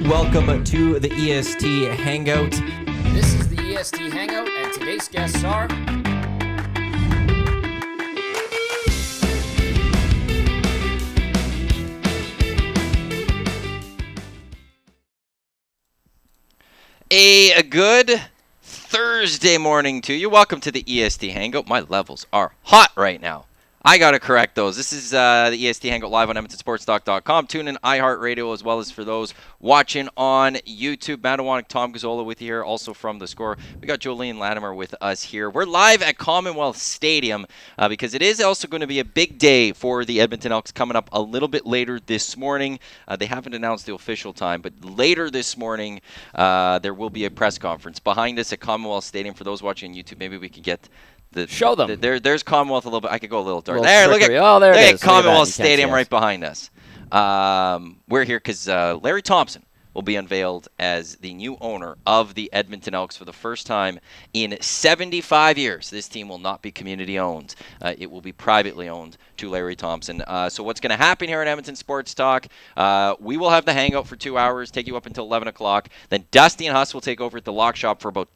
Welcome to the EST Hangout. This is the EST Hangout, and today's guests are... A good Thursday morning to you. Welcome to the EST Hangout. My levels are hot right now. I got to correct those. This is the EST Hangout live on EdmontonSportsTalk.com. Tune in iHeartRadio as well as for those watching on YouTube. Iwanyk, Tom Gazzola with you here, also from The Score. We got Jolene Latimer with us here. We're live at Commonwealth Stadium because it is also going to be a big day for the Edmonton Elks coming up a little bit later this morning. They haven't announced the official time, but later this morning there will be a press conference behind us at Commonwealth Stadium. For those watching on YouTube, maybe we could get... Show them. There's Commonwealth a little bit. I could go a little dark. There, look at, there it is. Commonwealth Stadium right behind us. We're here because Larry Thompson will be unveiled as the new owner of the Edmonton Elks for the first time in 75 years. This team will not be community owned. It will be privately owned to Larry Thompson. So what's going to happen here at Edmonton Sports Talk, we will have the hangout for 2 hours, take you up until 11 o'clock. Then Dusty and Huss will take over at the lock shop for about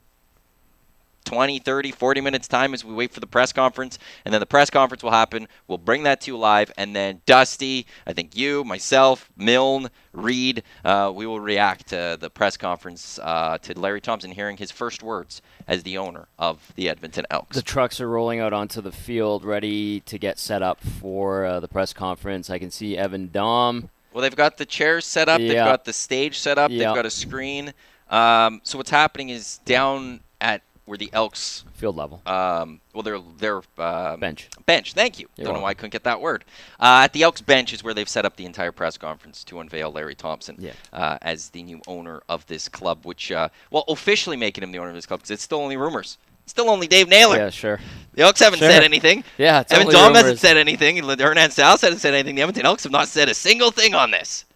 20, 30, 40 minutes time as we wait for the press conference. And then the press conference will happen. We'll bring that to you live. And then Dusty, I think you, myself, Milne, Reed, we will react to the press conference to Larry Thompson hearing his first words as the owner of the Edmonton Elks. The trucks are rolling out onto the field, ready to get set up for the press conference. I can see Evan Dom. Well, they've got the chairs set up. Yeah. They've got the stage set up. Yeah. They've got a screen. So what's happening is down at where the Elks Field level. Their Bench. Bench. Thank you. Don't know why I couldn't get that word. At the Elks bench is where they've set up the entire press conference to unveil Larry Thompson as the new owner of this club, which officially making him the owner of this club because it's still only rumors. It's still only Dave Naylor. Yeah, sure. The Elks haven't said anything. Yeah, it's Evan only Dom rumors. hasn't said anything. Hernan Salas hasn't said anything. The Edmonton Elks have not said a single thing on this.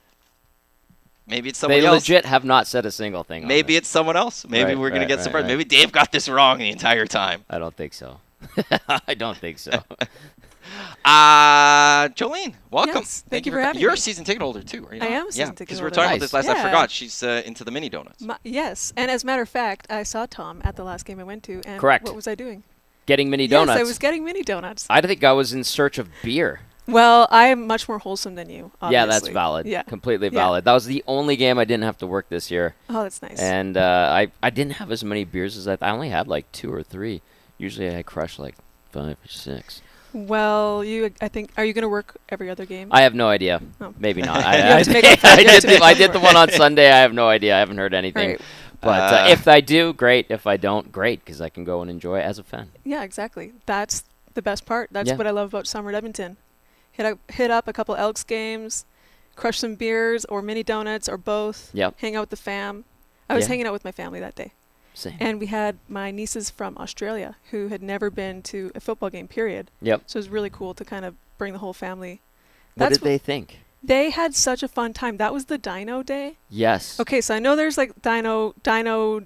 Maybe it's somebody else. They legit have not said a single thing. Maybe it's someone else. Maybe we're going to get surprised. Maybe Dave got this wrong the entire time. I don't think so. I don't think so. Jolene, welcome. Yes, thank you for having me. You're a season ticket holder too, right? I am a season ticket holder. Because we were talking about this last night. I forgot. She's into the mini donuts. Yes, and as a matter of fact, I saw Tom at the last game I went to. And Correct. What was I doing? Getting mini donuts. Yes, I was getting mini donuts. I think I was in search of beer. Well, I am much more wholesome than you, obviously. Yeah, that's valid. Yeah. Completely valid. That was the only game I didn't have to work this year. Oh, that's nice. And I didn't have as many beers as I only had like 2 or 3. Usually I crush like 5 or 6. Well, I think, are you going to work every other game? I have no idea. Oh. Maybe not. I did the one on Sunday. I have no idea. I haven't heard anything. Right. But if I do, great. If I don't, great, because I can go and enjoy it as a fan. Yeah, exactly. That's the best part. That's Yeah. what I love about summer at Edmonton. Hit up a couple Elks games, crush some beers or mini donuts or both. Yep. Hang out with the fam. I was hanging out with my family that day. Same. And we had my nieces from Australia who had never been to a football game, period. Yep. So it was really cool to kind of bring the whole family. What did they think? They had such a fun time. That was the Dino Day. Yes. Okay, so I know there's like Dino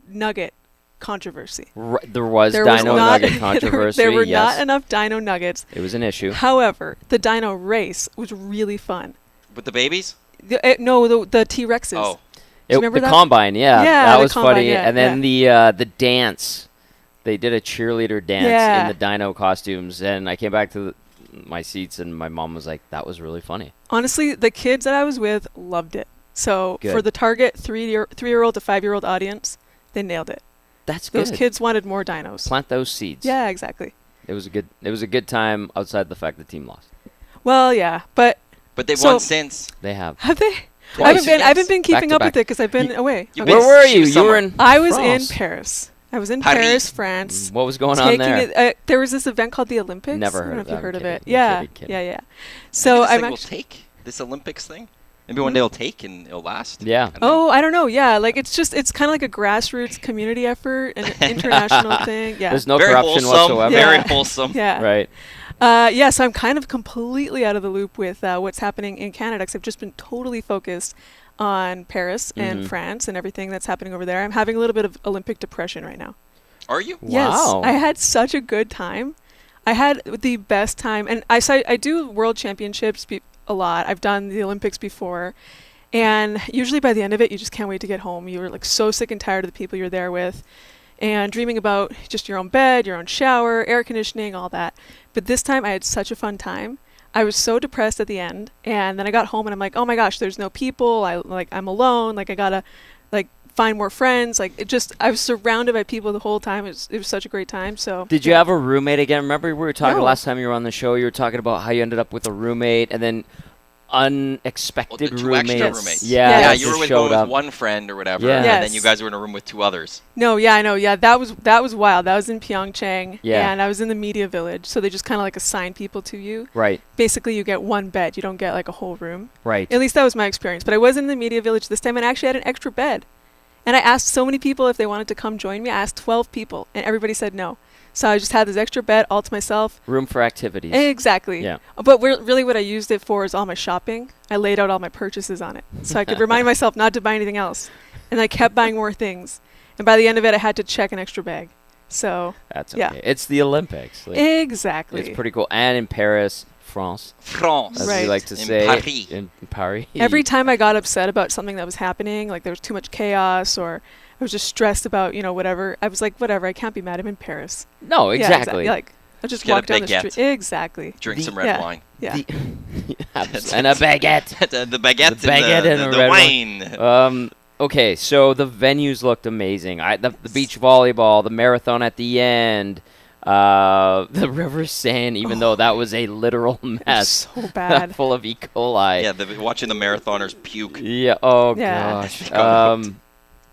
Nugget controversy. There was Dino Nugget controversy. There were not enough Dino Nuggets. It was an issue. However, the Dino race was really fun. With the babies? The T-Rexes. Oh. Remember the that? Combine, that was Combine, funny. yeah, and then the dance. They did a cheerleader dance in the Dino costumes, and I came back to my seats, and my mom was like, that was really funny. Honestly, the kids that I was with loved it. So for the target 3-year-old to 5-year-old audience, they nailed it. That's good. Those kids wanted more dinos. Plant those seeds. Yeah, exactly. It was a good time outside the fact the team lost. Well, yeah, but they've won since. They have. Have they? Twice. I haven't been keeping up with it because I've been away. Where were you? You were in I was France. in Paris. I was in Paris, France. What was going on there? There was this event called the Olympics. Never I don't know if you heard of it. Yeah. So I'm actually take this Olympics thing. Maybe one day it'll take and it'll last. Yeah. I don't know. Yeah, like it's kind of like a grassroots community effort, an international thing. Yeah. There's no very corruption wholesome, whatsoever. Very wholesome. Yeah. Right. So I'm kind of completely out of the loop with what's happening in Canada because I've just been totally focused on Paris and France and everything that's happening over there. I'm having a little bit of Olympic depression right now. Are you? Yes. Wow. I had such a good time. I had the best time. And I do world championships a lot. I've done the Olympics before. And usually by the end of it, you just can't wait to get home. You were like so sick and tired of the people you're there with and dreaming about just your own bed, your own shower, air conditioning, all that. But this time I had such a fun time. I was so depressed at the end, and then I got home and I'm like, oh my gosh, there's no people. I'm alone. Like I gotta like find more friends. Like I was surrounded by people the whole time. It was such a great time. So did you have a roommate again? Remember we were talking No. last time you were on the show. You were talking about how you ended up with a roommate and then unexpected the two roommates. extra roommates. Yeah, Yes. Yeah, that you were just with showed up. one friend or whatever, Yeah. and Yes. then you guys were in a room with 2 others. No, yeah, I know. Yeah, that was wild. That was in Pyeongchang. Yeah. And I was in the media village. So they just kind of like assign people to you. Right, Basically, you get one bed. You don't get like a whole room. right. At least that was my experience. But I was in the media village this time and I actually had an extra bed. And I asked so many people if they wanted to come join me. I asked 12 people and everybody said no. So I just had this extra bed all to myself. Room for activities. Exactly. Yeah. But really what I used it for is all my shopping. I laid out all my purchases on it. So I could remind myself not to buy anything else. And I kept buying more things. And by the end of it, I had to check an extra bag. So, That's okay. yeah. It's the Olympics. Like, exactly. it's pretty cool. And in Paris, France, France. as Right. we like to In say. Paris. In Paris. Every time I got upset about something that was happening, like there was too much chaos or I was just stressed about, whatever, I was like, whatever, I can't be mad. I'm in Paris. No, Yeah, exactly. Like, I just Get a walk down the baguette. street. Exactly. Drink The- some red yeah. wine. Yeah. And a baguette. the baguette, The baguette and and the a red wine. Okay, so the venues looked amazing. The beach volleyball, the marathon at the end, the River Seine, even though that was a literal mess. So bad. Full of E. coli. Yeah, watching the marathoners puke. Yeah. Oh Yeah. gosh.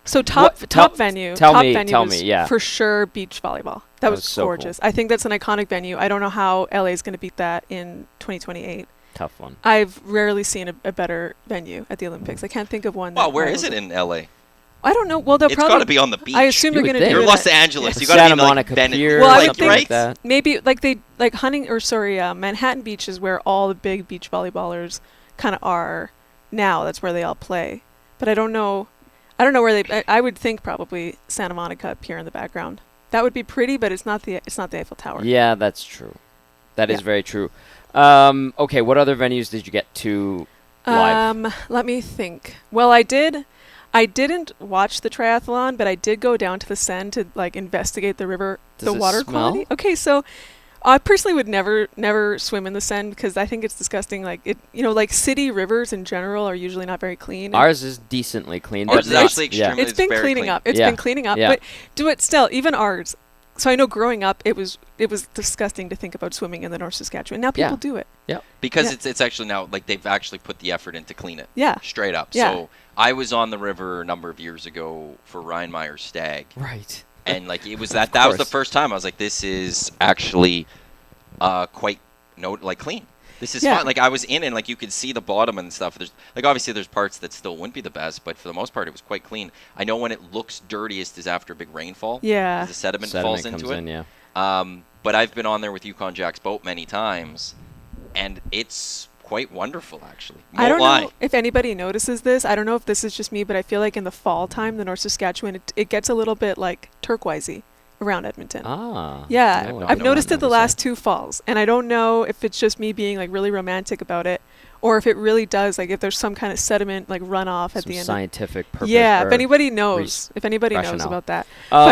So top tell venue. me, was yeah. for sure beach volleyball. That was so cool. gorgeous. I think that's an iconic venue. I don't know how LA is going to beat that in 2028. Tough one. I've rarely seen a better venue at the Olympics. I can't think of one. Wow, that where is rivals it in LA? I don't know. Well, they'll It's probably. got to be on the beach. I assume You they're would going to think. do You're it. Los at- Angeles. You got Santa to be like Monica Venice. Pier, Well, I would something think like that. Maybe Manhattan Beach is where all the big beach volleyballers kind of are now. That's where they all play. But I don't know. Where they. I would think probably Santa Monica up here in the background. That would be pretty, but it's not the Eiffel Tower. Yeah, that's true. That is Yeah. very true. Okay, what other venues did you get to live? Let me think. Well, I didn't watch the triathlon, but I did go down to the Seine to like investigate the river, Does the it water smell? quality. Okay, so I personally would never swim in the Seine because I think it's disgusting. Like like city rivers in general are usually not very clean. Ours is decently clean. Ours but is it's- actually extremely- It's been very cleaning clean. up. It's Yeah. been cleaning up, Yeah. but do it still. Even ours. So I know growing up, it was disgusting to think about swimming in the North Saskatchewan. Now people Yeah. do it. Because Yeah. it's actually now like they've actually put the effort in to clean it. Yeah. Straight up. Yeah. So I was on the river a number of years ago for Ryan Meyer's stag, Right. and like it was that was the course. first time I was like, this is actually quite clean. This is Yeah. fine. Like I was in and like you could see the bottom and stuff. There's like obviously there's parts that still wouldn't be the best, but for the most part it was quite clean. I know when it looks dirtiest is after a big rainfall. Yeah. 'Cause the sediment Sediment falls into comes it. in, yeah. But I've been on there with Yukon Jack's boat many times, and it's quite wonderful actually. I don't lie. know if anybody notices this. I don't know if this is just me, but I feel like in the fall time, the North Saskatchewan, it gets a little bit like turquoisey around Edmonton. Ah. Yeah, no, I I've did noticed not it the notice last 2 falls, and I don't know if it's just me being like really romantic about it, or if it really does, like if there's some kind of sediment like runoff at Some the end. scientific purpose. Yeah, or- if anybody knows rationale. about that. Um,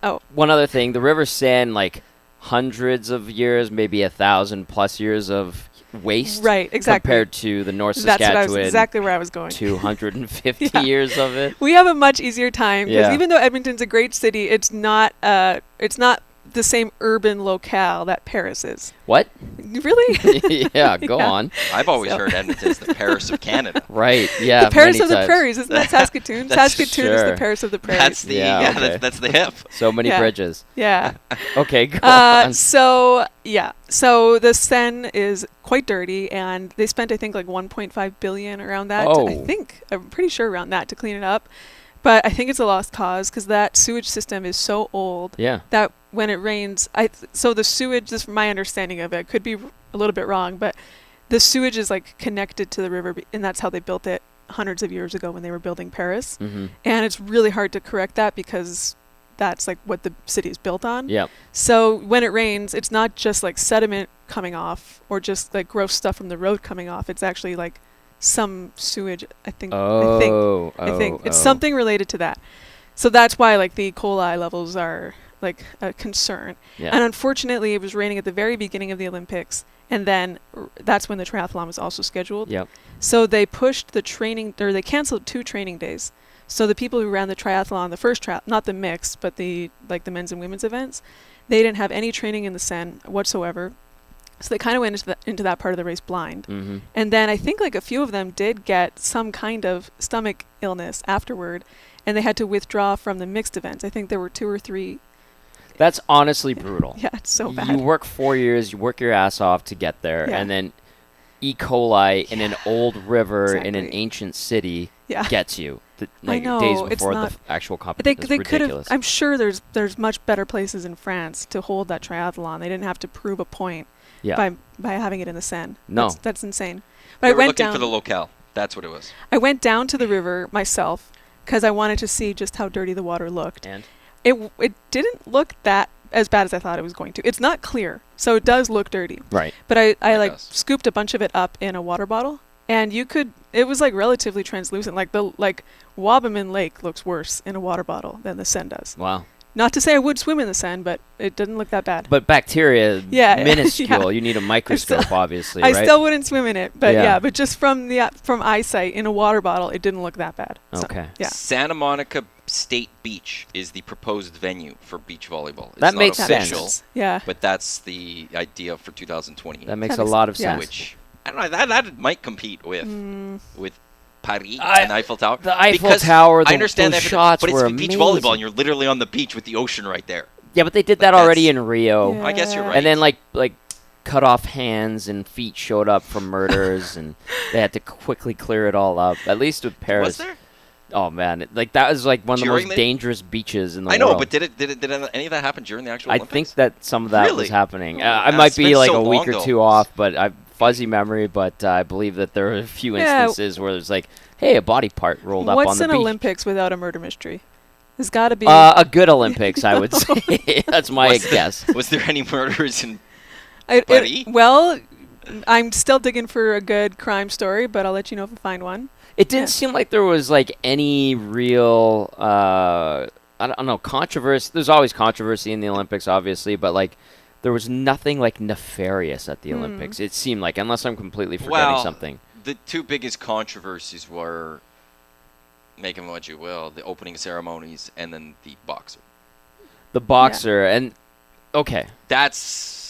But One other thing, the River Seine, like hundreds of years, maybe 1,000+ years of waste. right, exactly. Compared to the North That's Saskatchewan, exactly where I was going. 250 Yeah. years of it. We have a much easier time because Yeah. even though Edmonton's a great city, it's not the same urban locale that Paris is. What? Really? Yeah, go Yeah. on. I've always So- heard Edmonton's the Paris of Canada. Right, yeah. The Paris many of the times. prairies, isn't that Saskatoon? That's- Saskatoon is Sure. the Paris of the prairies. That's the Yeah, okay. that's the hip. So many Yeah. bridges. yeah. Okay, go on. So the Seine is quite dirty, and they spent I think like 1.5 billion around that. Oh. I'm pretty sure around that to clean it up. But I think it's a lost cause because that sewage system is so old Yeah. that when it rains, so the sewage, this is my understanding of it, could be a little bit wrong, but the sewage is like connected to the river, and that's how they built it hundreds of years ago when they were building Paris. Mm-hmm. And it's really hard to correct that because that's like what the city is built on. Yep. So when it rains, it's not just like sediment coming off or just like gross stuff from the road coming off. It's actually like some sewage. I think it's Oh. something related to that. So that's why like the coli levels are like a concern. Yeah. And unfortunately, it was raining at the very beginning of the Olympics, and then that's when the triathlon was also scheduled. Yep. So they pushed the training, or they canceled 2 training days. So the people who ran the triathlon, the first not the mixed, but the men's and women's events, they didn't have any training in the Seine whatsoever. So they kind of went into that part of the race blind. Mm-hmm. And then I think like a few of them did get some kind of stomach illness afterward, and they had to withdraw from the mixed events. I think there were 2 or 3. That's honestly brutal. Yeah, it's so bad. You work 4 years, you work your ass off to get there, Yeah. and then E. coli in an old river in an Exactly. ancient city Yeah. gets you. Like know, days it's before not- the actual They competition. It's could have. ridiculous. I'm sure there's much better places in France to hold that triathlon. They didn't have to prove a point Yeah. by having it in the Seine. No. That's insane. They But I were went looking down. for the locale. That's what it was. I went down to the river myself because I wanted to see just how dirty the water looked. And It didn't look that as bad as I thought it was going to. It's not clear, so it does look dirty. right. But I It like does. scooped a bunch of it up in a water bottle, and it was like relatively translucent. Like Wabamun Lake looks worse in a water bottle than the Seine does. Wow. Not to say I would swim in the Seine, but it didn't look that bad. But bacteria, Yeah, minuscule. yeah. You need a microscope, obviously, I right? still wouldn't swim in it, but Yeah. yeah, but just from eyesight in a water bottle, it didn't look that bad. So, Okay. yeah. Santa Monica State Beach is the proposed venue for beach volleyball. It's That not makes official, sense. Yeah. but that's the idea for 2020. That makes That a makes- lot of yeah. sense. Which I don't know. That might compete with Paris I- and Eiffel Tower. the Eiffel Because Tower, I understand those that, shots but were it's beach amazing. volleyball, and you're literally on the beach with the ocean right there. Yeah, but they did Like that already that's- in Rio. Yeah. I guess you're right. And then like cut off hands and feet showed up from murders, and they had to quickly clear it all up. At least with Paris. Was there? Oh man, that was like one of the During most the- dangerous beaches in the I world. know, but did any of that happen during the actual I Olympics? think that some of that Really? was happening. Oh, I yeah, might it's be been like so a week long, or though. two off, but I fuzzy memory. But I believe that there are a few Yeah. instances where there's like, hey, a body part rolled up on What's the an beach. Olympics without a murder mystery? There's got to be. A good Olympics, I would say. That's my Was there- guess. Was there any murders in? Paris? Well, I'm still digging for a good crime story, but I'll let you know if I find one. It didn't Yeah. seem like there was like any real, I don't know, controversy. There's always controversy in the Olympics, obviously, but like there was nothing like nefarious at the Olympics. It seemed like, unless I'm completely forgetting Well, something. The two biggest controversies were, make of what you will, the opening ceremonies and then the boxer. The boxer, and okay, That's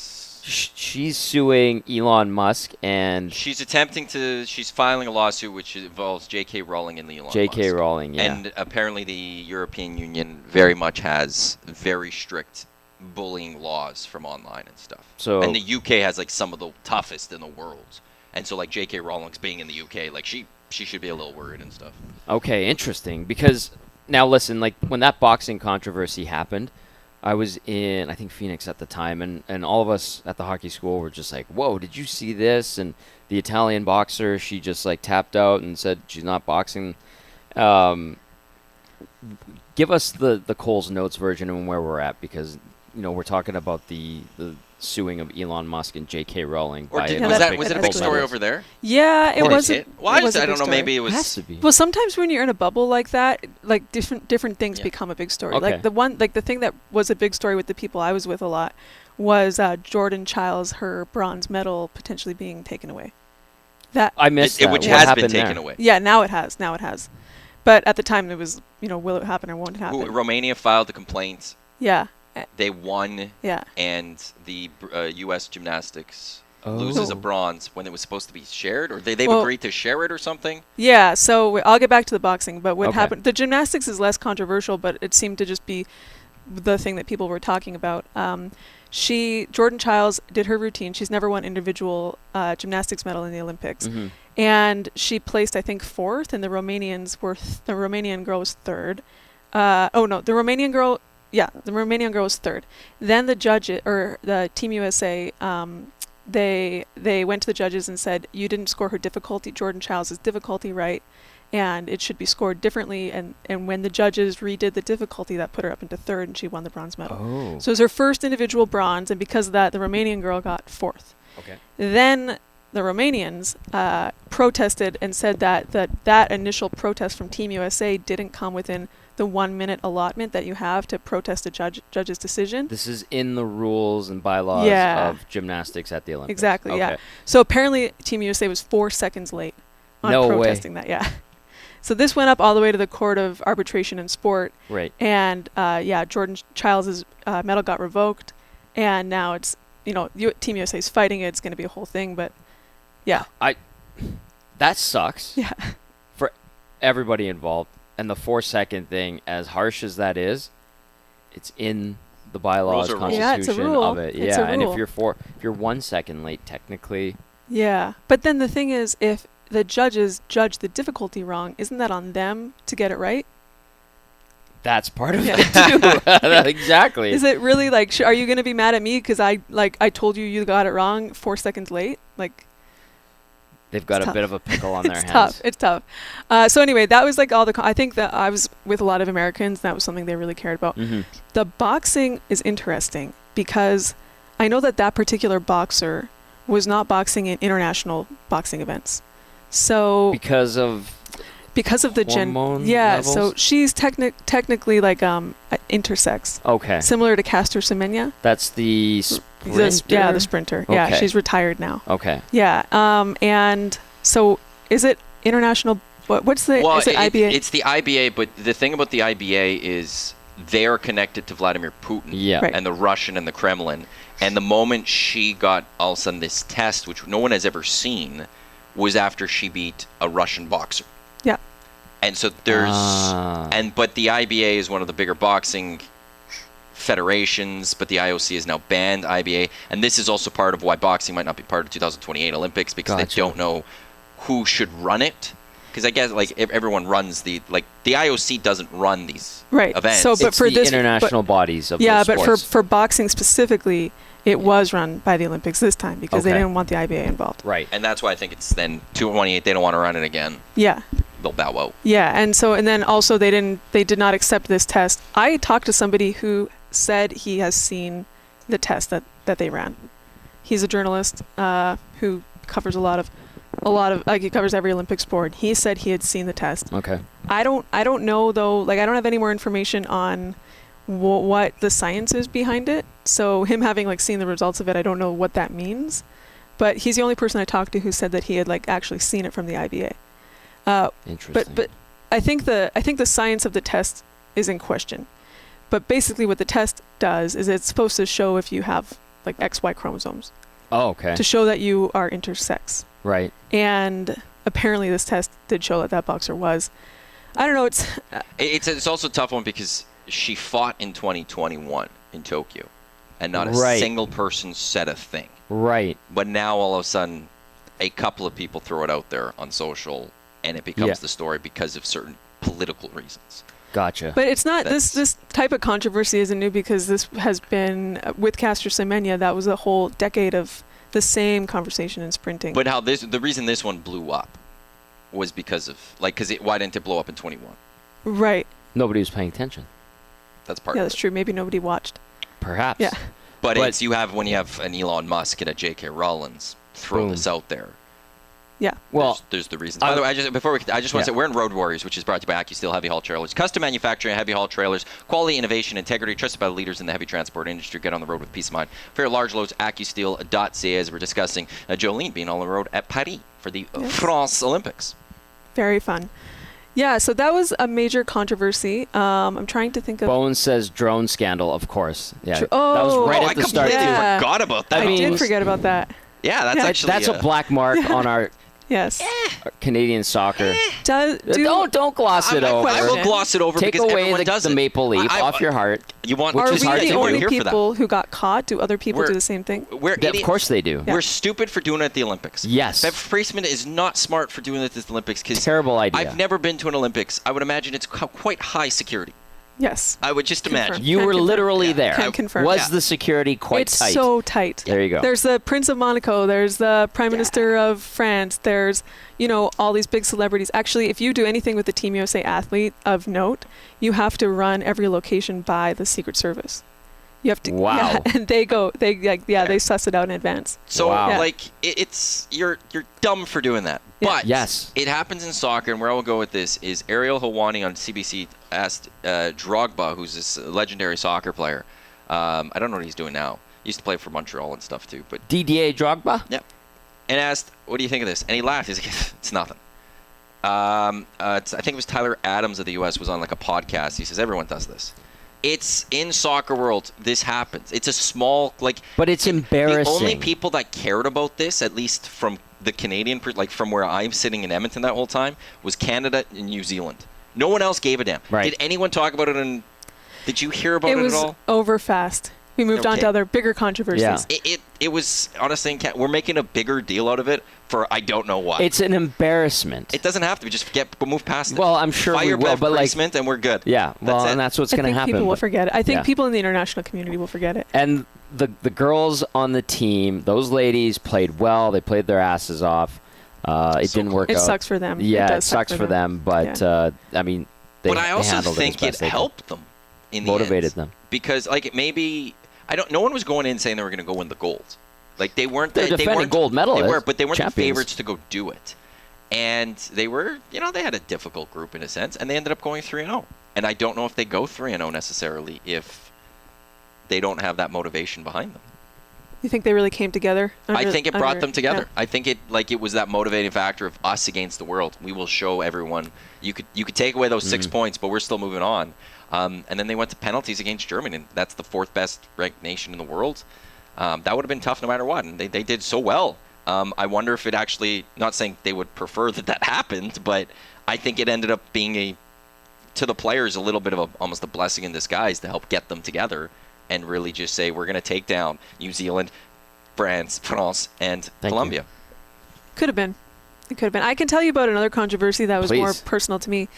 she's suing Elon Musk and she's filing a lawsuit which involves J.K. Rowling and Elon J.K. Musk. Rowling. Yeah. And apparently the European Union very much has very strict bullying laws from online and stuff. So And the UK has like some of the toughest in the world. And so like J.K. Rowling's being in the UK, like she should be a little worried and stuff. okay, interesting. Because now listen, like when that boxing controversy happened, I was in, I think, Phoenix at the time, and all of us at the hockey school were just like, whoa, did you see this? And the Italian boxer, she just like tapped out and said she's not boxing. Give us the Cole's Notes version and where we're at, because, you know, we're talking about the suing of Elon Musk and J.K. Rowling. Or by did, an was Olympic it a gold big story medalist. over there? Yeah, it Or was. is it? Why it was is a I big don't know, story. maybe it It has was to be. Well, sometimes when you're in a bubble like that, like different things Yeah. become a big story. Okay. Like the thing that was a big story with the people I was with a lot was Jordan Childs, her bronze medal potentially being taken away. That I missed it that. which What has been happened taken there? away. yeah, now it has. But at the time it was, will it happen or won't it happen? Romania filed the complaint. Yeah. They won, Yeah. and the U.S. Gymnastics Oh. loses a bronze when it was supposed to be shared, or they've Well- agreed to share it or something. Yeah, so I'll get back to the boxing, but what Okay. happened, the gymnastics is less controversial, but it seemed to just be the thing that people were talking about. Jordan Childs did her routine. She's never won individual gymnastics medal in the Olympics. Mhm. And she placed, I think, 4th, and the Romanian girl was 3rd. The Romanian girl was 3rd. Then the judge, or the Team USA, they went to the judges and said, you didn't score her difficulty, Jordan Childs' difficulty right, and it should be scored differently. And when the judges redid the difficulty, that put her up into 3rd, and she won the bronze medal. Oh. So it was her first individual bronze, and because of that, the Romanian girl got 4th. Okay. Then the Romanians protested and said that initial protest from Team USA didn't come within the 1 minute allotment that you have to protest a judge's decision. This is in the rules and bylaws of gymnastics at the Olympics. Exactly, Okay. yeah. So apparently Team USA was 4 seconds late on protesting that, yeah. So this went up all the way to the Court of Arbitration in Sport. Right. And, Jordan Childs' medal got revoked. And now it's, Team USA is fighting it. It's going to be a whole thing, but, yeah. That sucks. Yeah. For everybody involved. And the 4-second thing, as harsh as that is, it's in the bylaws, Rules are rules. Yeah, it's a constitution rule. of it. It's a And if rule. you're 1 second late, technically, Yeah. But then the thing is, if the judges judge the difficulty wrong, isn't that on them to get it right? that's part of it too. Exactly. Is it really like, are you going to be mad at me because I told you got it wrong 4 seconds late? Like, They've got it's a bit tough. of a pickle on their hands. Tough. It's tough. So anyway, that was like all the. I think that I was with a lot of Americans. That was something they really cared about. Mm-hmm. The boxing is interesting because I know that particular boxer was not boxing in international boxing events. So Because of the hormone so levels? she's technically like intersex, okay, similar to Caster Semenya. that's the sprinter. The sprinter. Yeah, Okay. she's retired now. Okay. Yeah. And so is it international? What's the? Well, is it IBA? it's the IBA, but the thing about the IBA is they're connected to Vladimir Putin Yeah. Right. and the Russian and the Kremlin. And the moment she got all of a sudden this test, which no one has ever seen, was after she beat a Russian boxer. Yeah. And so there's but the IBA is one of the bigger boxing federations, but the IOC has now banned IBA, and this is also part of why boxing might not be part of 2028 Olympics because Gotcha. they don't know who should run it. Because I guess like everyone runs the IOC doesn't run these Right. events. So, but It's for the this international bodies of yeah, those but sports. for boxing specifically, it was run by the Olympics this time because they Okay. didn't want the IBA involved. Right. And that's why I think it's then 228. They don't want to run it again. Yeah. They'll bow out. Yeah, and then also they did not accept this test. I talked to somebody who said he has seen the test that they ran. He's a journalist who covers a lot of like he covers every Olympic sport. He said he had seen the test. Okay. I don't know though. Like I don't have any more information on what the science is behind it. So him having like seen the results of it, I don't know what that means. But he's the only person I talked to who said that he had like actually seen it from the IBA. Interesting. But I think the science of the test is in question. But basically what the test does is it's supposed to show if you have like XY chromosomes oh, okay. to show that you are intersex. Right. And apparently this test did show that boxer was. I don't know, It's also a tough one because she fought in 2021 in Tokyo, and not a Right. single person said a thing. Right. But now all of a sudden, a couple of people throw it out there on social, and it becomes Yeah. the story because of certain political reasons. Gotcha. but it's not this type of controversy isn't new because this has been with Caster Semenya. That was a whole decade of the same conversation in sprinting. But the reason this one blew up was because of why didn't it blow up in 21? right. Nobody was paying attention. That's part Yeah, of that's it. true. Maybe nobody watched. Perhaps. Yeah. But But- it's when you have an Elon Musk and a J.K. Rollins throw Boom. this out there. Yeah. Well, there's the reasons. By the way, I just want to say we're in Road Warriors, which is brought to you by AccuSteel Heavy Haul Trailers. Custom manufacturing heavy haul trailers, quality, innovation, integrity, trusted by the leaders in the heavy transport industry. Get on the road with peace of mind. For your large loads, AccuSteel.ca, as we're discussing Jolene being on the road at Paris for the France Olympics. Very fun. Yeah, so that was a major controversy. I'm trying to think of. Bones says drone scandal, of course. Yeah. Dr- that was oh, right I at the start. completely Yeah. forgot about that. I mean, did forget about that. Yeah, that's Yeah. actually That's a black mark on our Yes. Canadian soccer. Don't gloss it over. I will gloss it over Take because away everyone does the it. maple leaf I- off your heart. You want Are Which we is hard to the do. only here for that. people who got caught? Do other people We're- do the same thing? We're Yeah, of idiots. course they do. We're stupid for doing it at the Olympics. Yes. Bev Priestman is not smart for doing it at the Olympics because Terrible idea. I've never been to an Olympics. I would imagine it's quite high security. Yes. I would just Confirm. imagine. You Can were confirm. literally Yeah. there. Can confirm. Was Yeah. the security quite It's tight? so tight. There you go. There's the Prince of Monaco. There's the Prime Minister of France. There's, all these big celebrities. Actually, if you do anything with the Team USA athlete of note, you have to run every location by the Secret Service. You have to. Wow. Yeah, and they suss it out in advance. So Wow. like it's you're dumb for doing that. Yeah. But Yes. it happens in soccer, and where I will go with this is Ariel Helwani on CBC asked Drogba, who's this legendary soccer player. I don't know what he's doing now. He used to play for Montreal and stuff too. But Didier Drogba? Yep. And asked, "What do you think of this?" And he laughed. He's like, "It's nothing." I think it was Tyler Adams of the U.S. was on like a podcast. He says everyone does this. It's in soccer world. This happens. It's a small But it's embarrassing. The only people that cared about this, at least from the Canadian, like from where I'm sitting in Edmonton that whole time, was Canada and New Zealand. No one else gave a damn. Right. Did anyone talk about it? And did you hear about it was at all? over fast. We moved on Okay. to other bigger controversies. Yeah. It was honestly, we're making a bigger deal out of it for I don't know what. It's an embarrassment. It doesn't have to be. Just move past it. Well, I'm sure we Fire will, but like, placement and we're good. yeah. Well, That's it. and that's what's I going to think happen. people will but- forget it. I think yeah. people in the international community will forget it. And the girls on the team, those ladies played well. They played their asses off. It So didn't work It out. sucks for them. Yeah, does it suck sucks for them. But I mean, they, But I they also handled think it, it as best they helped them in the motivated end. them. Because like maybe no one was going in saying they were going to go win the gold. Like they weren't. They're they defending weren't, gold medalists. They were, but they weren't champions. the favorites to go do it. And they were, they had a difficult group in a sense, and they ended up going 3-0. And I don't know if they go 3-0 necessarily if they don't have that motivation behind them. You think they really came together? I think it brought them together. Yeah. I think it was that motivating factor of us against the world. We will show everyone. You could take away those 6 points, but we're still moving on. And then they went to penalties against Germany, and that's the 4th best ranked nation in the world. That would have been tough no matter what, and they did so well. I wonder if it actually, not saying they would prefer that happened, but I think it ended up being to the players a little bit of almost a blessing in disguise to help get them together and really just say, we're going to take down New Zealand, France, and Thank Colombia. Could have been. It could have been. I can tell you about another controversy that was more Please. personal to me.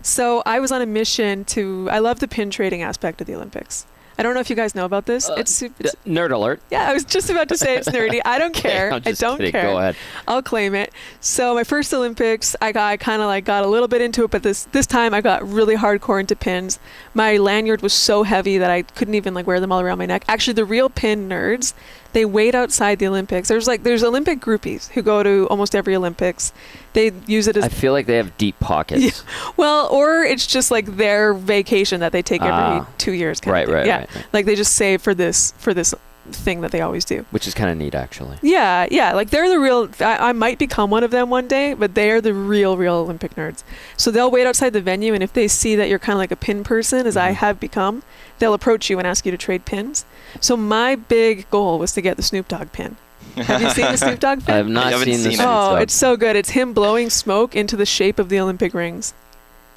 So I was on a mission I love the pin trading aspect of the Olympics. I don't know if you guys know about this. It's Nerd alert. yeah, I was just about to say it's nerdy. I don't care. I'm just I don't kidding. care. Go ahead. I'll claim it. So my first Olympics, I kind of got a little bit into it, but this time I got really hardcore into pins. My lanyard was so heavy that I couldn't even wear them all around my neck. Actually, the real pin nerds, they wait outside the Olympics. There's Olympic groupies who go to almost every Olympics. They use it as I feel like they have deep pockets. Yeah. Well, or it's just their vacation that they take every 2 years. Right, right, yeah. right. Like they just save for this thing that they always do. Which is kind of neat, actually. Yeah. They're the real. I might become one of them one day, but they are the real Olympic nerds. So they'll wait outside the venue, and if they see that you're kind of like a pin person, as I have become, they'll approach you and ask you to trade pins. So my big goal was to get the Snoop Dogg pin. Have you seen the Snoop Dogg pin? I have not I haven't seen this. seen it. Oh, it's so good. It's him blowing smoke into the shape of the Olympic rings.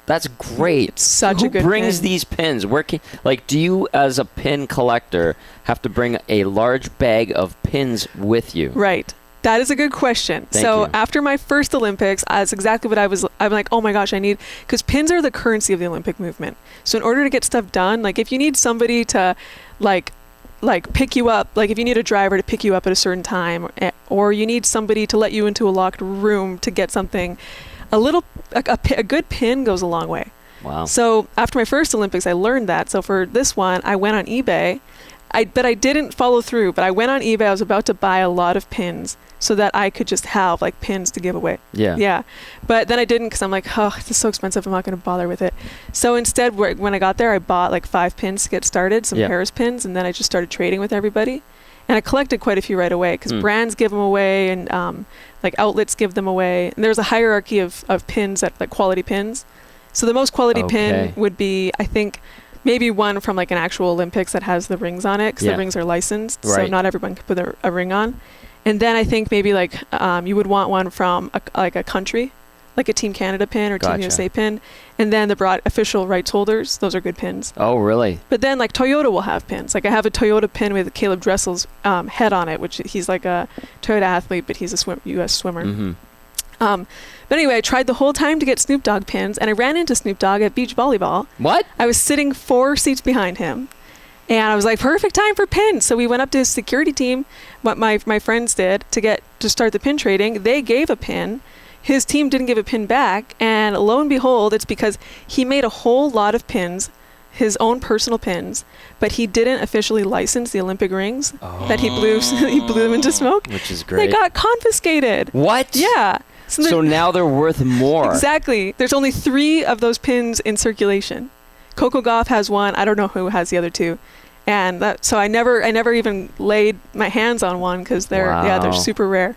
That's great. It's such Who a good brings pin. these pins? Do you, as a pin collector, have to bring a large bag of pins with you? Right. That is a good question. Thank So you. after my first Olympics, that's exactly what I'm like, oh my gosh, because pins are the currency of the Olympic movement. So in order to get stuff done, if you need somebody to pick you up, if you need a driver to pick you up at a certain time, or you need somebody to let you into a locked room to get something, a good pin goes a long way. Wow. So after my first Olympics, I learned that. So for this one, I went on eBay. But I didn't follow through. But I went on eBay. I was about to buy a lot of pins so that I could just have pins to give away. Yeah. Yeah. But then I didn't because I'm like, oh, this is so expensive. I'm not going to bother with it. So instead, when I got there, I bought 5 pins to get started, some Paris pins, and then I just started trading with everybody. And I collected quite a few right away because brands give them away and outlets give them away. And there's a hierarchy of pins that quality pins. So the most quality pin would be, I think, maybe one from an actual Olympics that has the rings on it because the rings are licensed. So not everyone can put a ring on. And then I think maybe you would want one from a country, like a Team Canada pin or Team USA pin. And then the broad official rights holders, those are good pins. Oh, really? But then Toyota will have pins. I have a Toyota pin with Caleb Dressel's head on it, which he's a Toyota athlete, but he's a U.S. swimmer. Mm-hmm. But anyway, I tried the whole time to get Snoop Dogg pins, and I ran into Snoop Dogg at beach volleyball. What? I was sitting 4 seats behind him, and I was like, perfect time for pins. So we went up to his security team, what my friends did, to start the pin trading. They gave a pin. His team didn't give a pin back, and lo and behold, it's because he made a whole lot of pins his own personal pins, but he didn't officially license the Olympic rings that he blew them into smoke. Which is great. They got confiscated. What? Yeah. So now they're worth more. Exactly. There's only 3 of those pins in circulation. Coco Gauff has one. I don't know who has the other 2. And so I never even laid my hands on one because they're super rare.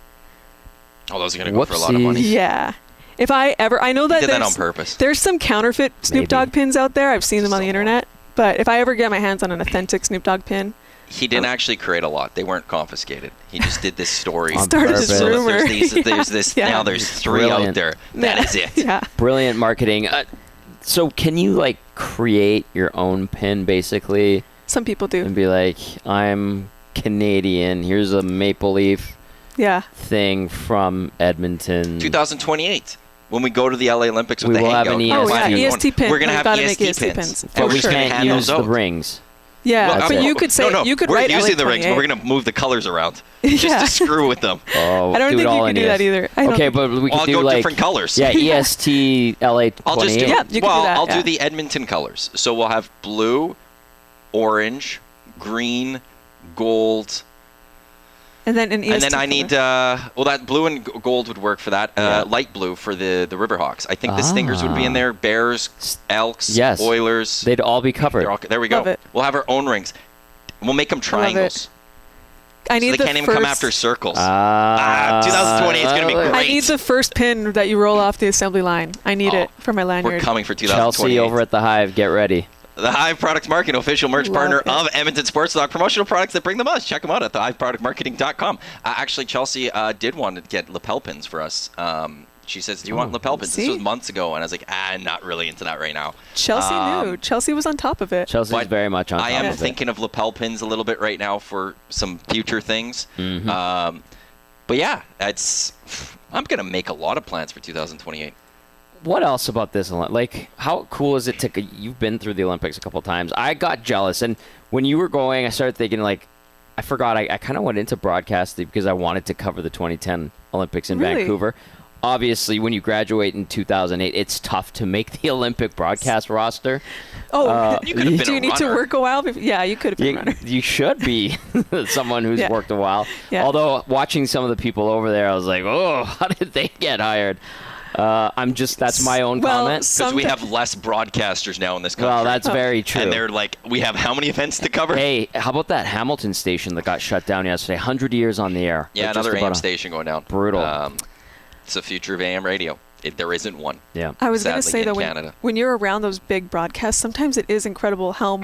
Oh, those are going to go for a lot of money. Yeah. If I know that did that on purpose. There's some counterfeit Snoop Dogg pins out there. I've seen them on the internet. But if I ever get my hands on an authentic Snoop Dogg pin, he didn't actually create a lot. They weren't confiscated. He just did this story. Started this rumor. There's this. Now there's 3 out there. That is it. Yeah. Brilliant marketing. So can you like create your own pin basically? Some people do. And be like, I'm Canadian. Here's a maple leaf thing from Edmonton. 2028. When we go to the LA Olympics with the will Hangout. have an EST. Oh, yeah, EST pin. We're going to have EST pins. But we can't use the rings. Yeah, Well, but you could say you could write we're using the LA rings, but we're going to move the colors around just to screw with them. Oh, I don't think you can do that either. Okay, but we could do go like different colors. Yeah, EST LA 28. I'll just do. Yeah, you can do that, I'll do the Edmonton colors. So we'll have blue, orange, green, gold. And then an EST. And then I need that blue and gold would work for that. Light blue for the Riverhawks. I think the Stingers would be in there. Bears, Elks, Oilers. They'd all be covered. There we go. Love it. We'll have our own rings. We'll make them triangles. I need so they can't even come after circles. 2028 is going to be great. I need the first pin that you roll off the assembly line. I need it for my lanyard. We're coming for 2028. Chelsea over at the Hive, get ready. The Hive Product Marketing, official merch partner of Edmonton Sports Talk. Promotional products that bring the most. Check them out at thehiveproductmarketing.com. Actually, Chelsea did want to get lapel pins for us. She says, do you want lapel pins? This was months ago, and I was like, not really into that right now. Chelsea knew. Chelsea was on top of it. Chelsea's very much on top of it. I am thinking of lapel pins a little bit right now for some future things. Mm-hmm. But yeah, I'm going to make a lot of plans for 2028. What else about this? Like, how cool is it to... You've been through the Olympics a couple times. I got jealous, and when you were going, I started thinking, like, I forgot. I kind of went into broadcasting because I wanted to cover the 2010 Olympics in Vancouver. Obviously, when you graduate in 2008, it's tough to make the Olympic broadcast roster. Oh, you could have been do you need to work a while? Yeah, you could have been a runner. You should be someone who's worked a while. Yeah. Although, watching some of the people over there, I was like, oh, how did they get hired? That's my own comment. Because we have less broadcasters now in this country. Well, that's very true. And they're like, we have how many events to cover? Hey, how about that Hamilton station that got shut down yesterday? 100 years on the air. Yeah, another AM station going down. Brutal. It's the future of AM radio. There isn't one. Yeah. I was going to say, though, when you're around those big broadcasts, sometimes it is incredible how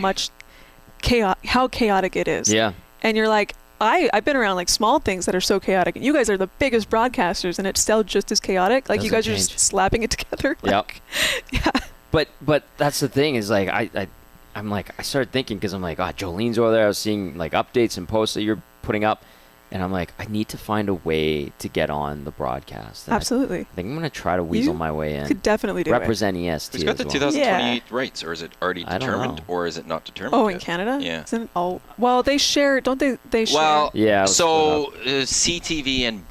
chaotic it is. Yeah. And you're like, I've been around like small things that are so chaotic, and you guys are the biggest broadcasters, and it's still just as chaotic. Like you guys are just slapping it together. Like, yeah. But that's the thing is like I'm like I started thinking because I'm like Jolene's over there. I was seeing like updates and posts that you're putting up, and I'm like I need to find a way to get on the broadcast. And absolutely. I think I'm gonna try to weasel my way in. Could definitely do represent EST. Who's got the 2028 rights, or is it already determined, or is it not determined? Oh, yet? in Canada? Yeah. Isn't it all? Well, they share, don't they? They share. Well, yeah. So CTV and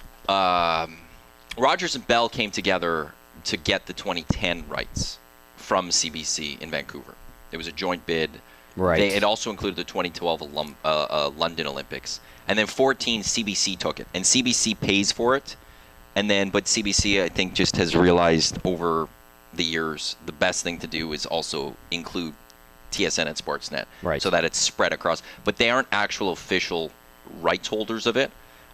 Rogers and Bell came together to get the 2010 rights from CBC in Vancouver. It was a joint bid. Right. It also included the 2012 London Olympics. And then 14, CBC took it. And CBC pays for it. But CBC, I think, just has realized over the years the best thing to do is also include TSN and Sportsnet. Right. So that it's spread across. But they aren't actual official rights holders of it.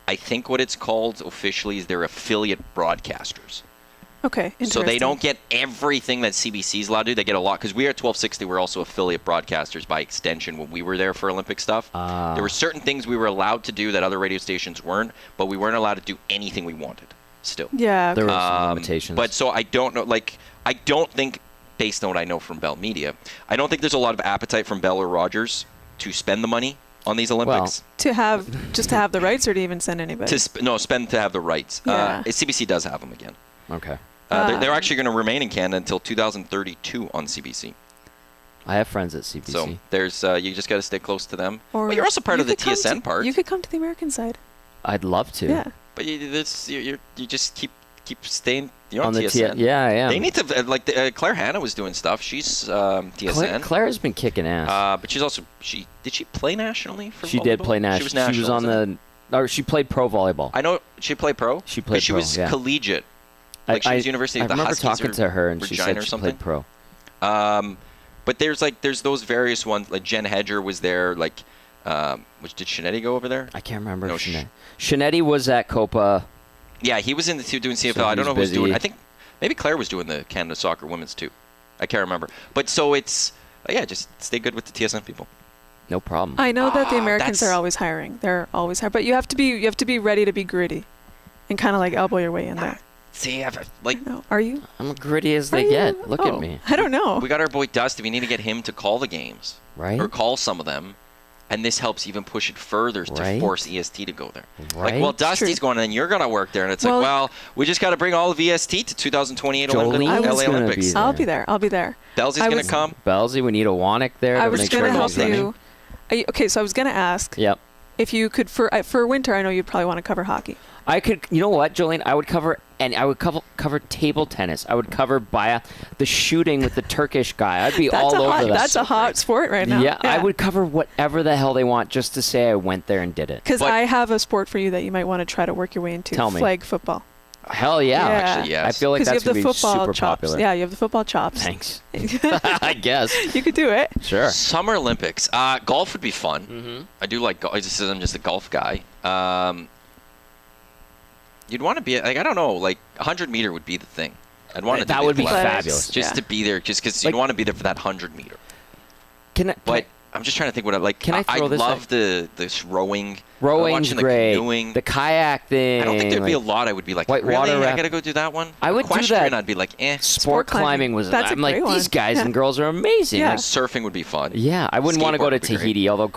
I think what it's called officially is they're affiliate broadcasters. Okay, so they don't get everything that CBC is allowed to do. They get a lot because we are at 1260. We're also affiliate broadcasters by extension when we were there for Olympic stuff. There were certain things we were allowed to do that other radio stations weren't, but we weren't allowed to do anything we wanted still. Yeah. There were some limitations. But so I don't know, I don't think, based on what I know from Bell Media, I don't think there's a lot of appetite from Bell or Rogers to spend the money on these Olympics. Well, to have the rights or to even send anybody? Spend to have the rights. Yeah. CBC does have them again. Okay. They're actually going to remain in Canada until 2032 on CBC. I have friends at CBC. So there's you just got to stay close to them. Or you're also part of the TSN part. You could come to the American side. I'd love to. Yeah. But you just keep keep staying. You're on the TSN. Yeah, I am. They need to like Claire Hanna was doing stuff. She's TSN. Claire's been kicking ass. But she's also did she play nationally for She volleyball? did play national. She was national. She was on the. Or she played pro volleyball. I know she played pro. She played she pro. was yeah. collegiate. Like she was University of the Huskies. I remember talking to her and she said she played pro. But there's those various ones. Like Jen Hedger was there. Like, did Shinetti go over there? I can't remember. No, Shinetti was at Copa. Yeah, he was in the doing CFL. So I don't know who was busy. doing. I think maybe Claire was doing the Canada Soccer Women's too. I can't remember. But so it's just stay good with the TSN people. No problem. I know that the Americans are always hiring. They're always hiring, but you have to be ready to be gritty, and kind of like elbow your way in there. See, like, No, are you? I'm gritty as they get. Look at me. I don't know. we got our boy Dusty. We need to get him to call the games, Right? or call some of them, and this helps even push it further to Right. force EST to go there. Right? Like, well, Dusty's going, and then you're gonna work there, and it's like, well, we just got to bring all of EST to 2028 Jolene's LA gonna Olympics. be there. I'll be there. Belzy's gonna come. Belsey, we need Iwanyk there I to was make going sure to help everything's running. you. Okay, so I was going to ask Yep. if you could for winter. I know you'd probably want to cover hockey. I could, you know what, Jolene? I would cover table tennis. I would cover the shooting with the Turkish guy. I'd be all over that. That's a hot sport right now. Yeah, I would cover whatever the hell they want just to say I went there and did it. Because I have a sport for you that you might want to try to work your way into. Tell me. Flag football. Hell yeah. Actually, yes. I feel like that's going to be super chops. popular. Yeah, you have the football chops. Thanks. I guess. You could do it. Sure. Summer Olympics. Golf would be fun. Mm-hmm. I do like golf. I'm just a golf guy. You'd want to be like, I don't know, like 100 meter would be the thing. I'd want to. That would be athletics, fabulous. just to be there, just because you'd want to be there for that 100 meter. But I'm just trying to think what I like. Can I throw this? I love this rowing. Rowing's great. The canoeing. The kayak thing. I don't think there'd be a lot I would be like, white really? water I gotta go do that one. I would do Equestrian, that. I'd be like, eh. Sport climbing was. That's I'm a like, great these one. guys and girls are amazing. Yeah. Like, Surfing would be fun. yeah, I wouldn't want to go Skateboard to would be great. Tahiti, although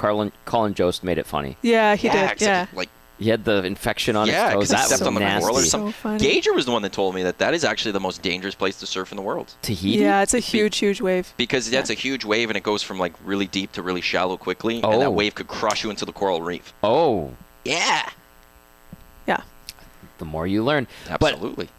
Colin Jost made it funny. Yeah, he did. except Yeah. like. He had the infection on his Yeah, toes. because That he stepped was on the nasty. coral or So something. funny. Gager was the one that told me that is actually the most dangerous place to surf in the world. Tahiti? Yeah, it's a huge wave. Because that's a huge wave and it goes from like really deep to really shallow quickly, Oh. and that wave could crush you into the coral reef. Oh, Yeah, Yeah. the more you learn. absolutely.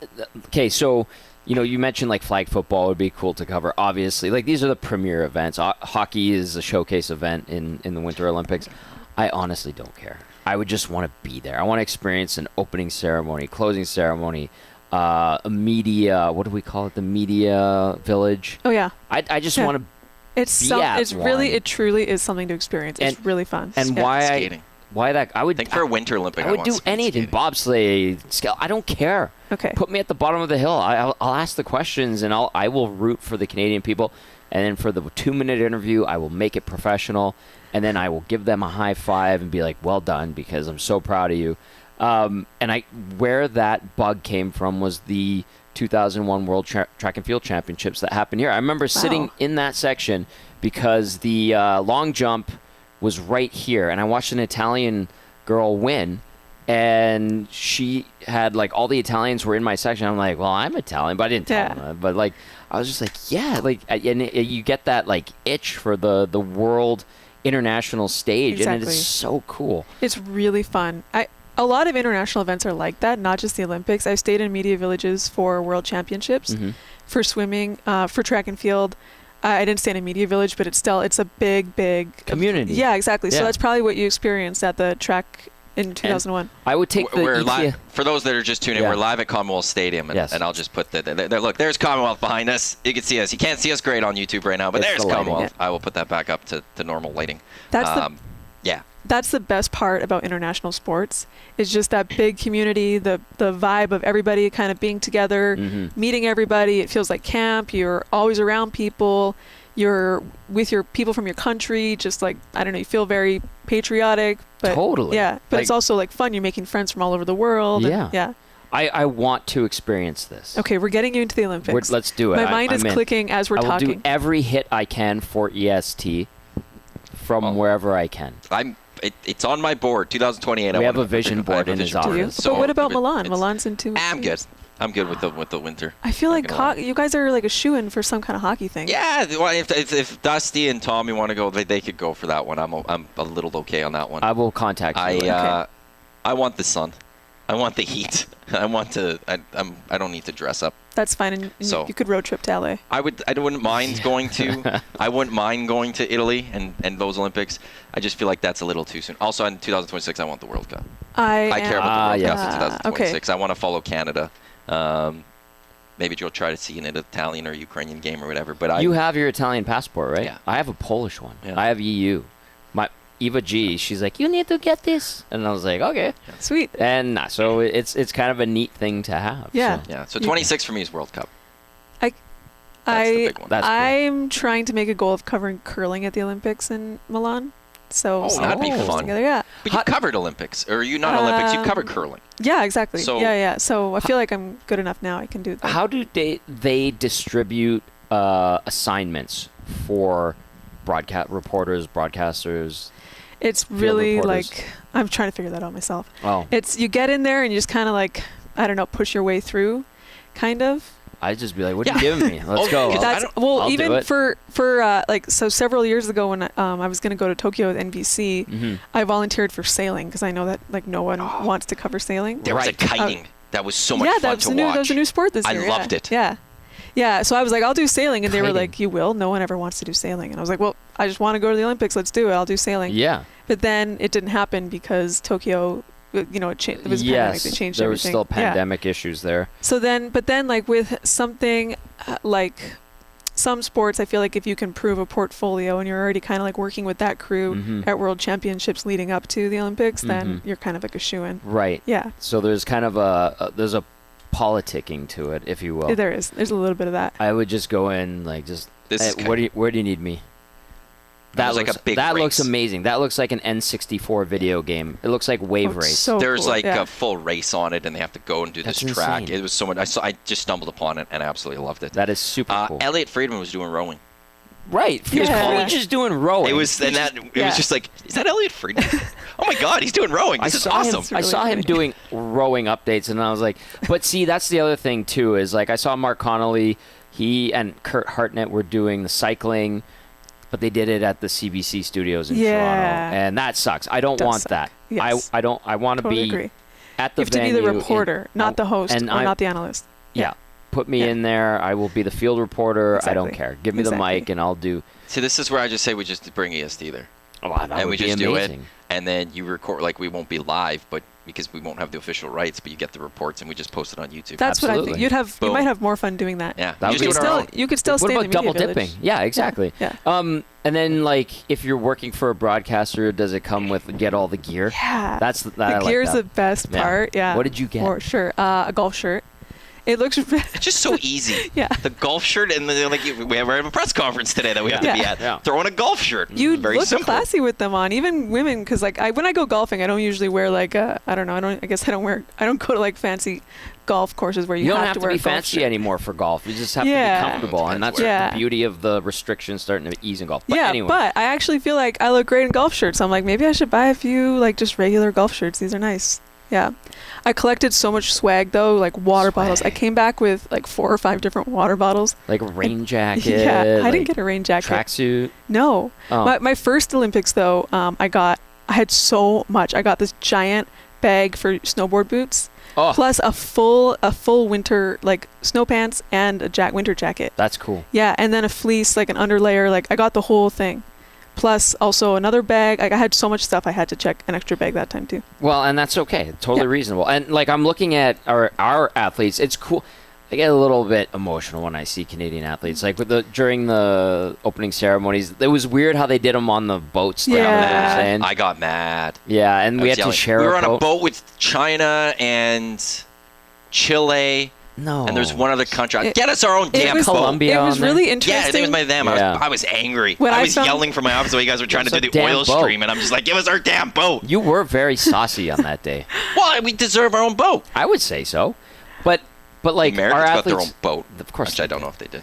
Okay, so you mentioned like flag football would be cool to cover. Obviously, like these are the premier events. Hockey is a showcase event in the Winter Olympics. I honestly don't care. I would just want to be there. I want to experience an opening ceremony, closing ceremony, a media. What do we call it? The media village. Oh yeah. I just Yeah. want to. It truly is something to experience. It's really fun. And Yeah. why? Skating. Why that? I would I think for a Winter Olympic, I would want do speed anything. skating. Bobsleigh, scale. I don't care. Okay. Put me at the bottom of the hill. I'll ask the questions and I will root for the Canadian people. And then for the 2-minute interview, I will make it professional. And then I will give them a high five and be like, "Well done," because I'm so proud of you. And where that bug came from was the 2001 World Track and Field Championships that happened here. I remember sitting in that section because the long jump was right here, and I watched an Italian girl win. And she had, like, all the Italians were in my section. I'm like, well, I'm Italian, but I didn't tell them that. But, like, I was just like, yeah. Like, and you get that, like, itch for the world international stage. Exactly. And it is so cool. It's really fun. A lot of international events are like that, not just the Olympics. I've stayed in media villages for world championships, for swimming, for track and field. I didn't stay in a media village, but it's a big Community. Yeah, exactly. Yeah. So that's probably what you experienced at the track in 2001. And I would take We're live, for those that are just tuning in, we're live at Commonwealth Stadium, and, Yes. and I'll just put look, there's Commonwealth behind us. You can see us. You can't see us great on YouTube right now, but It's there's the lighting. Commonwealth. I will put that back up to normal lighting. That's the best part about international sports, is just that big community, the vibe of everybody kind of being together, meeting everybody. It feels like camp. You're always around people. You're with your people from your country. Just like, I don't know, you feel very patriotic. But Totally. Yeah, but it's also like fun. You're making friends from all over the world. Yeah. And, yeah. I want to experience this. Okay, we're getting you into the Olympics. Let's do it. My mind is I'm in. clicking as we're I will talking. do every hit I can for EST from wherever I can. It's on my board, 2028. We have a vision board in his Do you? office. So but what about Milan? it's- Milan's in 2 weeks. I'm good. I'm good with the winter. I feel like Not gonna lie. you guys are like a shoo-in for some kind of hockey thing. Yeah, well, if Dusty and Tommy want to go, they could go for that one. I'm a little okay on that one. I will contact you. I want the sun. I want the heat. I want to. I don't need to dress up. That's fine, and So- you could road trip to LA. I wouldn't mind going to. I wouldn't mind going to Italy and those Olympics. I just feel like that's a little too soon. Also, in 2026, I want the World Cup. I care about the World Cup in 2026. I want to follow Canada. Maybe you'll try to see an Italian or Ukrainian game or whatever. But You have your Italian passport, right? Yeah. I have a Polish one. Yeah. I have EU. My Eva G, she's like, you need to get this, and I was like, okay. Sweet. And so it's kind of a neat thing to have. Yeah. So. Yeah. So 26 for me is World Cup. I That's the big one. That's cool. I'm trying to make a goal of covering curling at the Olympics in Milan. So Oh, that'd be something fun. together. Yeah. But you covered Olympics, or you not Olympics? You covered curling. Yeah, exactly. So- yeah. So I feel like I'm good enough now. I can do that. How do they distribute assignments for broadcast reporters, broadcasters? It's really reporters. like I'm trying to figure that out myself. Oh, It's you get in there and you just kind of like I don't know, push your way through, kind of. I'd just be like, what are Yeah. you giving me? Let's go. Because That's well, I'll do even it. for like so several years ago when I was going to go to Tokyo with NBC, Mhm. I volunteered for sailing because I know that like no one Oh. wants to cover sailing. There was a Right. kiting that was so much yeah, fun that was to a new watch. that was a new sport this I year. loved yeah. it. Yeah. Yeah, so I was like, I'll do sailing, and they were Kiting. like, you will? No one ever wants to do sailing. And I was like, well, I just want to go to the Olympics. Let's do it. I'll do sailing. Yeah. But then it didn't happen because Tokyo, it was a pandemic. They changed there was everything. still Yeah. pandemic issues there. So then, but then like with something like some sports, I feel like if you can prove a portfolio and you're already kind of like working with that crew Mhm. at World Championships leading up to the Olympics, then Mhm. you're kind of like a shoo-in. Right. Yeah, So there's kind of there's a politicking to it, if you will. there is. There's a little bit of that. I would just go in like just. This is where do you need me? That was like a big That race. looks amazing. That looks like an N64 video game. It looks like Wave Oh, it's Race. so There's cool. like yeah. a full race on it, and they have to go and do That's this track. insane. It was so much. I just stumbled upon it and absolutely loved it. That is super cool. Elliot Friedman was doing rowing. Right. He was Yeah. just doing rowing. It was and that it Yeah. was just like, is that Elliot Friedman? Oh my God, he's doing rowing. This is awesome. It's I really saw him funny. doing rowing updates, and I was like, but see, that's the other thing too. Is like I saw Mark Connolly, he and Kurt Hartnett were doing the cycling, but they did it at the CBC studios in Yeah. Toronto, and that sucks. I don't Does want suck. that. Yes. I don't. I want to Totally be agree. at the You have to be venue. the reporter, not the host and or I- not the analyst. Yeah. Put me Yeah. in there. I will be the field reporter. I don't Exactly. care. Give me the Exactly. mic, and I'll do. See, this is where I just say we just bring EST there, Oh, that and would we be just amazing. do it, and then you record. Like we won't be live, but because we won't have the official rights, but you get the reports, and we just post it on YouTube. That's what I Absolutely. think. You Boom. might have more fun doing that. Yeah, That we would just be do it our own. You could still What stay about in the media double dipping? village. Yeah, exactly. Yeah. And then like if you're working for a broadcaster, does it come with get all the gear? Yeah. That's I The like gear's that. the best Yeah. part. Yeah. What did you get? For sure. A golf shirt. It looks. It's just so easy. Yeah. The golf shirt, and they're like, we have a press conference today that we have to be Yeah. at. Yeah. Throw on a golf shirt. You Very look simple. classy with them on, even women, because like when I go golfing, I don't usually wear like I don't know. I don't go to like fancy golf courses where You don't have have to to wear be a golf fancy shirt. anymore for golf. You just have Yeah. to be comfortable, and that's Yeah. the beauty of the restrictions starting to ease in golf. But Yeah, anyway, but I actually feel like I look great in golf shirts. I'm like, maybe I should buy a few like just regular golf shirts. These are nice. Yeah. I collected so much swag though, like water bottles. I Swag. came back with like 4 or 5 different water bottles. like a rain jacket. Yeah, I like didn't get a rain jacket. tracksuit. No. Oh. My first Olympics though, I had so much. I got this giant bag for snowboard boots, Oh, plus a full winter like snow pants and a winter jacket. that's cool. Yeah, and then a fleece, like an underlayer. Like I got the whole thing. Plus also another bag. Like I had so much stuff. I had to check an extra bag that time too. Well, and that's okay. Totally Yeah. reasonable. And like I'm looking at our athletes, it's cool. I get a little bit emotional when I see Canadian athletes. Like during the opening ceremonies, it was weird how they did them on the boats. down Yeah. there, you know what I'm saying? I got mad. Yeah, and I we was had to yelling. share We were on a boat. boat with China and Chile, No. and there's one other country. It- Get us our own it damn was boat. Colombia It was on there? really Yeah, interesting. I think it was by them. Yeah. I was angry. When I I was found- yelling from my office while you guys were trying to Give do us the a damn oil boat. stream, and I'm just like, give us our damn boat. You were very saucy on that day. Well, we deserve our own boat. I would say so. But like Americans our got athletes, their own boat. of course Which I they don't did. know if they did.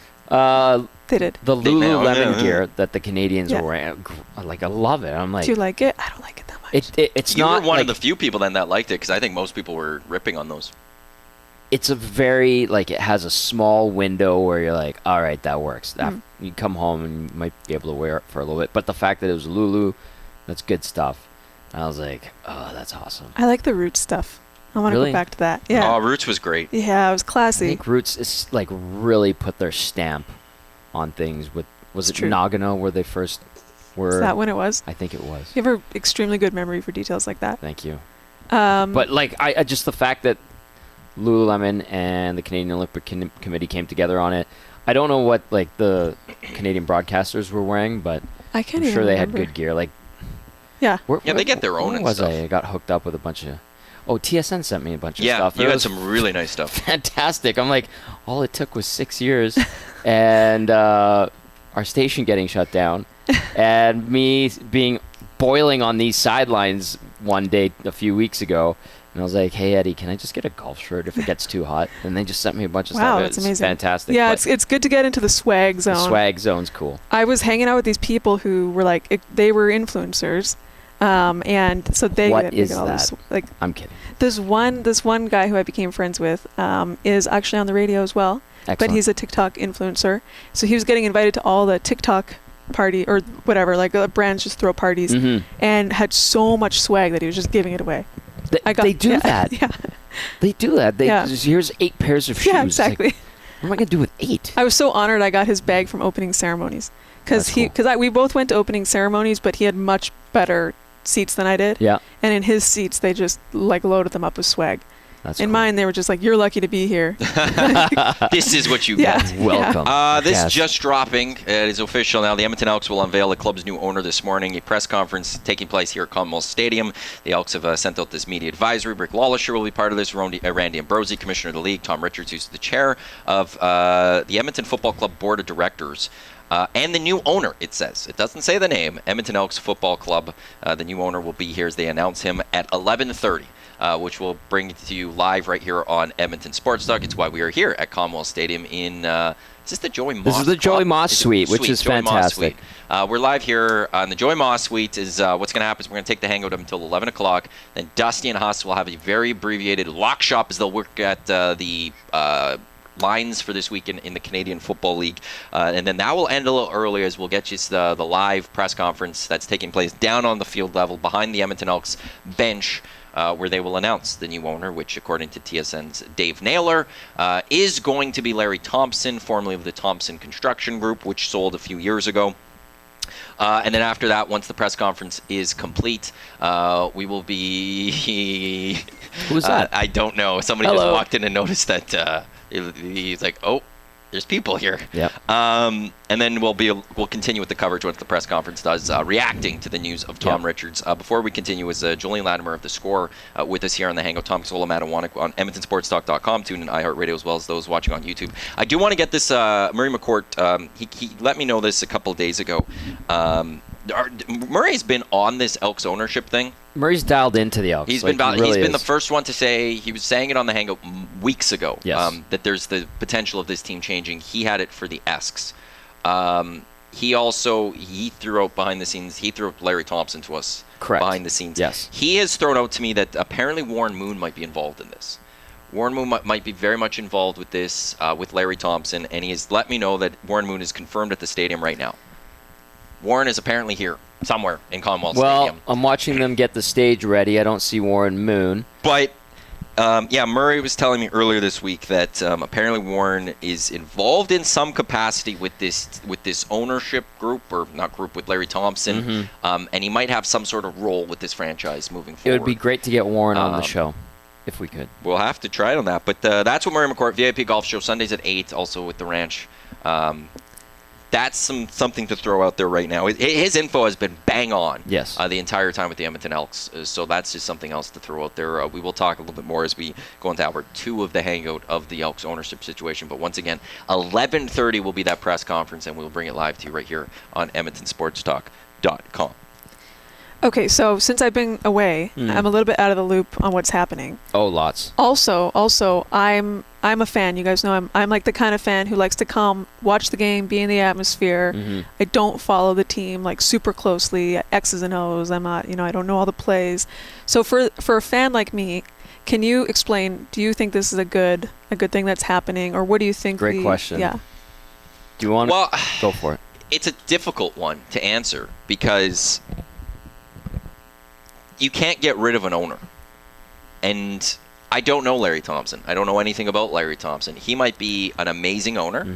They did. The They know, Lululemon yeah. gear that the Canadians Yeah. were wearing, like I love it. I'm like, Do you like it? I don't like it that much. it's You not were one like, of the few people then that liked it, because I think most people were ripping on those. it's a very like it has a small window where you're like, all right, that works. Mm. You come home and you might be able to wear it for a little bit. But the fact that it was Lulu, that's good stuff. And I was like, oh, that's awesome. I like the root stuff. I want to Really? go back to that. Yeah. Oh, Roots was great. Yeah, it was I classy. think Roots is like really put their stamp on things. Was It's it true. Nagano where they first were? Is that when it was? I think it was. You have an extremely good memory for details like that. Thank you. But But like, I just the fact that Lululemon and the Canadian Olympic Committee came together on it. I don't know what like the Canadian broadcasters were wearing, but I can't I'm even sure they had remember. good gear. Like, Yeah. Yeah, they get their own where and was stuff. I got hooked up with a bunch of. Oh, TSN sent me a bunch of Yeah, stuff. you It had was some really nice stuff. fantastic. I'm like, all it took was 6 years, and our station getting shut down, and me being boiling on these sidelines one day a few weeks ago. And I was like, hey, Eddie, can I just get a golf shirt if it gets too hot? And they just sent me a bunch of Wow, stuff. that's It's amazing. fantastic. Yeah, But it's good to get into the swag zone. the swag zone's cool. I was hanging out with these people who were like, they were influencers. And so they What get is all this, that? like I'm kidding. this one guy who I became friends with is actually on the radio as well. Excellent. But he's a TikTok influencer. So he was getting invited to all the TikTok party or whatever, like brands just throw parties, Mhm. and had so much swag that he was just giving it away. They do yeah, that. Yeah, They do that. They Yeah. just, here's 8 pairs of shoes. yeah, It's like, exactly. what am I gonna do with 8? I was so honored I got his bag from opening ceremonies That's cool. we both went to opening ceremonies, but he had much better seats than I did. Yeah, And in his seats, they just like loaded them up with swag. that's In cool. mine, they were just like, "You're lucky to be here." This is what you Yeah. get. Welcome. This Yes. just dropping. It is official now. The Edmonton Elks will unveil the club's new owner this morning. A press conference taking place here at Commonwealth Stadium. The Elks have sent out this media advisory. Rick Lawlisher will be part of this. Randy Ambrosi, Commissioner of the League. Tom Richards, who's the chair of the Edmonton Football Club Board of Directors. And the new owner, it says. It doesn't say the name. Edmonton Elks Football Club. The new owner will be here as they announce him at 11:30. Which will bring it to you live right here on Edmonton Sports Talk. It's why we are here at Commonwealth Stadium in, is this the Joey Moss? This is the Joey Club? Moss Is it Suite, which is Joey Moss fantastic. Suite. We're live here on the Joey Moss Suite. What's going to happen is we're going to take the Hangout up until 11 o'clock. Then Dusty and Huss will have a very abbreviated lock shop as they'll work at the lines for this weekend in the Canadian Football League. And then that will end a little early as we'll get you the live press conference that's taking place down on the field level behind the Edmonton Elks bench. Where they will announce the new owner, which, according to TSN's Dave Naylor, is going to be Larry Thompson, formerly of the Thompson Construction Group, which sold a few years ago. And then after that, once the press conference is complete, we will be... Who's that? I don't know. Somebody Hello. just walked in and noticed that he's like, oh, there's people here. Yep. And then we'll continue with the coverage once the press conference does, reacting to the news of Tom Yep. Richards. Before we continue, is Jolene Latimer of The Score with us here on the Hangout. Tom Gazzola, Matt Iwanyk on EdmontonSportsTalk.com, tune in iHeartRadio as well as those watching on YouTube. I do want to get this, Murray McCourt, he let me know this a couple days ago. Murray's been on this Elks ownership thing. Murray's dialed into the Elks. He's like, been he really the is. first one to say, he was saying it on the Hangout weeks ago, Yes. that there's the potential of this team changing. He had it for the Esks. He threw out behind the scenes, he threw out Larry Thompson to us. Correct. Behind the scenes. Yes. He has thrown out to me that apparently Warren Moon might be involved in this. Warren Moon might be very much involved with this, with Larry Thompson, and he has let me know that Warren Moon is confirmed at the stadium right now. Warren is apparently here somewhere in Commonwealth Stadium. I'm watching them get the stage ready. I don't see Warren Moon. But Murray was telling me earlier this week that apparently Warren is involved in some capacity with this ownership group, or not group, with Larry Thompson, and he might have some sort of role with this franchise moving It forward. would be great to get Warren on the show, if we could. We'll have to try it on that. But that's what Murray McCourt, VIP Golf Show, Sundays at 8, also with the Ranch. That's something to throw out there right now. His info has been bang on. Yes. The entire time with the Edmonton Elks. So that's just something else to throw out there. We will talk a little bit more as we go into hour 2 of the Hangout of the Elks ownership situation. But once again, 11:30 will be that press conference, and we'll bring it live to you right here on EdmontonSportsTalk.com. Okay, so since I've been away, I'm a little bit out of the loop on what's happening. Oh, lots. Also, I'm a fan. You guys know I'm like the kind of fan who likes to come, watch the game, be in the atmosphere. I don't follow the team like super closely, X's and O's. I'm not, I don't know all the plays. So for a fan like me, can you explain? Do you think this is a good thing that's happening, or what do you think? Great question. Yeah. Do you want to go for it? It's a difficult one to answer because you can't get rid of an owner. And I don't know Larry Thompson. I don't know anything about Larry Thompson. He might be an amazing owner,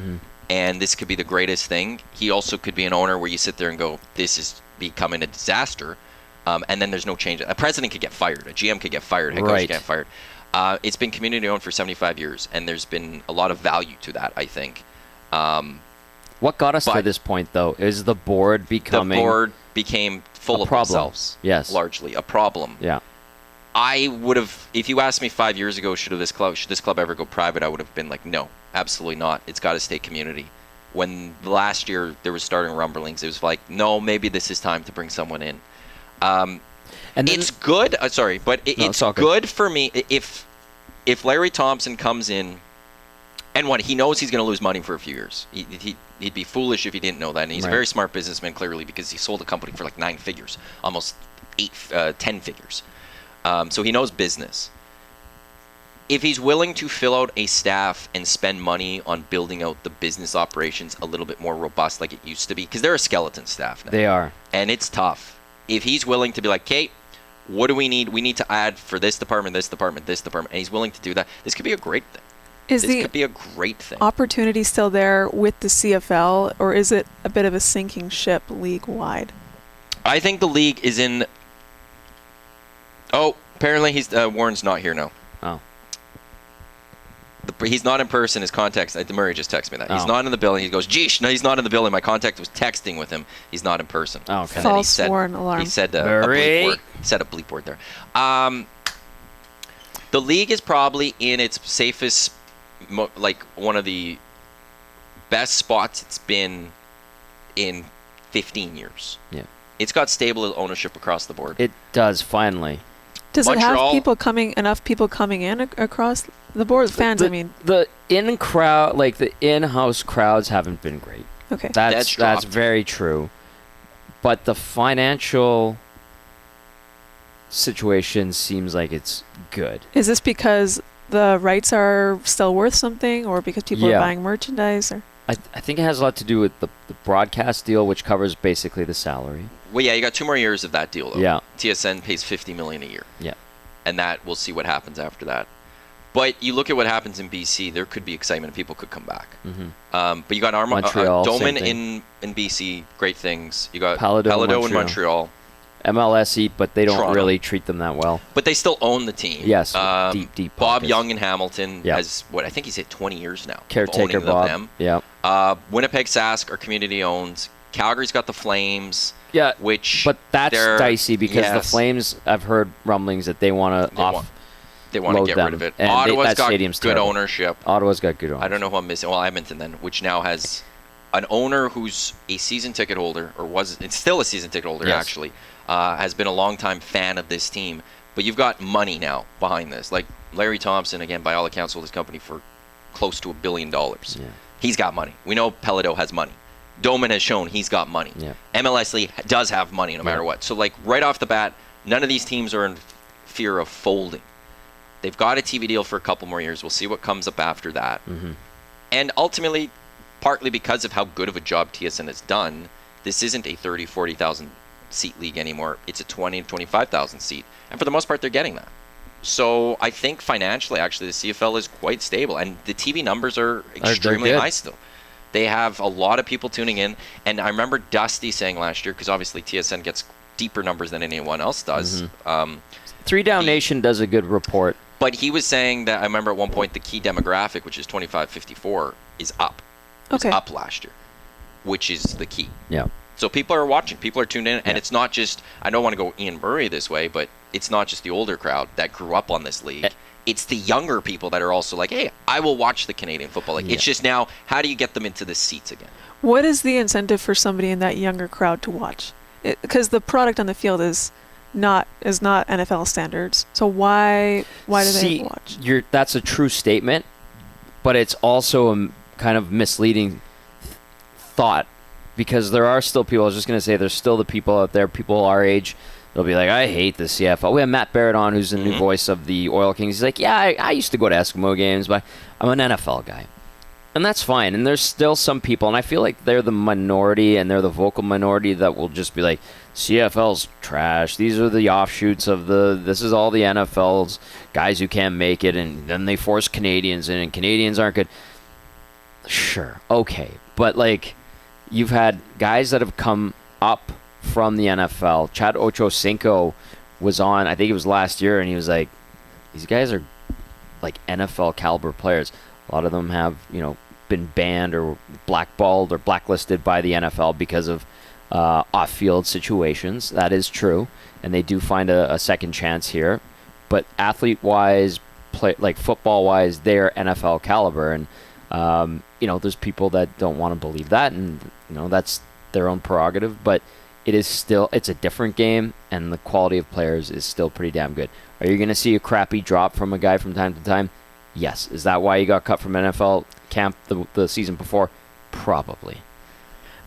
and this could be the greatest thing. He also could be an owner where you sit there and go, this is becoming a disaster, and then there's no change. A president could get fired. A GM could get fired. Head coach could get fired. It's been community-owned for 75 years, and there's been a lot of value to that, I think. What got us to this point, though, is the board becoming... The board became full of themselves. Yes. Largely. A problem. Yeah. I would have, if you asked me 5 years ago, should this club ever go private, I would have been like, no, absolutely not. It's got to stay community. When last year there was starting rumblings, it was like, no, maybe this is time to bring someone in. And it's good. It's good for me if Larry Thompson comes in, and he knows he's going to lose money for a few years. He'd be foolish if he didn't know that. And he's a very smart businessman, clearly, because he sold a company for like 9 figures, almost 10 figures. So he knows business. If he's willing to fill out a staff and spend money on building out the business operations a little bit more robust like it used to be, because they're a skeleton staff now. They are. And it's tough. If he's willing to be like, Kate, what do we need? We need to add for this department, this department, this department. And he's willing to do that. This could be a great thing. This could be a great thing. Opportunity still there with the CFL, or is it a bit of a sinking ship league-wide? I think the league is in... Oh, apparently Warren's not here now. Oh. He's not in person. His contact... Murray just texted me that. He's not in the building. He goes, geesh, no, he's not in the building. My contact was texting with him. He's not in person. Oh, okay. False Warren alarm. He said a bleep word. Said a bleep word there. The league is probably in its safest... like one of the best spots it's been in 15 years. Yeah. It's got stable ownership across the board. It does, finally. Does Montreal, it have enough people coming in across the board? Fans, I mean. The in-house crowds haven't been great. Okay. That's very true. But the financial situation seems like it's good. Is this because the rights are still worth something, or because people are buying merchandise? Or? I think it has a lot to do with the broadcast deal, which covers basically the salary. Well, yeah, you got 2 more years of that deal, though. Yeah. TSN pays $50 million a year. Yeah. And we'll see what happens after that. But you look at what happens in BC, there could be excitement and people could come back. Mm-hmm. But you got Montreal, Doman in BC, great things. You got Paletot in Montreal. MLS eat, but they don't Toronto. really treat them that well. But they still own the team. Yes, deep Bob pockets. Young in Hamilton has, I think he's hit 20 years now. Caretaker Bob. Them. Yeah. Winnipeg Sask are community-owned. Calgary's got the Flames. Yeah, but that's dicey because the Flames, I've heard rumblings that they want to They want to get rid of it. Ottawa's got good ownership. Ottawa's got good ownership. I don't know who I'm missing. Well, Edmonton then, which now has an owner who's a season ticket holder, it's still a season ticket holder actually, has been a long-time fan of this team. But you've got money now behind this. Like Larry Thompson, again, by all accounts, sold his company for close to $1 billion. Yeah. He's got money. We know Paletot has money. Doman has shown he's got money. Yeah. MLS League does have money no matter what. So, like, right off the bat, none of these teams are in fear of folding. They've got a TV deal for a couple more years. We'll see what comes up after that. Mm-hmm. And ultimately, partly because of how good of a job TSN has done, this isn't a 30, 40,000 seat league anymore. It's a 20 to 25,000 seat. And for the most part, they're getting that. So I think financially, actually, the CFL is quite stable. And the TV numbers are extremely high still. They have a lot of people tuning in. And I remember Dusty saying last year, because obviously TSN gets deeper numbers than anyone else does. Mm-hmm. Three Down Nation does a good report. But he was saying that, I remember at one point, the key demographic, which is 25-54, is up. It was up last year, which is the key. Yeah. So people are watching. People are tuned in. And it's not just, I don't want to go Ian Murray this way, but it's not just the older crowd that grew up on this league. It's the younger people that are also like, hey, I will watch the Canadian football league. It's just now, how do you get them into the seats again? What is the incentive for somebody in that younger crowd to watch? Because the product on the field is not NFL standards. So why do they watch? That's a true statement, but it's also a kind of misleading thought, because there are still people, I was just going to say, there's still the people out there, people our age, they'll be like, I hate the CFL. We have Matt Barrett on, who's the new voice of the Oil Kings. He's like, yeah, I used to go to Eskimo games, but I'm an NFL guy. And that's fine. And there's still some people, and I feel like they're the minority, and they're the vocal minority that will just be like, CFL's trash. These are the offshoots of this is all the NFL's guys who can't make it, and then they force Canadians in, and Canadians aren't good. Sure, okay. But, like, you've had guys that have come up from the NFL. Chad Ochocinco was on, I think it was last year, and he was like, these guys are, like, NFL caliber players. A lot of them have, been banned or blackballed or blacklisted by the NFL because of off-field situations. That is true, and they do find a second chance here. But athlete-wise, football-wise, they're NFL caliber, and there's people that don't want to believe that, and that's their own prerogative. But it's a different game, and the quality of players is still pretty damn good. Are you going to see a crappy drop from a guy from time to time? Yes. Is that why he got cut from NFL camp the season before? Probably.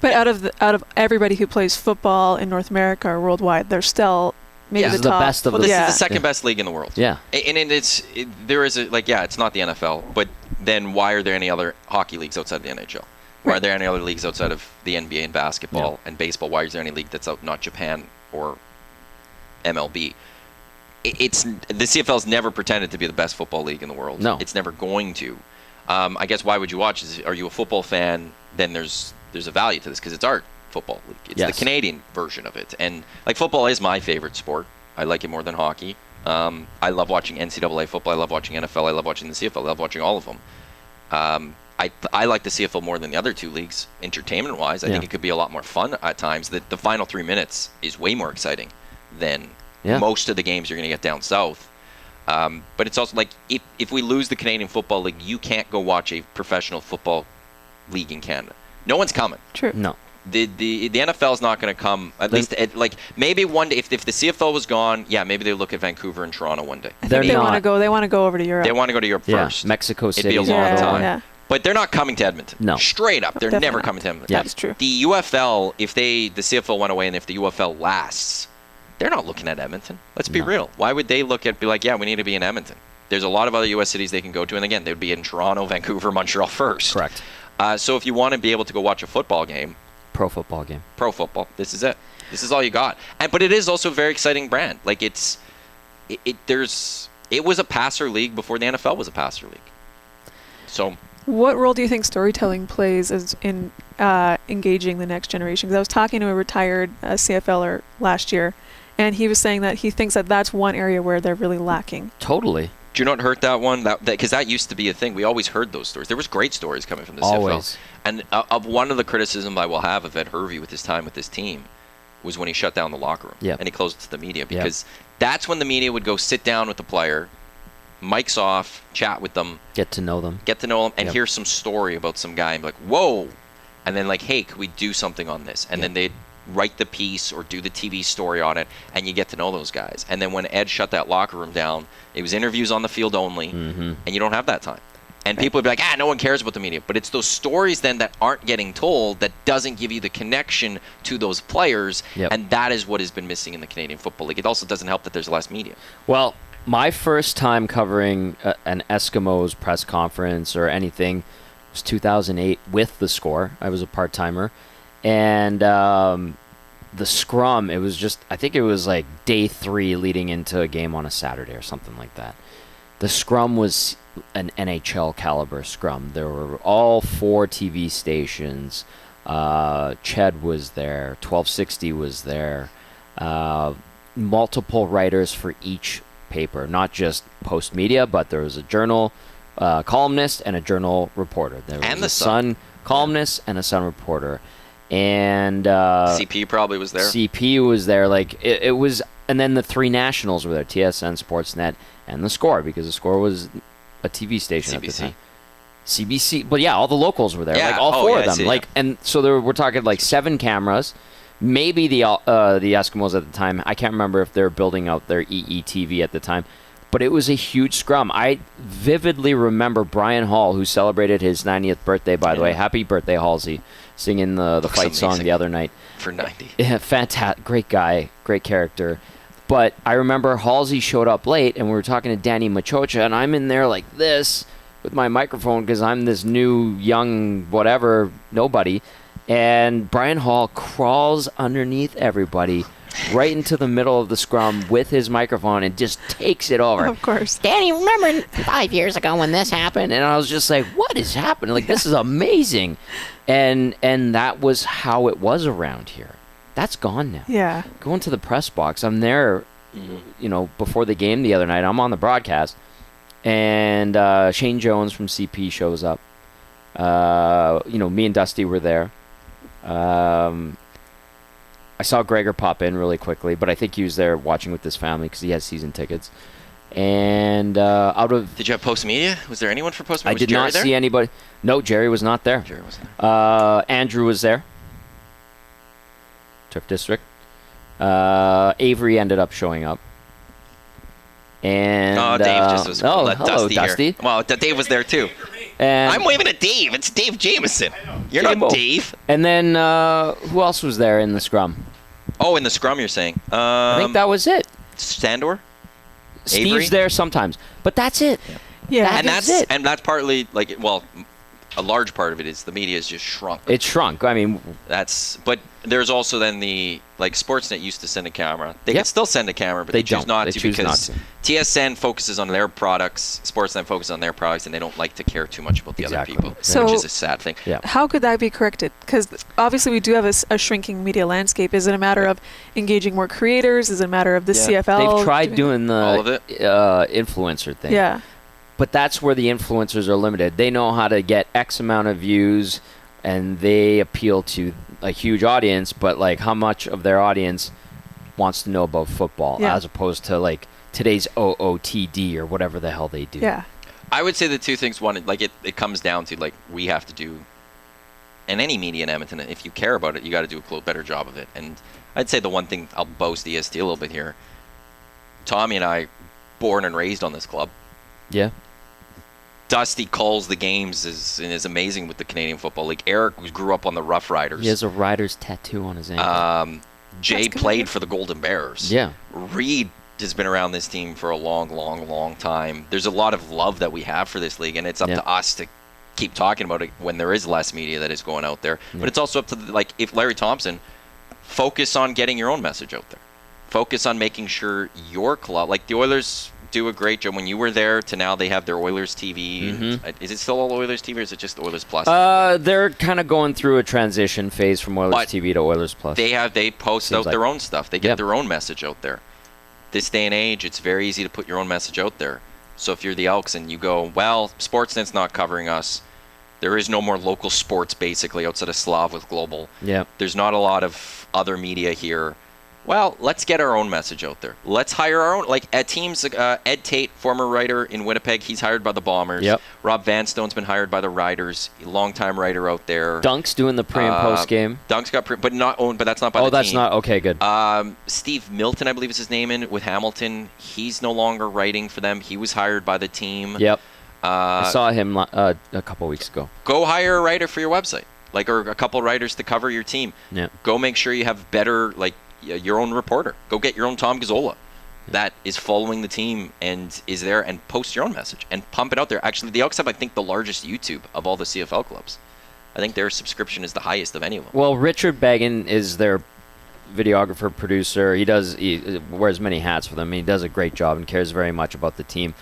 But out of everybody who plays football in North America or worldwide, they're still maybe the top. Best of this is the second best league in the world. Yeah. And it's not the NFL, but then why are there any other hockey leagues outside of the NHL? Why are there any other leagues outside of the NBA and basketball and baseball? Why is there any league that's out not Japan or MLB? The CFL's never pretended to be the best football league in the world. No. It's never going to. I guess why would you watch? Are you a football fan? Then there's a value to this because it's our football league. It's the Canadian version of it. And like football is my favorite sport. I like it more than hockey. I love watching NCAA football. I love watching NFL. I love watching the CFL. I love watching all of them. I like the CFL more than the other two leagues, entertainment-wise. I think it could be a lot more fun at times. The final 3 minutes is way more exciting than most of the games you're going to get down south. But it's also like if we lose the Canadian Football League, you can't go watch a professional football league in Canada. No one's coming. True. No. The NFL is not going to come. At least, maybe one day, if the CFL was gone, maybe they look at Vancouver and Toronto one day. They want to go. They want to go over to Europe. They want to go to Europe first. Mexico City. It'd be a long time. Yeah. But they're not coming to Edmonton. No. Straight up, they're Definitely never not. coming to Edmonton. Yeah. That's true. The UFL, if the CFL went away and if the UFL lasts, they're not looking at Edmonton. Let's be real. Why would they be like, we need to be in Edmonton? There's a lot of other U.S. cities they can go to, and again, they would be in Toronto, Vancouver, Montreal first. Correct. So if you want to be able to go watch a football game, Pro football, this is it. This is all you got. But it is also a very exciting brand. Like it was a passer league before the NFL was a passer league. So what role do you think storytelling plays in engaging the next generation? Because I was talking to a retired CFLer last year, and he was saying that he thinks that that's one area where they're really lacking. Totally. Do you not hurt that one? Because that used to be a thing. We always heard those stories. There was great stories coming from the Always. CFL. And of one of the criticism I will have of Ed Hervey with his time with this team was when he shut down the locker room. Yep. And he closed it to the media. Because that's when the media would go sit down with the player, mics off, chat with them. Get to know them. And hear some story about some guy and be like, whoa. And then like, hey, could we do something on this? And then they'd write the piece or do the TV story on it, and you get to know those guys. And then when Ed shut that locker room down, it was interviews on the field only, and you don't have that time. And people would be like, no one cares about the media. But it's those stories then that aren't getting told that doesn't give you the connection to those players, and that is what has been missing in the Canadian Football League. It also doesn't help that there's less media. Well, my first time covering an Eskimos press conference or anything was 2008 with The Score. I was a part-timer. And the scrum, it was just, I think it was like day 3 leading into a game on a Saturday or something like that. The scrum was an NHL caliber scrum. There were all 4 TV stations. Ched was there. 1260 was there. Multiple writers for each paper, not just Post Media, but there was a journal columnist and a journal reporter. There was and the a Sun columnist and a Sun reporter. And CP probably was there. CP was there. Like it was, and then the 3 nationals were there: TSN, Sportsnet, and The Score, because The Score was a TV station at the time. CBC, but all the locals were there. Yeah. Like all 4 of them. And so we're talking like 7 cameras. Maybe the Eskimos at the time. I can't remember if they were building out their EETV at the time. But it was a huge scrum. I vividly remember Brian Hall, who celebrated his 90th birthday, by the way. Happy birthday, Halsey, singing the fight song the other night. For 90. Yeah, fantastic. Great guy. Great character. But I remember Halsey showed up late, and we were talking to Danny Machocha, and I'm in there like this, with my microphone because I'm this new, young, whatever, nobody. And Brian Hall crawls underneath everybody right into the middle of the scrum with his microphone and just takes it over. Of course. Danny, remember 5 years ago when this happened? And I was just like, what is happening? Like, this is amazing. And that was how it was around here. That's gone now. Yeah. Going to the press box. I'm there, before the game the other night. I'm on the broadcast. And Shane Jones from CP shows up. Me and Dusty were there. I saw Gregor pop in really quickly, but I think he was there watching with his family because he has season tickets. And Did you have post media? Was there anyone for post media? I did not see anybody. No, Jerry was not there. Jerry wasn't there. Andrew was there. Turf District. Avery ended up showing up. And Dave just was. hello, Dusty. Dusty. Well, Dave was there too. And I'm waving at Dave. It's Dave Jameson. You're not Dave. And then who else was there in the scrum? Oh, in the scrum, you're saying? I think that was it. Sandor. Steve's Avery? There sometimes, but that's it. Yeah. And That's it. that's partly a large part of it is the media has just shrunk. It shrunk. I mean, But there's also then the Sportsnet used to send a camera. They can still send a camera, but they choose don't. not They to choose because not TSN focuses on their products, Sportsnet focuses on their products, and they don't like to care too much about the Exactly. other people, So- which is a sad thing. yeah. How could that be corrected? Because obviously we do have a shrinking media landscape. Is it a matter of engaging more creators? Is it a matter of the CFL? They've tried doing the All of it? influencer thing. Yeah. But that's where the influencers are limited. They know how to get X amount of views, and they appeal to a huge audience, but how much of their audience wants to know about football as opposed to today's OOTD or whatever the hell they do. Yeah. I would say the two things. One, it comes down to we have to do, and any media in Edmonton, if you care about it, you got to do a better job of it. And I'd say the one thing, I'll boast EST a little bit here. Tommy and I, born and raised on this club. Yeah. Dusty calls the games and is amazing with the Canadian Football League. Eric grew up on the Rough Riders. He has a Rider's tattoo on his ankle. Jay played for the Golden Bears. Yeah. Reed has been around this team for a long, long, long time. There's a lot of love that we have for this league, and it's up to us to keep talking about it when there is less media that is going out there. But it's also up to, if Larry Thompson, focus on getting your own message out there. Focus on making sure your club, the Oilers do a great job. When you were there to now they have their Oilers TV. Is it still all Oilers TV or is it just Oilers Plus? They're kind of going through a transition phase from Oilers TV to Oilers Plus. They post out their own stuff. They get their own message out there. This day and age, it's very easy to put your own message out there. So if you're the Elks and you go, well, Sportsnet's not covering us. There is no more local sports basically outside of Slav with Global. Yeah. There's not a lot of other media here. Well, let's get our own message out there. Let's hire our own. At teams, Ed Tate, former writer in Winnipeg, he's hired by the Bombers. Yep. Rob Vanstone's been hired by the Riders, a longtime writer out there. Dunk's doing the pre and post game. Dunk's got but not owned, but that's not by the team. Oh, that's not okay. Good. Steve Milton, I believe is his name, with Hamilton. He's no longer writing for them. He was hired by the team. Yep. I saw him a couple weeks ago. Go hire a writer for your website, or a couple writers to cover your team. Yeah. Go make sure you have better your own reporter. Go get your own Tom Gazzola that is following the team and is there, and post your own message and pump it out there. Actually, the Elks have, I think, the largest YouTube of all the CFL clubs. I think their subscription is the highest of any of them. Well, Richard Began is their videographer, producer. He wears many hats for them. He does a great job and cares very much about the team.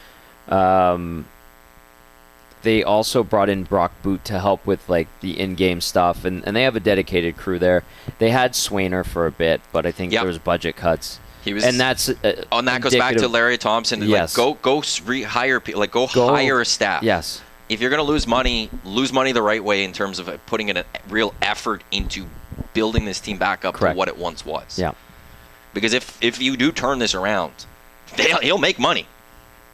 They also brought in Brock Boot to help with the in-game stuff, and they have a dedicated crew there. They had Swainer for a bit, but I think there was budget cuts. He was, and that's that goes back to Larry Thompson. Yes. Go rehire people. Go hire a staff. Yes. If you're going to lose money the right way in terms of putting in a real effort into building this team back up to what it once was. Yeah. Because if you do turn this around, he'll make money.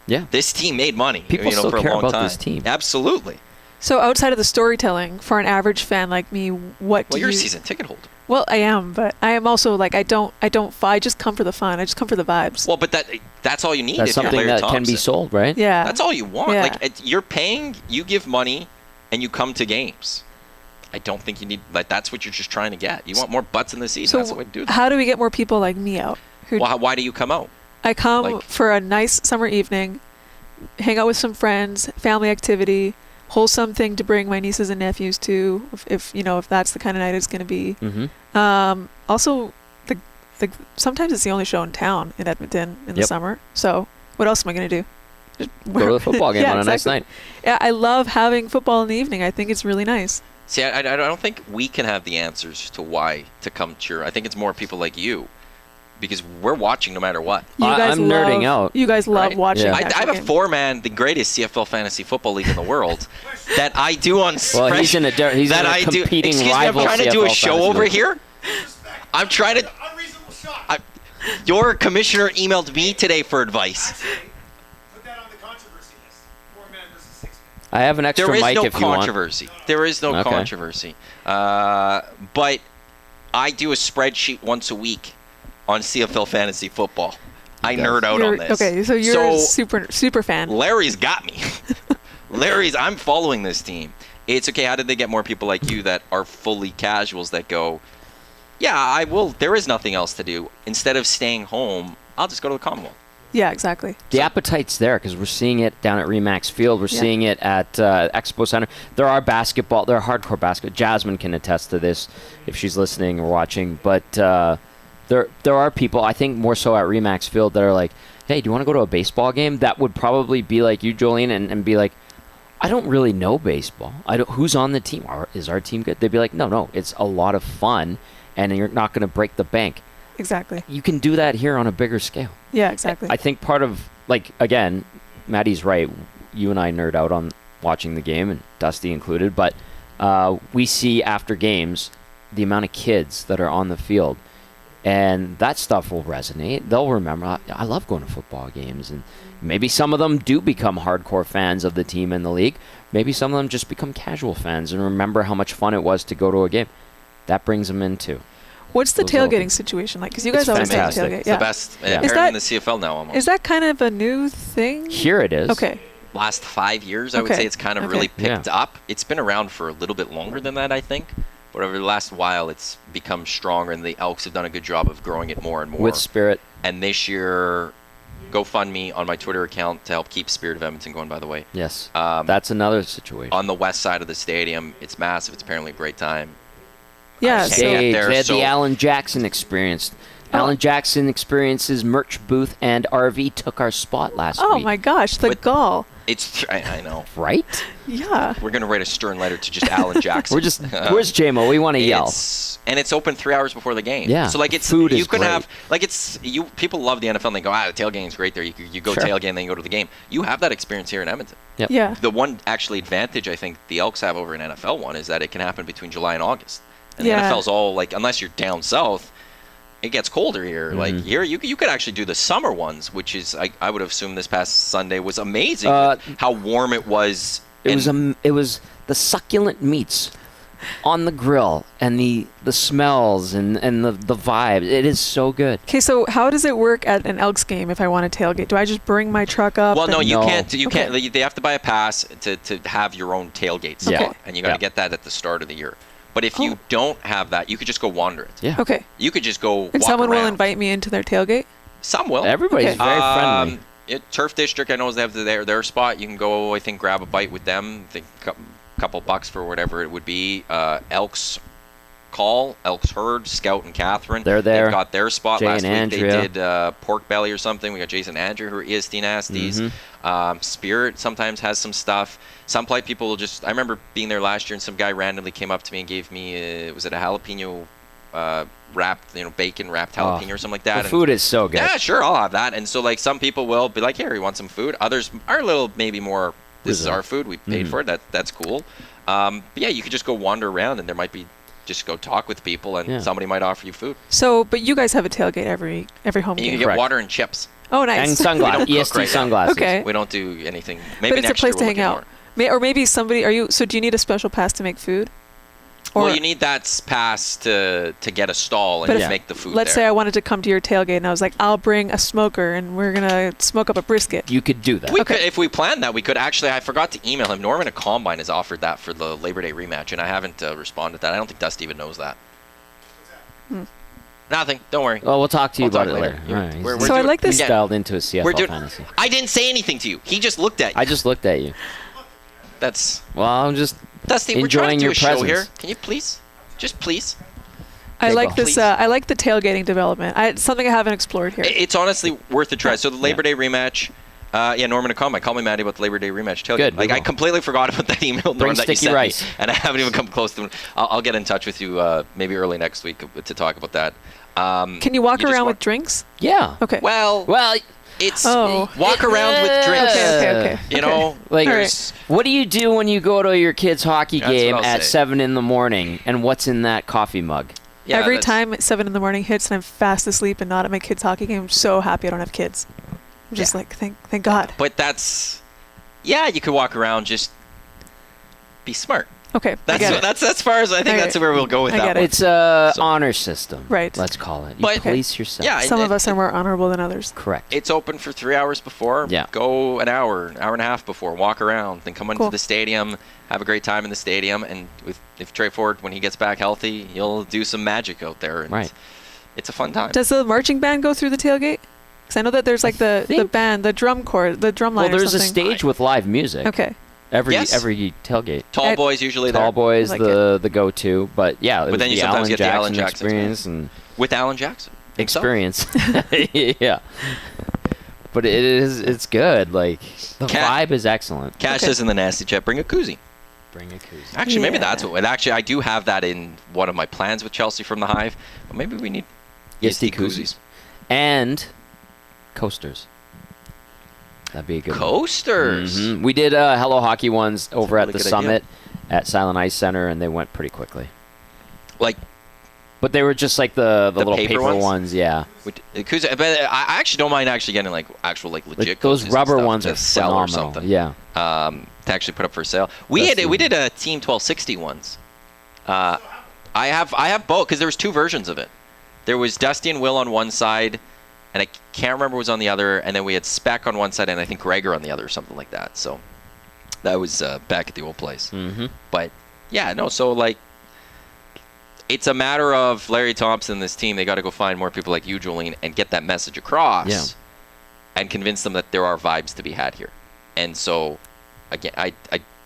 Yeah. This team made money. People still for a care long about time. this team. Absolutely. So outside of the storytelling, for an average fan like me, you're a season ticket holder. Well, I am, but I am also I just come for the fun. I just come for the vibes. Well, but that's all you need. That's if you're something Larry that Thompson. can be sold, right? Yeah. That's all you want. Yeah. You're paying, you give money, and you come to games. I don't think you need, that's what you're just trying to get. You want more butts in the seat. So that's the way to do that. How do we get more people like me out? Why do you come out? I come for a nice summer evening, hang out with some friends, family activity, wholesome thing to bring my nieces and nephews to, if that's the kind of night it's going to be. Also, sometimes it's the only show in town in Edmonton in the summer. So what else am I going to do? Go to the football game on a nice night. Yeah, I love having football in the evening. I think it's really nice. See, I don't think we can have the answers to why to come cheer. I think it's more people like you, because we're watching no matter what. I'm nerding out. You guys love watching. Yeah. I have a four-man, the greatest CFL fantasy football league in the world that I do on. Well, he's in a competing Excuse rival. Me, I'm trying to do a show over league. here. I'm trying to. Unreasonable shot. Your commissioner emailed me today for advice. Put that on the controversy list. 4-man versus 6-man. I have an extra There is mic no if you want. controversy. There is no controversy. But I do a spreadsheet once a week on CFL fantasy football. I nerd out on this. Okay, so you're a super fan. Larry's got me. I'm following this team. It's okay. How did they get more people like you that are fully casuals that go, yeah, I will. There is nothing else to do. Instead of staying home, I'll just go to the Commonwealth. Yeah, exactly. The appetite's there because we're seeing it down at Remax Field. We're seeing it at Expo Center. There are hardcore basketball. Jasmine can attest to this if she's listening or watching. But there are people, I think more so at Remax Field, that are like, hey, do you want to go to a baseball game? That would probably be like you, Jolene, and be like, I don't really know baseball. Who's on the team? Is our team good? They'd be like, no, it's a lot of fun, and you're not going to break the bank. Exactly. You can do that here on a bigger scale. Yeah, exactly. I think part of, again, Maddie's right. You and I nerd out on watching the game, and Dusty included, but we see after games the amount of kids that are on the field, and that stuff will resonate. They'll remember, I love going to football games, and maybe some of them do become hardcore fans of the team and the league. Maybe some of them just become casual fans and remember how much fun it was to go to a game. That brings them in, too. What's the tailgating situation like? Because you guys always fantastic. tailgate. It's the best. Yeah. Better than the CFL now almost. Is that kind of a new thing? Here it is. Okay. Last 5 years, I would say it's kind of really picked up. It's been around for a little bit longer than that, I think. But over the last while, it's become stronger, and the Elks have done a good job of growing it more and more. With spirit. And this year, GoFundMe on my Twitter account to help keep Spirit of Edmonton going, by the way. Yes. That's another situation. On the west side of the stadium, it's massive. It's apparently a great time. Yeah. Stage. There, They had the Alan Jackson experience. Alan Jackson Experience's merch booth and RV took our spot last week. Oh my gosh, the gall. I know. Right? Yeah. We're going to write a stern letter to just Alan Jackson. Where's JMO? We want to yell. And it's open 3 hours before the game. Yeah. So Food is great. People love the NFL and they go, the tailgating's great there. You go tailgate and then you go to the game. You have that experience here in Edmonton. Yep. Yeah. The one actually advantage I think the Elks have over an NFL one is that it can happen between July and August. And the NFL's all unless you're down south, it gets colder here. Mm-hmm. Like here, you could actually do the summer ones, which is I would assume this past Sunday was amazing. How warm it was. It was the succulent meats on the grill and the smells and the vibe. It is so good. Okay, so how does it work at an Elks game if I want to tailgate? Do I just bring my truck up? Well, no, you No. can't. You can't. They have to buy a pass to have your own tailgate spot, and you got to get that at the start of the year. But if you don't have that, you could just go wander it. Yeah. Okay. You could just go. And walk someone will around. invite me into their tailgate? Some will. Everybody's very friendly. Turf District, I know they have their spot. You can go, I think, grab a bite with them. I think couple bucks for whatever it would be. Elks Call, Elks Herd, Scout and Catherine. They're there. They've got their spot. Jay Last and week Andrea. they did Pork Belly or something. We got Jason and Andrew who are EST Nasties. Spirit sometimes has some stuff. Some polite people will just. I remember being there last year and some guy randomly came up to me and gave me was it a jalapeno wrapped, bacon wrapped jalapeno or something like that. The food is so good. Yeah, sure, I'll have that. And so some people will be like, here, you want some food? Others are a little maybe more. This is our food. We paid for it. That's cool. But yeah, you could just go wander around and there might be. Just go talk with people, and somebody might offer you food. So, but you guys have a tailgate every home You game. can get water and chips. Oh, nice. And sunglasses. We don't cook EST right now. sunglasses. Okay. We don't do anything. Maybe But it's a next year place to we'll hang look out. at more. Or maybe somebody. So do you need a special pass to make food? Well, you need that pass to get a stall and But make the food. Let's there. say I wanted to come to your tailgate and I was like, I'll bring a smoker and we're gonna smoke up a brisket. You could do that. We could, if we planned that, we could actually. I forgot to email him. Norman at Combine has offered that for the Labor Day rematch, and I haven't responded to that. I don't think Dusty even knows that. Nothing. Don't worry. Well, we'll talk to you I'll about talk it later. later. You're- All right. we're So I doing- like this- He's dialed into his CFL We're doing. fantasy. I didn't say anything to you. He just looked at you. I just looked at you. That's Well, I'm just Dusty. We're enjoying trying to do your a show presence. here. Can you please, just please? I Okay, like go. this. Please. I like the tailgating development. It's something I haven't explored here. It's honestly worth a try. So the Labor Day rematch. Norman, call me Maddie about the Labor Day rematch. Tailgate. Good, we Like I will. completely forgot about that email, Bring Norm, that you sticky sent rice. me, and I haven't even come close to it. I'll get in touch with you maybe early next week to talk about that. Can you walk just around walk- with drinks? yeah. Okay. Well, it's Oh. walk around with drinks. Okay. You know, Like, All right. there's- what do you do when you go to your kid's hockey That's what game I'll at say. 7 in the morning, and what's in that coffee mug? yeah, Every that's- time 7 in the morning hits and I'm fast asleep and not at my kids' hockey game, I'm so happy I don't have kids. I'm just like, thank God. But that's, you could walk around, just be smart. Okay, I That's get it. that's as far as I think Okay. that's where we'll go with I that get one. it. It's a So- honor system. Right. Let's call it. You But- police yourself. Yeah, Some of it- us are more honorable than others. Correct. It's open for 3 hours before. Yeah. Go an hour and a half before. Walk around. Then come into Cool. the stadium. Have a great time in the stadium. And if Trey Ford, when he gets back healthy, he'll do some magic out there. And Right. It's a fun time. Does the marching band go through the tailgate? Because I know that there's like the think- band, the drum corps, the drum Well, line or there's a something. stage with live music. Okay. Every Yes. tailgate. Tall Ed- boys usually Tall there. boys, Like the go-to, but yeah, it But was then you the sometimes Alan get the Jackson Alan Jackson experience and With Alan Jackson. himself. experience. yeah, but it's good. Like the Cat- vibe is excellent. Cash Okay. says in the nasty chat, bring a koozie. Bring a koozie. Actually, maybe Yeah. that's what. Actually, I do have that in one of my plans with Chelsea from the Hive. But maybe we need EST koozies. And coasters. That'd be a good one. Coasters. Mhm. We did Hello Hockey ones over really at the good Summit at Silent Ice Center, and they went pretty quickly. Like But they were just like the little paper paper, ones? yeah. koozie. But I actually don't mind actually getting like actual like legit Like those koozies and rubber stuff ones to are sell or phenomenal. something. Yeah. To actually put up for sale. We That's did a Team 1260 ones. I have both because there was two versions of it. There was Dusty and Will on one side, and I can't remember what was on the other. And then we had Spec on one side, and I think Gregor on the other, or something like that. So that was back at the old place. Mm-hmm. But yeah, no. So like, it's a matter of Larry Thompson and this team. They got to go find more people like you, Jolene, and get that message across, Yeah. and convince them that there are vibes to be had here. And so, again, I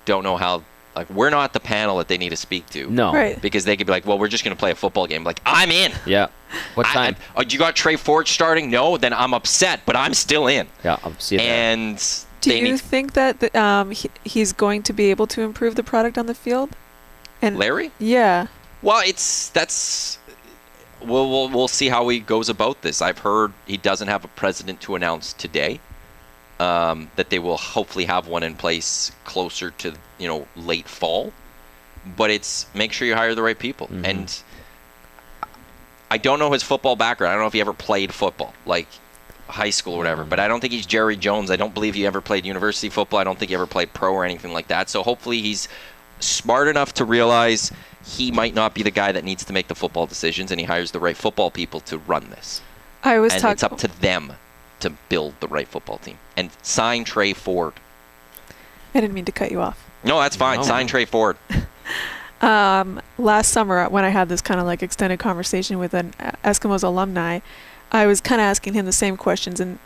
don't know how. Like, we're not the panel that they need to speak to. No. Right. Because they could be like, well, we're just going to play a football game. Like, I'm in. Yeah. What time? You got Trey Ford starting? No, then I'm upset, but I'm still in. Yeah, I'll see you there. And Do they you need think that he's going to be able to improve the product on the field? And Larry. yeah. Well, we'll see how he goes about this. I've heard he doesn't have a president to announce today. That they will hopefully have one in place closer to late fall. But it's make sure you hire the right people. Mhm. And I don't know his football background. I don't know if he ever played football, like high school or whatever. But I don't think he's Jerry Jones. I don't believe he ever played university football. I don't think he ever played pro or anything like that. So hopefully he's smart enough to realize he might not be the guy that needs to make the football decisions, and he hires the right football people to run this. I was And it's up to them to build the right football team. And sign Trey Ford. I didn't mean to cut you off. No, that's fine. No. Sign Trey Ford. Last summer when I had this kind of like extended conversation with an Eskimos alumni, I was kind of asking him the same questions. And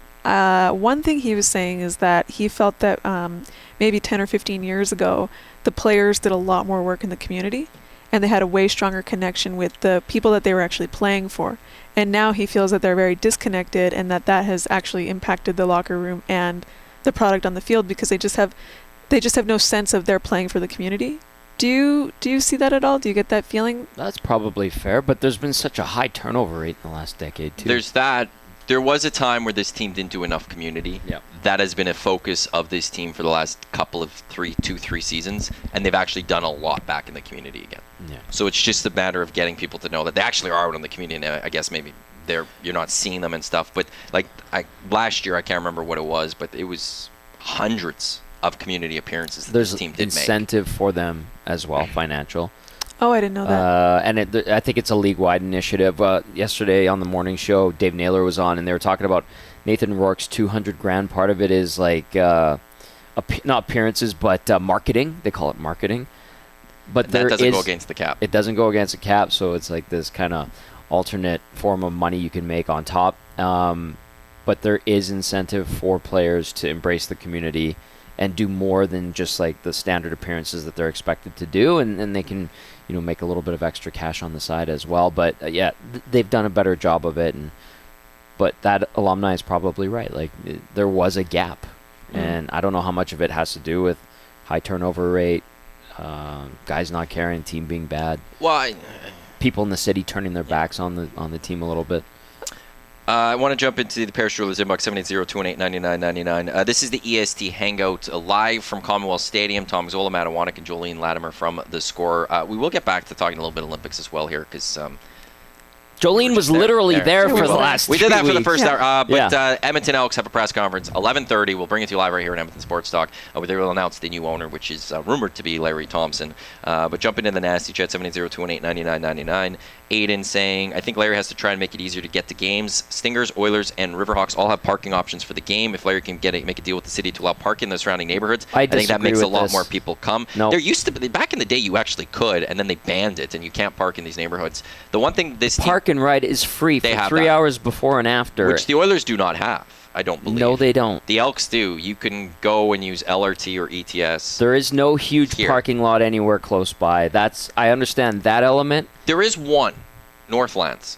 one thing he was saying is that he felt that maybe 10 or 15 years ago, the players did a lot more work in the community, and they had a way stronger connection with the people that they were actually playing for. And now he feels that they're very disconnected, and that has actually impacted the locker room and the product on the field, because they just have no sense of they're playing for the community. Do you see that at all? Do you get that feeling? That's probably fair, but there's been such a high turnover rate in the last decade, too. There's that. There was a time where this team didn't do enough community. Yep. That has been a focus of this team for the last couple of three seasons, and they've actually done a lot back in the community again. Yeah. So it's just a matter of getting people to know that they actually are out in the community. And I guess maybe you're not seeing them and stuff. But like last year, I can't remember what it was, but it was hundreds of community appearances that There's this team did incentive for them as well, financial. Oh, I didn't know that. And I think it's a league-wide initiative. Yesterday on the morning show, Dave Naylor was on, and they were talking about Nathan Rourke's $200,000. Part of it is like not appearances, but marketing. They call it marketing. But And that there doesn't is, go against the cap. It doesn't go against the cap, so it's like this kind of alternate form of money you can make on top. But there is incentive for players to embrace the community and do more than just like the standard appearances that they're expected to do, and they can, make a little bit of extra cash on the side as well. But they've done a better job of it, but that alumni is probably right. Like there was a gap, and I don't know how much of it has to do with high turnover rate, guys not caring, team being bad. Well, people in the city turning their backs on the team a little bit. I want to jump into the Parish Rulers inbox, 780-218-9999. This is the EST Hangout live from Commonwealth Stadium. Tom Gazzola, Iwanyk, and Jolene Latimer from The Score. We will get back to talking a little bit Olympics as well here because Jolene was literally there for the last 3 weeks. We did that for the first hour. But Yeah. Edmonton Elks have a press conference, 11:30. We'll bring it to you live right here in Edmonton Sports Talk, where they will announce the new owner, which is rumored to be Larry Thompson. But jump into the nasty chat, 780-218-9999. Aiden saying, I think Larry has to try and make it easier to get to games. Stingers, Oilers, and Riverhawks all have parking options for the game. If Larry can make a deal with the city to allow parking in the surrounding neighborhoods, I think that makes a lot more people come. Nope. There used to be, back in the day, you actually could, and then they banned it, and you can't park in these neighborhoods. The one thing this Park and ride is free for 3 hours before and after. which the Oilers do not have, I don't believe. No, they don't. The Elks do. You can go and use LRT or ETS. There is no huge Here. parking lot anywhere close by. I understand that element. There is one, Northlands.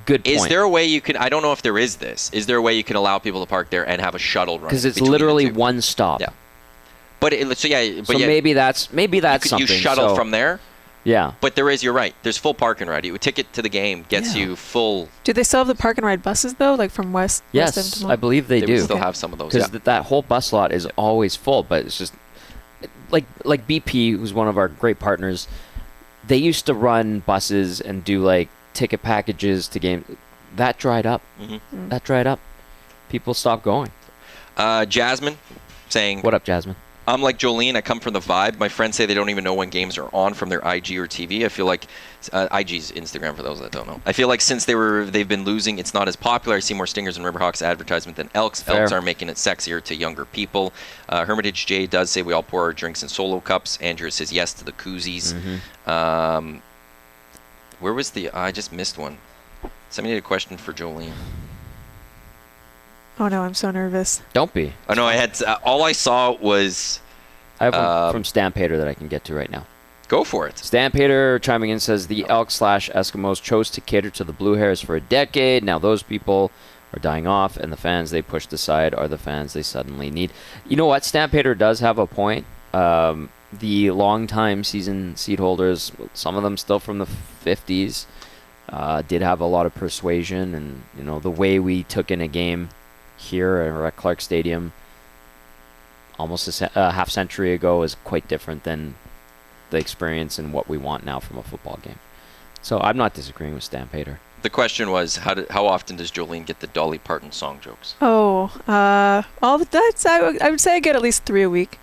Good point. Is there a way you can, I don't know if there is this, is there a way you can allow people to park there and have a shuttle run? Because it's between the literally two? one stop. Yeah. But Maybe that's something. you shuttle So, from there. Yeah. But you're right. There's full park and ride. A ticket to the game gets you full. Do they still have the park and ride buses though, like from West? Yes, West I believe they They do. would still have some of those. Because Yeah. that whole bus lot is always full, but it's just like BP, who's one of our great partners. They used to run buses and do like ticket packages to games. That dried up. Mm-hmm. That dried up. People stopped going. Jasmine saying, What up, Jasmine? I'm like Jolene. I come from the vibe. My friends say they don't even know when games are on from their IG or TV. I feel like IG's Instagram for those that don't know. I feel like since they've been losing, it's not as popular. I see more Stingers and Riverhawks advertisement than Elks. Fair. Elks are making it sexier to younger people. Hermitage J does say we all pour our drinks in solo cups. Andrew says yes to the koozies. Mm-hmm. Where was I just missed one. Somebody had a question for Jolene. Oh no, I'm so nervous. Don't be. Oh no, I had all I saw was. I have one from Stampater that I can get to right now. Go for it. Stampater chiming in says the Elks/Eskimos chose to cater to the Blue Hairs for a decade. Now those people are dying off, and the fans they pushed aside are the fans they suddenly need. You know what? Stampater does have a point. The long-time season seat holders, some of them still from the 50s, did have a lot of persuasion, and the way we took in a game here at Clark Stadium almost a half century ago is quite different than the experience and what we want now from a football game. So I'm not disagreeing with Stampater. The question was, how often does Jolene get the Dolly Parton song jokes? Oh, all the that's I would say I get at least 3 a week.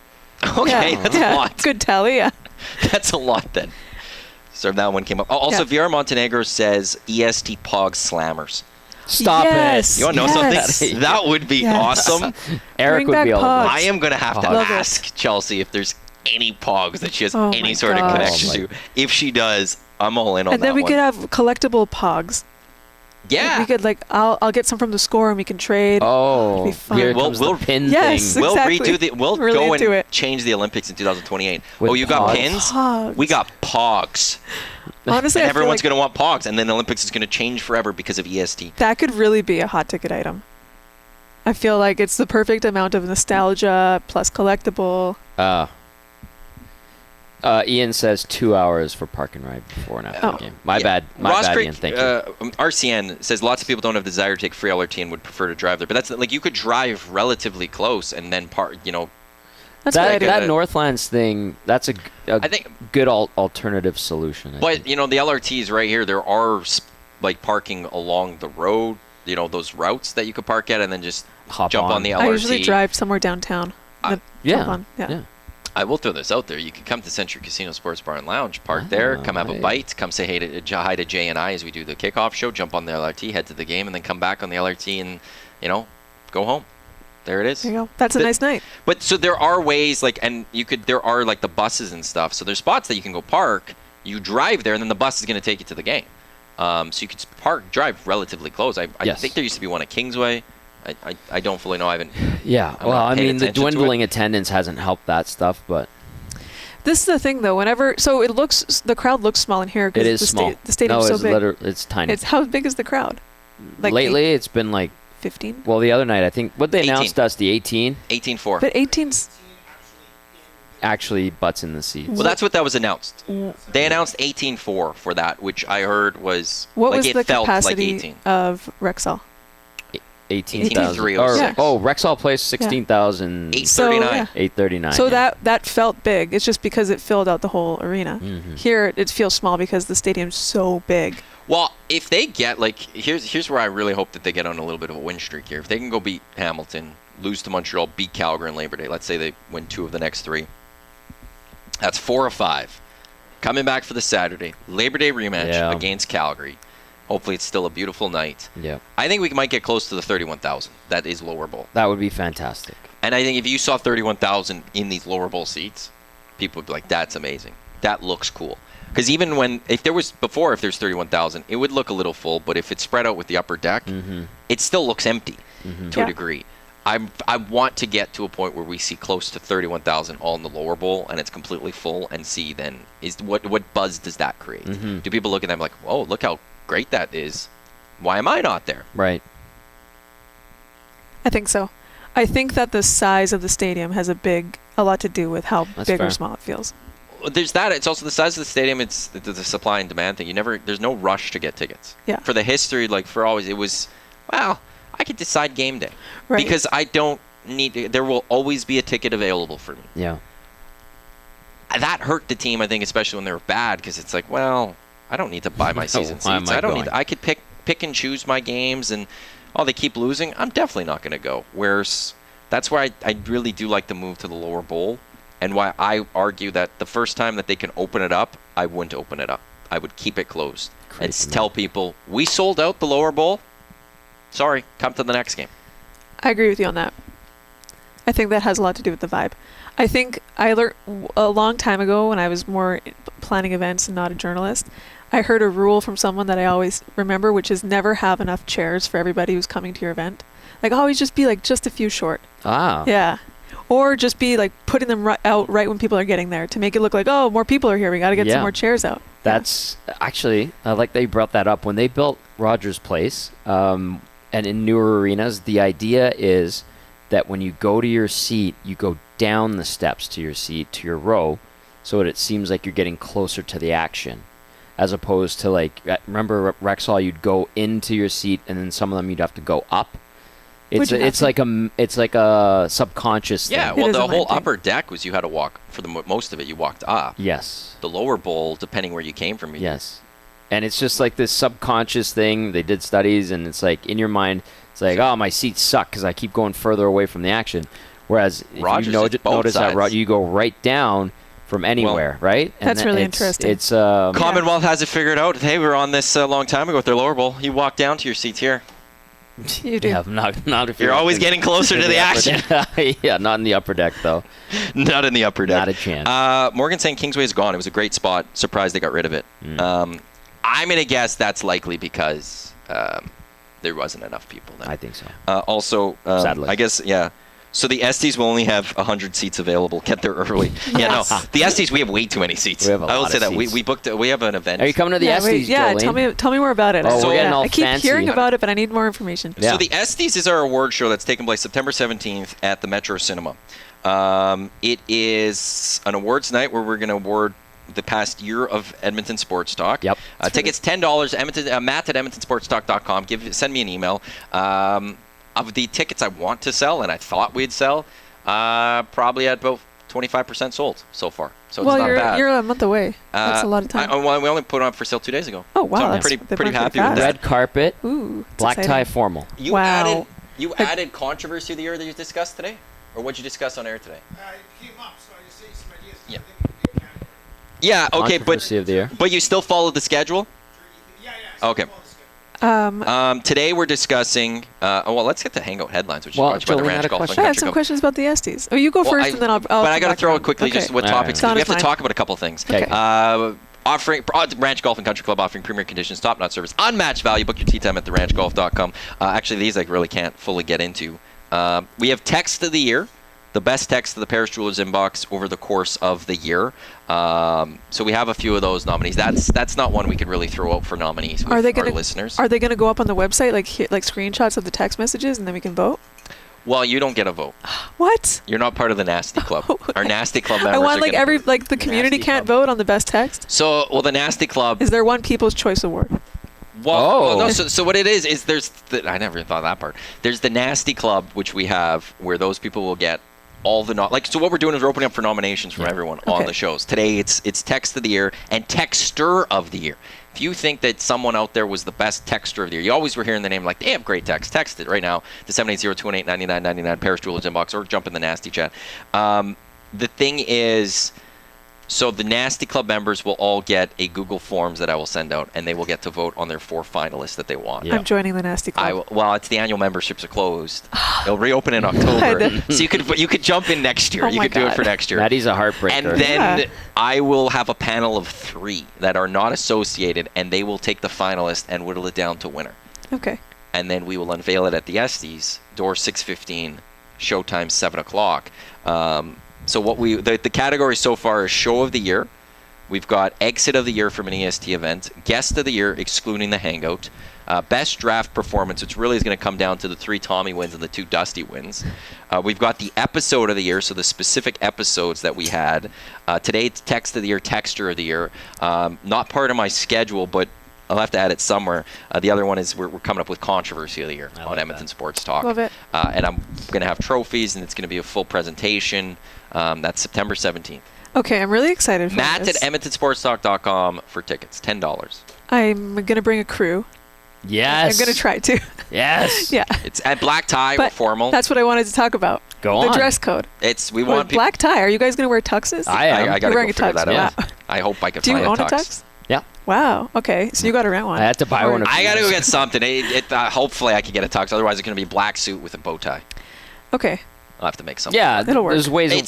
Okay, that's a lot. Good tally, yeah. That's a lot then. So that one came up. Also, VR Montenegro says EST Pogs Slammers. Stop Yes. it. You want to know something? That would be awesome. Eric Bring would back be all Pogs. over. I am going to have to Love ask Chelsea if there's any Pogs that she has Oh any my sort of gosh. connection Oh to. If she does, I'm all in on And that then we one. could have collectible Pogs. Yeah. We could I'll get some from the Score and we can trade. Oh, It'd be fun. here We'll- comes we'll- the pin Yes. thing. We'll Exactly. We'll Really go into and it. change the Olympics in 2028. With Oh, you got Pogs. pins? Pogs. We got Pogs. Honestly, And I feel everyone's like going to want Pogs, and then the Olympics is going to change forever because of EST. that could really be a hot ticket item. I feel like it's the perfect amount of nostalgia plus collectible. Ian says 2 hours for park and ride before and after Oh. the game. My bad, Ross Creek, Ian. Thank you. RCN says lots of people don't have the desire to take free LRT and would prefer to drive there. But that's like you could drive relatively close and then That's a good That idea. that Northlands thing, that's a I think. good alternative solution. I But think. the LRTs right here, there are parking along the road. Those routes that you could park at and then just Hop jump on the LRT. I usually drive somewhere downtown. Then yeah, jump on. Yeah. I will throw this out there. You could come to Century Casino Sports Bar and Lounge, park there, come have a right. bite, come say hi to Jay and I as we do the kickoff show, jump on the LRT, head to the game, and then come back on the LRT and, go home. There it is. There you go. That's a nice night. But so there are ways there are the buses and stuff. So there's spots that you can go park, you drive there, and then the bus is going to take you to the game. So you could drive relatively close. I Yes. think there used to be one at Kingsway. I don't fully know. I haven't. Yeah. I'm Well, not I paying mean, the attention to it. dwindling attendance hasn't helped that stuff, but This is the thing, though. The crowd looks small in here it because is small. the stadium's no, so it's big. It's tiny. It's how big is the crowd? Like Lately, it's been like 15. well, the other night I think what they 18. announced us the 18 18-4. But 18's actually butts in the seats. Well, that's what that was announced. They announced 18-4 for that, which I heard was what like was it the felt like capacity 18. of Rexall? 18,000. 18,306. Oh, Rexall Place 16,000. 839. yeah. 839. So yeah. that felt big. It's just because it filled out the whole arena. Mhm. Here it feels small because the stadium's so big. Well, if they get here's where I really hope that they get on a little bit of a win streak here. If they can go beat Hamilton, lose to Montreal, beat Calgary and Labor Day. Let's say they win 2 of the next 3. That's 4 of 5. Coming back for the Saturday Labor Day rematch against Calgary. Hopefully it's still a beautiful night. Yeah. I think we might get close to the 31,000. That is lower bowl. That would be fantastic. And I think if you saw 31,000 in these lower bowl seats, people would be like, that's amazing. That looks cool. Because even if there's 31,000, it would look a little full. But if it's spread out with the upper deck, it still looks empty to a degree. I want to get to a point where we see close to 31,000 all in the lower bowl and it's completely full and see then what buzz does that create? Do people look at them like, whoa, look how great that is. Why am I not there? Right. I think so. I think that the size of the stadium has a lot to do with how That's big fair. or small it feels. There's that. It's also the size of the stadium. It's the supply and demand thing. There's no rush to get tickets. Yeah. For the history, for always, it was, well, I could decide game day. Right. Because I don't there will always be a ticket available for me. Yeah. That hurt the team, I think, especially when they were bad, because it's like, well, I don't need to buy my season why am seats. I I don't going? need. I could pick and choose my games, and they keep losing. I'm definitely not going to go. Whereas that's why I really do like the move to the lower bowl, and why I argue that the first time that they can open it up, I wouldn't open it up. I would keep it closed and tell people we sold out the lower bowl. Sorry, come to the next game. I agree with you on that. I think that has a lot to do with the vibe. I think I learned a long time ago when I was more planning events and not a journalist, I heard a rule from someone that I always remember, which is never have enough chairs for everybody who's coming to your event. Like always just be just a few short. Ah. Yeah. Or just be putting them out right when people are getting there to make it look like, oh, more people are here. We got to get some more chairs out. That's actually, I like that you brought that up. When they built Rogers Place, and in newer arenas, the idea is that when you go to your seat, you go down the steps to your seat, to your row, so that it seems like you're getting closer to the action. As opposed to remember Rexall, you'd go into your seat, and then some of them you'd have to go up. It's like a subconscious thing. Yeah, well, the whole upper deck was you had to walk, for the most of it, you walked up. Yes. The lower bowl, depending where you came from. Yes. And it's just like this subconscious thing. They did studies, and it's like in your mind, it's like, oh, my seats suck because I keep going further away from the action. Whereas if Rogers, you it's both notice sides. that you go right down from anywhere, right? And that's really interesting. It's Commonwealth has it figured out. Hey, we were on this a long time ago with their lower bowl. You walk down to your seats here. You do. Yeah, not if You're always getting closer to the action. Yeah, not in the upper deck though. Not in the upper deck. Not a chance. Morgan saying Kingsway is gone. It was a great spot. Surprised they got rid of it. I'm going to guess that's likely because there wasn't enough people there. I think so. Also, Sadly. I guess, yeah. So the Estes will only have 100 seats available. Get there early. Yeah, no. The Estes, we have way too many seats. We have a I will lot say of that. seats. We booked. We have an event. Are you coming to the Estes, Yeah, Jolene? tell me more about it. Oh, we're getting all I keep fancy. hearing about it, but I need more information. Yeah. So the Estes is our award show that's taking place September 17th at the Metro Cinema. It is an awards night where we're going to award the past year of Edmonton Sports Talk. Yep. Tickets $10. Matt at EdmontonSportsTalk.com. Send me an email. Of the tickets I want to sell and I thought we'd sell, probably at about 25% sold so far. So it's not bad. You're a month away. That's a lot of time. We only put it on for sale 2 days ago. Oh, wow. So I'm That's- pretty they went happy pretty with fast. that. Red carpet, Ooh, it's black tie exciting. formal. You Wow. added controversy of the year that you discussed today? Or what'd you discuss on air today? It came up, so I just say some ideas. Yeah. I think it would be a category. Yeah, okay, Controversy of the year. but you still followed the schedule? Yeah. So Okay. follow the schedule. Today we're discussing. Let's get to Hangout headlines, which is Well, brought to you by the Jolene had Ranch a Golf and question. I have Country some Club. questions about the Estes. Oh, you go Well, first, and then I'll but I come got to back throw around. it quickly Okay. just what All topics. right. We have to Sounds talk fine. about a couple things. Okay. Ranch Golf and Country Club offering premier conditions, top-notch service, unmatched value. Book your tee time at theranchgolf.com. Actually, these I really can't fully get into. We have text of the year, the best text of the Paris Jewelers inbox over the course of the year. So we have a few of those nominees. That's not one we could really throw out for nominees with our listeners. Are they going to go up on the website, like screenshots of the text messages, and then we can vote? Well, you don't get a vote. What? You're not part of the Nasty Club. Our Nasty Club members. I want the community can't vote on the best text. So, the Nasty Club. Is there one People's Choice Award? Well, no. So what it is I never thought that part. There's the Nasty Club, which we have, where those people will get all the so what we're doing is we're opening up for nominations from everyone on the shows. Today it's Text of the Year and Texter of the Year. If you think that someone out there was the best texter of the year, you always were hearing the name like, they have great text. Text it right now to 780-218-9999, Paris Jewelers inbox, or jump in the Nasty chat. The thing is, so the Nasty Club members will all get a Google Forms that I will send out, and they will get to vote on their 4 finalists that they want. Yeah. I'm joining the Nasty Club. Well, it's the annual memberships are closed. They'll reopen in October. So you could jump in next year. You could do it for next year. Maddie's a heartbreaker. And then I will have a panel of 3 that are not associated, and they will take the finalist and whittle it down to winner. Okay. And then we will unveil it at the Estes, door 6:15, showtime 7 o'clock. So what the category so far is Show of the Year. We've got Exit of the Year from an EST event, Guest of the Year excluding the Hangout, Best Draft Performance, which really is going to come down to the 3 Tommy wins and the 2 Dusty wins. We've got the Episode of the Year, so the specific episodes that we had. Today it's Text of the Year, Texter of the Year. Not part of my schedule, but I'll have to add it somewhere. The other one is we're coming up with Controversy of the Year on Edmonton Sports Talk. Love it. And I'm going to have trophies, and it's going to be a full presentation. That's September 17th. Okay, I'm really excited for Matt this. at edmontonsportstalk.com for tickets, $10. I'm going to bring a crew. Yes. I'm going to try to. Yes. Yeah. It's at black tie or formal. That's what I wanted to talk about. Go on. The dress code. We want people. Black tie. Are you guys going to wear tuxes? I am. I got to go figure that out. Wow. I hope I can Do find you own a tux. a tux? Yeah. Wow. Okay. So you got to rent one. I had to buy one. I got to go get something. Hopefully I can get a tux. Otherwise it's going to be a black suit with a bow tie. Okay. I'll have to make something. Yeah. It'll work. There's ways. We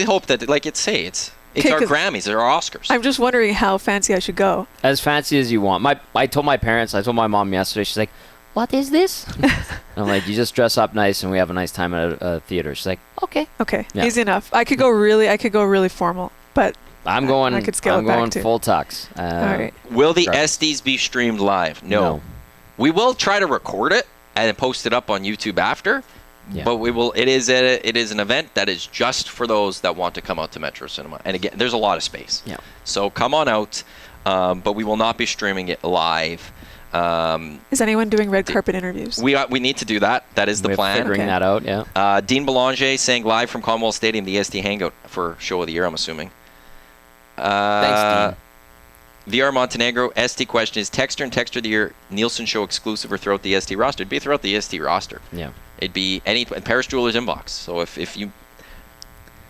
hope that, like it's our Grammys, or our Oscars. I'm just wondering how fancy I should go. As fancy as you want. I told my parents. I told my mom yesterday. She's like, "What is this?" I'm like, "You just dress up nice and we have a nice time at a theater." She's like, "Okay." Okay. Yeah. Easy enough. I could go really formal, but I'm going. I could scale it back going too. full tux. All right. Will the Estes be streamed live? No. We will try to record it and post it up on YouTube after. Yeah. But we will. It is an event that is just for those that want to come out to Metro Cinema. And again, there's a lot of space. Yeah. So come on out. But we will not be streaming it live. Is anyone doing red carpet interviews? We need to do that. That is the plan. Figuring that out. Yeah. Dean Belanger saying live from Commonwealth Stadium, the EST Hangout for Show of the Year. I'm assuming. Thanks, Dean. VR Montenegro, ST question is Texter and Texter of the Year Nielsen Show exclusive or throughout the EST roster? It'd be throughout the EST roster. Yeah. It'd be Paris Jewelers inbox. So if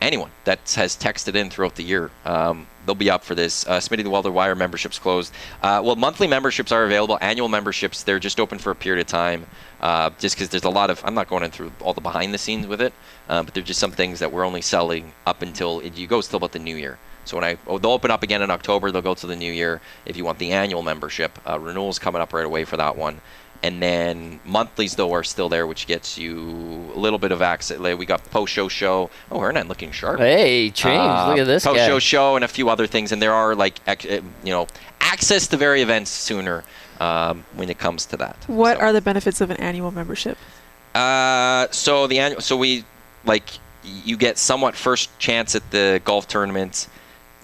anyone that has texted in throughout the year, they'll be up for this. Smitty the Welder Wire memberships closed. Well, monthly memberships are available. Annual memberships, they're just open for a period of time. Just because there's a lot of, I'm not going in through all the behind the scenes with it, but there's just some things that we're only selling up until it goes till about the new year. So they'll open up again in October. They'll go to the new year. If you want the annual membership, renewal's coming up right away for that one. And then monthlies, though, are still there, which gets you a little bit of access. We got post-show. Oh, Hernan looking sharp. Hey, change. Look at this post-show guy. show and a few other things. And there are, access to very events sooner when it comes to that. What are the benefits of an annual membership? You get somewhat first chance at the golf tournament.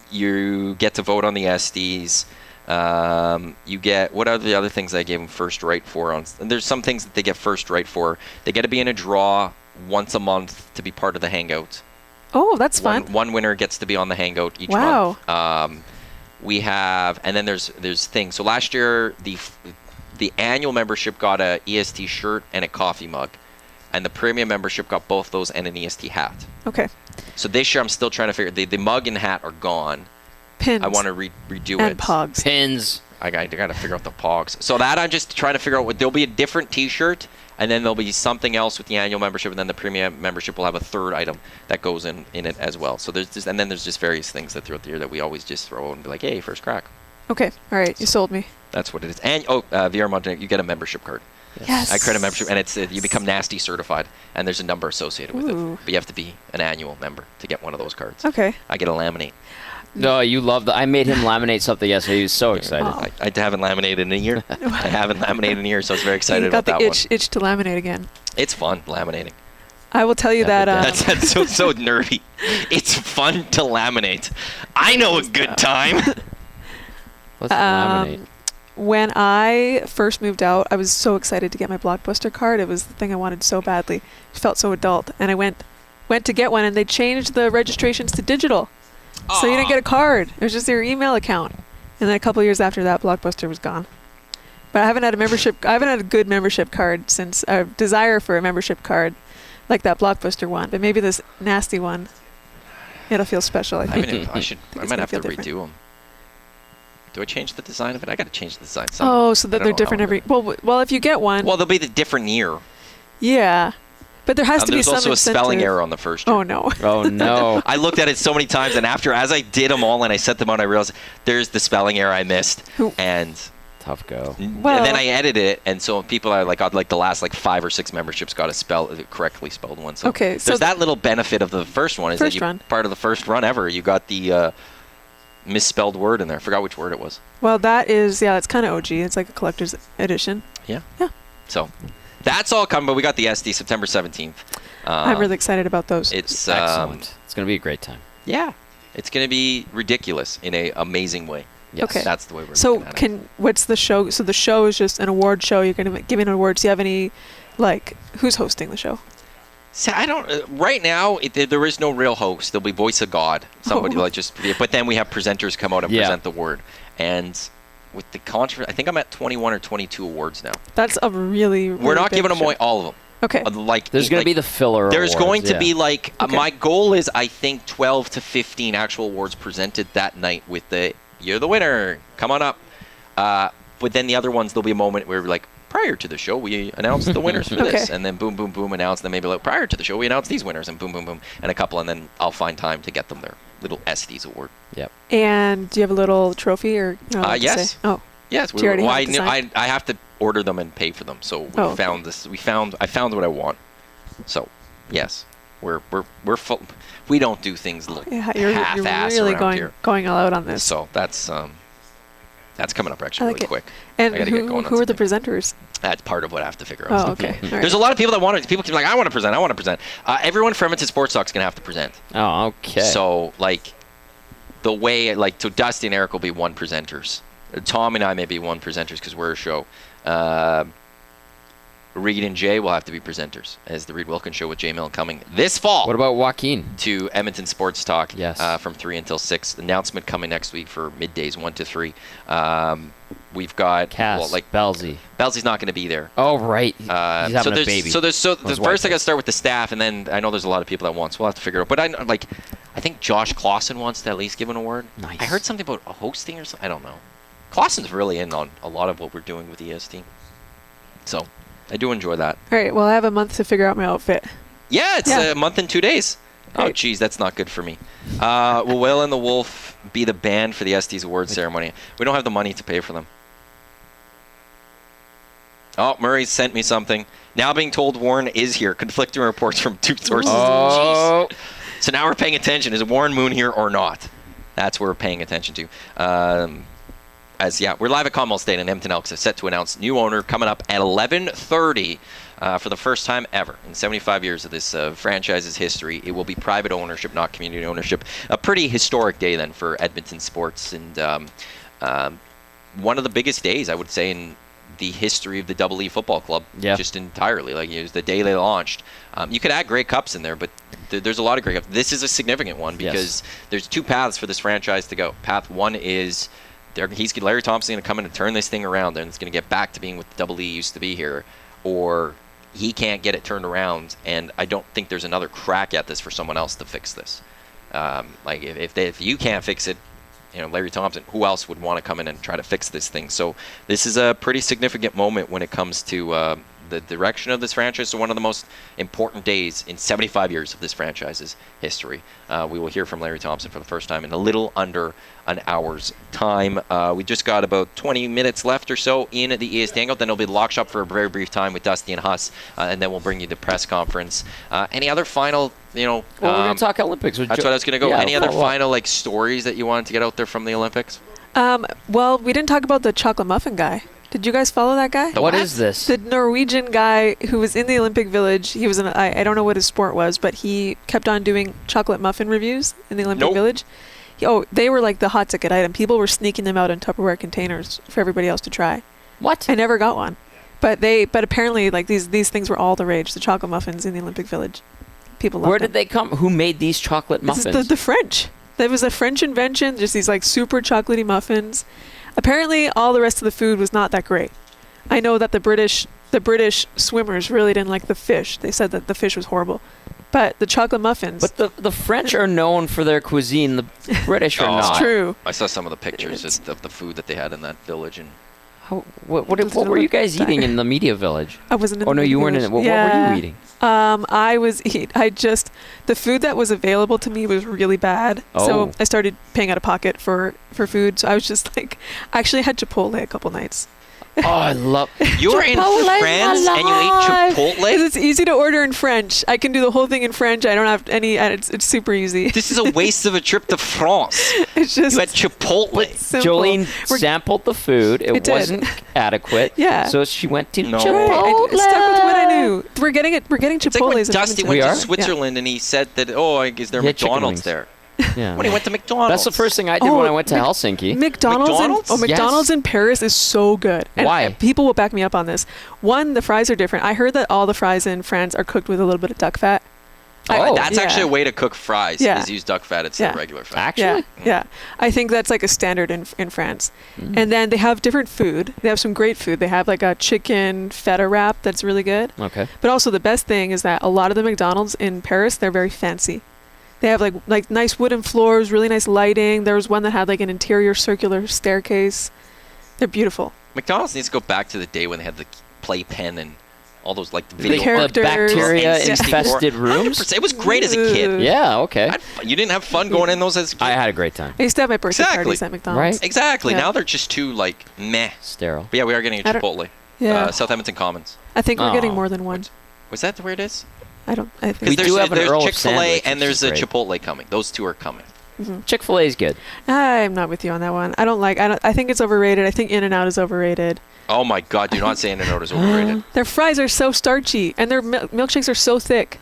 You get to vote on the Estes. You get, what are the other things I gave them first right for? And there's some things that they get first right for. They get to be in a draw once a month to be part of the Hangout. Oh, that's fun. One winner gets to be on the Hangout each month. We have, and then there's things. So last year, the annual membership got a EST shirt and a coffee mug. And the premium membership got both those and an EST hat. Okay. So this year I'm still trying to figure, the mug and hat are gone. Pins. I want to redo and it. Pogs. Pins. I got to figure out the Pogs. So that I'm just trying to figure out. There'll be a different T-shirt, and then there'll be something else with the annual membership, and then the premium membership will have a third item that goes in it as well. So there's just, and then there's just various things that throughout the year that we always just throw and be like, hey, first crack. Okay. All right. You sold me. That's what it is. And VR Mountain, you get a membership card. Yes. I create a membership, and it's you become nasty certified, and there's a number associated with Ooh. it. But you have to be an annual member to get one of those cards. Okay. I get a laminate. No, you love that. I made him laminate something yesterday. He was so excited. Oh. I haven't laminated in a year. I haven't laminated in a year, so I was very excited You got about the that one. itch to laminate again. It's fun laminating. I will tell you Yeah, that. but That's so nerdy. It's fun to laminate. I know a good time. Let's laminate. When I first moved out, I was so excited to get my Blockbuster card. It was the thing I wanted so badly. It felt so adult, and I went to get one, and they changed the registrations to digital. So you didn't get a card. It was just your email account. And then a couple years after that, Blockbuster was gone. But I haven't had a good membership card since a desire for a membership card like that Blockbuster one. But maybe this nasty one, it'll feel special, I think. I might have to redo them. Do I change the design of it? I got to change the design. Oh, so that I they're don't know different how every... I'm Well, if you get one... Well, they'll be the different year. Yeah. But there has to be There's some also a spelling incentive. error on the first year. Oh, no. Oh, no. I looked at it so many times, and as I did them all and I set them out, I realized there's the spelling error I missed. And Tough go. Well- and then I edited it, and so people are like, the last 5 or 6 memberships got a correctly spelled one. So Okay, so there's that little benefit of the first one is First that run. part of the first run ever, you got the misspelled word in there. I forgot which word it was. Well, that is... Yeah, it's kind of OG. It's like a collector's edition. Yeah. Yeah. So that's all coming, but we got the SD September 17th. I'm really excited about those. It's Excellent. It's going to be a great time. yeah, it's going to be ridiculous in a amazing way. Yes. Okay. That's the way we're So looking at it. what's the show? So the show is just an award show. You're going to give an awards. Do you have any, who's hosting the show? So I don't. Right now, there is no real host. There'll be voice of God, somebody But then we have presenters come out and present the word. And with the controversy, I think I'm at 21 or 22 awards now. That's a really, We're not big giving them show. away all of them. Okay. There's going to be the filler There's awards, going to yeah. be Okay. my goal is I think 12 to 15 actual awards presented that night with you're the winner, come on up. But then the other ones, there'll be a moment where prior to the show we announced the winners for this, Okay. and then boom boom boom announce them. Maybe prior to the show we announced these winners, and boom boom boom, and a couple, and then I'll find time to get them their little Estes award. Yep. And do you have a little trophy or? Yes. Say? Oh. Yes, Do you already have it designed? I have to order them and pay for them. So we Oh, okay. found this. I found what I want. So yes, we're full. We don't do things Yeah, you're half-ass really around here. going all out on this. So that's coming up I actually like really it. quick. And I gotta get going on who are the something. presenters? That's part of what I have to figure out. Oh, okay. All right. There's a lot of people that want to. People keep I want to present. I want to present. Everyone from Edmonton Sports Talk is gonna have to present. Oh, okay. So the way so Dusty and Eric will be one presenters. Tom and I may be one presenters because we're a show. Reed and Jay will have to be presenters as the Reed Wilkins Show with Jay Millen coming this fall. What about Joaquin? To Edmonton Sports Talk. Yes. From 3 until 6. Announcement coming next week for middays 1 to 3. We've got Cass, Belzy. Belzy's not going to be there. Oh, right. He's having a baby. So the His first wife I got to is. start with the staff, and then I know there's a lot of people that want, so we'll have to figure it out. But I think Josh Clausen wants to at least give an award. Nice. I heard something about a hosting or something. I don't know. Clausen's really in on a lot of what we're doing with EST. So I do enjoy that. All right. Well, I have a month to figure out my outfit. Yeah, it's Yeah. a month and 2 days. Oh, Great. geez, that's not good for me. Will Will and the Wolf be the band for the Estes Awards ceremony? We don't have the money to pay for them. Oh, Murray sent me something. Now being told Warren is here. Conflicting reports from 2 sources. Oh. Jeez. So now we're paying attention. Is Warren Moon here or not? That's what we're paying attention to. We're live at Commonwealth Stadium, and Edmonton Elks is set to announce new owner coming up at 11:30 for the first time ever in 75 years of this franchise's history. It will be private ownership, not community ownership. A pretty historic day then for Edmonton sports, and one of the biggest days I would say in the history of the Double E Football Club. Yeah. Just entirely. It was the day they launched. You could add Grey Cups in there, but there's a lot of Grey Cups. This is a significant one because there's 2 paths for this franchise to go. Path 1 is Larry Thompson going to come in and turn this thing around, and it's going to get back to being what the Double E used to be here, or he can't get it turned around, and I don't think there's another crack at this for someone else to fix this. If you can't fix it, Larry Thompson, who else would want to come in and try to fix this thing? So this is a pretty significant moment when it comes to the direction of this franchise. So one of the most important days in 75 years of this franchise's history. We will hear from Larry Thompson for the first time in a little under an hour's time. We just got about 20 minutes left or so in the EST Hangout. Then it'll be the lock shop for a very brief time with Dusty and Huss, and then we'll bring you the press conference. Any other final, well, we're going to talk Olympics. That's what I was going to go. Yeah, Any other final stories that you wanted to get out there from the Olympics? Well, we didn't talk about the chocolate muffin guy. Did you guys follow that guy? What is this? The Norwegian guy who was in the Olympic Village. He was I don't know what his sport was, but he kept on doing chocolate muffin reviews in the Olympic Village. They were like the hot ticket item. People were sneaking them out in Tupperware containers for everybody else to try. What? I never got one. But apparently like these things were all the rage, the chocolate muffins in the Olympic Village. People loved them. Where did they come? Who made these chocolate muffins? This is the French. That was a French invention, just these like super chocolatey muffins. Apparently, all the rest of the food was not that great. I know that the British swimmers really didn't like the fish. They said that the fish was horrible. But the chocolate muffins. But the French are known for their cuisine. The British are not. It's true. I saw some of the pictures of the food that they had in that village. And what were you guys eating in the Media Village? I wasn't in the Oh, no, Media you weren't in Village. it. What were you eating? The food that was available to me was really bad. So I started paying out of pocket for food. So I was just like, I actually had Chipotle a couple nights. Oh, I love. You were in France and you ate Chipotle? It's easy to order in French. I can do the whole thing in French. I don't have any. It's super easy. This is a waste of a trip to France. It's just you had Chipotle. simple. Jolene sampled the food. It wasn't adequate. Yeah. So she went to No. Chipotle. I stuck with what I knew. We're getting Chipotle's. It's like when in Dusty Edmonton. went to are? Switzerland and he said that, is there He had chicken McDonald's wings. there? Yeah. When he went to McDonald's. That's the first thing I did when I went to Helsinki. McDonald's? McDonald's Yes. in Paris is so good. And Why? People will back me up on this. One, the fries are different. I heard that all the fries in France are cooked with a little bit of duck fat. That's yeah. actually a way to cook fries, Yeah. is use duck fat instead of Yeah. regular fat. Actually? Yeah. I think that's like a standard in France. And then they have different food. They have some great food. They have like a chicken feta wrap that's really good. Okay. But also the best thing is that a lot of the McDonald's in Paris, they're very fancy. They have like nice wooden floors, really nice lighting. There was one that had like an interior circular staircase. They're beautiful. McDonald's needs to go back to the day when they had the playpen and all those like the video. characters. bacteria N64. infested rooms? 100%. It was great as a kid. Yeah, okay. You didn't have fun going in those as a kid? I had a great time. I used to have my birthday Exactly. parties at McDonald's. Right. Exactly. Yeah. Now they're just too like meh. Sterile. But yeah, we are getting a I don't- Chipotle. Yeah. South Edmonton Commons. I think we're getting Oh. more than one. Was that where it is? I We think do have an there's Earl of Chick-fil-A Sandwich, and which there's is a great. Chipotle coming. Those two are coming. Chick-fil-A is good. I'm not with you on that one. I think it's overrated. I think In-N-Out is overrated. Oh my God! Do not say In-N-Out is overrated. Their fries are so starchy and their milkshakes are so thick.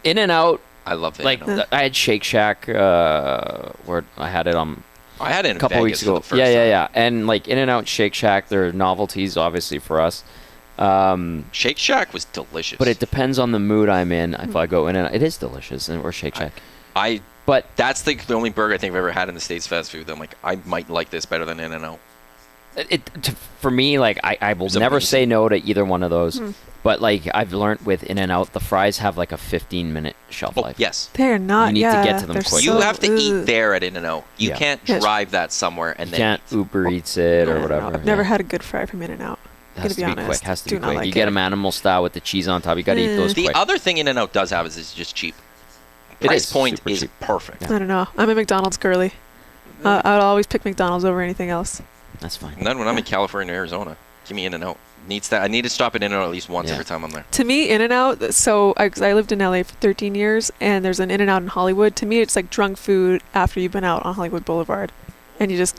In-N-Out, I love that. like I had Shake Shack, where I had it on I had it in a couple Vegas weeks ago. for the first Yeah. time. And like In-N-Out, Shake Shack, they're novelties obviously for us. Shake Shack was delicious. But it depends on the mood I'm in. If I go In-N-Out, it is delicious, or Shake Shack. But that's the only burger I think I've ever had in the States fast food that I'm like, I might like this better than In-N-Out. For me, like I will It's never amazing. say no to either one of those. But like I've learned with In-N-Out, the fries have like a 15-minute shelf Oh, life. yes. They're not. You need to get to them they're quick. You so- have to eat ugh. there at In-N-Out. You Yeah. can't Yes. drive that somewhere and You then can't Uber Eats it or Yeah, whatever. no, I've never Yeah. had a good fry from In-N-Out. It has to be to be honest. quick. Has to Do be not quick. like You get it. them animal style with the cheese on top. You got to eat those The quick. other thing In-N-Out does have is it's just cheap. It Price is point super is cheap. perfect. I don't know. I'm a McDonald's girly. I'd always pick McDonald's over anything else. That's fine. And then when I'm in California, Arizona, give me In-N-Out. I need to stop at In-N-Out at least once Yeah. every time I'm there. To me, In-N-Out, so I lived in LA for 13 years, and there's an In-N-Out in Hollywood. To me, it's like drunk food after you've been out on Hollywood Boulevard, and you just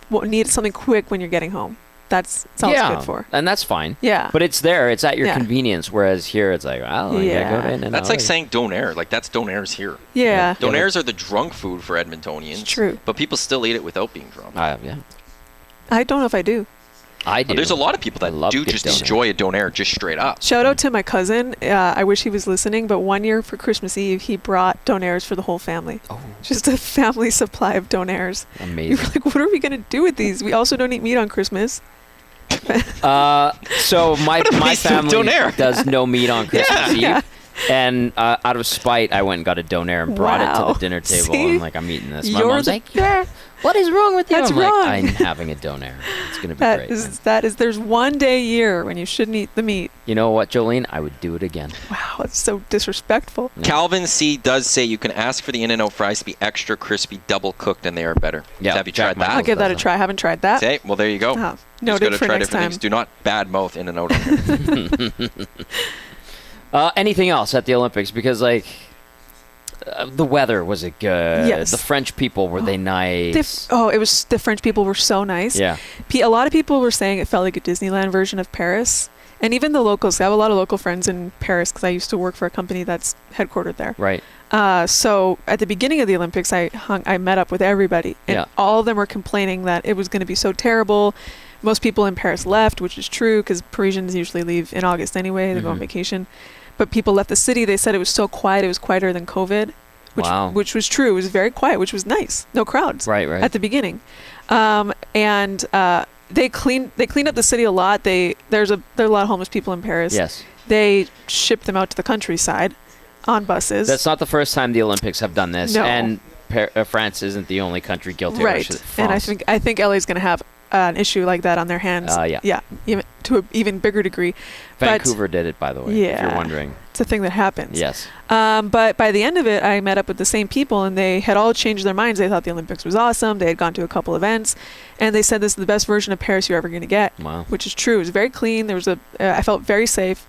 need something quick when you're getting home. That's all it's good for. And that's fine. Yeah. But it's there. It's at your Yeah. convenience. Whereas here, it's like, oh, yeah, Yeah. go to In-N-Out. That's like saying Donair. Like, that's Donair's here. Yeah. Donairs are the drunk food for Edmontonians. It's true. But people still eat it without being drunk. Yeah. I don't know if I do. I do. There's a lot of people I that love do good just Donair. enjoy a Donair just straight up. Shout out to my cousin. I wish he was listening, but one year for Christmas Eve, he brought Donairs for the whole family. Oh, Just a family supply of Donairs. We amazing. were like, what are we going to do with these? We also don't eat meat on Christmas. So my What do we do with family Donair? does no meat on Christmas Eve. Yeah. And out of spite, I went and got a Donair and brought it to the dinner table. See? I'm like, I'm eating this. My You're mom's like, what is wrong with you? That's I'm wrong. like, I'm having a Donair. It's going to be That great. is. There's one day a year when you shouldn't eat the meat. You know what, Jolene? I would do it again. Wow, it's so disrespectful. Calvin C does say you can ask for the In-N-Out fries to be extra crispy, double cooked, and they are better. Yeah, Have you Jack tried that? Michaels I'll give that a does try. I haven't tried that. Okay, well, there you go. Oh, Just noted gotta for try next different time. things. Do not bad mouth In-N-Out on here. Anything else at the Olympics? Because, like, the weather, was it good? Yes. The French people, were they nice? It was the French people were so nice. Yeah. A lot of people were saying it felt like a Disneyland version of Paris. And even the locals. I have a lot of local friends in Paris because I used to work for a company that's headquartered there. Right. So at the beginning of the Olympics, I met up with everybody. And Yeah. all of them were complaining that it was going to be so terrible. Most people in Paris left, which is true because Parisians usually leave in August anyway. They go on vacation. But people left the city. They said it was so quiet. It was quieter than COVID, which was true. It was very quiet, which was nice. No crowds. Right. At the beginning. They cleaned up the city a lot. There are a lot of homeless people in Paris. Yes. They shipped them out to the countryside on buses. That's not the first time the Olympics have done this. No. And France isn't the only country guilty of right. it. And I think LA's going to have an issue like that on their hands. Yeah. Even to an even bigger degree. Vancouver did it, by the way, if Yeah. you're wondering. It's a thing that happens. Yes. But by the end of it, I met up with the same people, and they had all changed their minds. They thought the Olympics was awesome. They had gone to a couple events, and they said this is the best version of Paris you're ever going to get. Wow. Which is true. It was very clean. I felt very safe.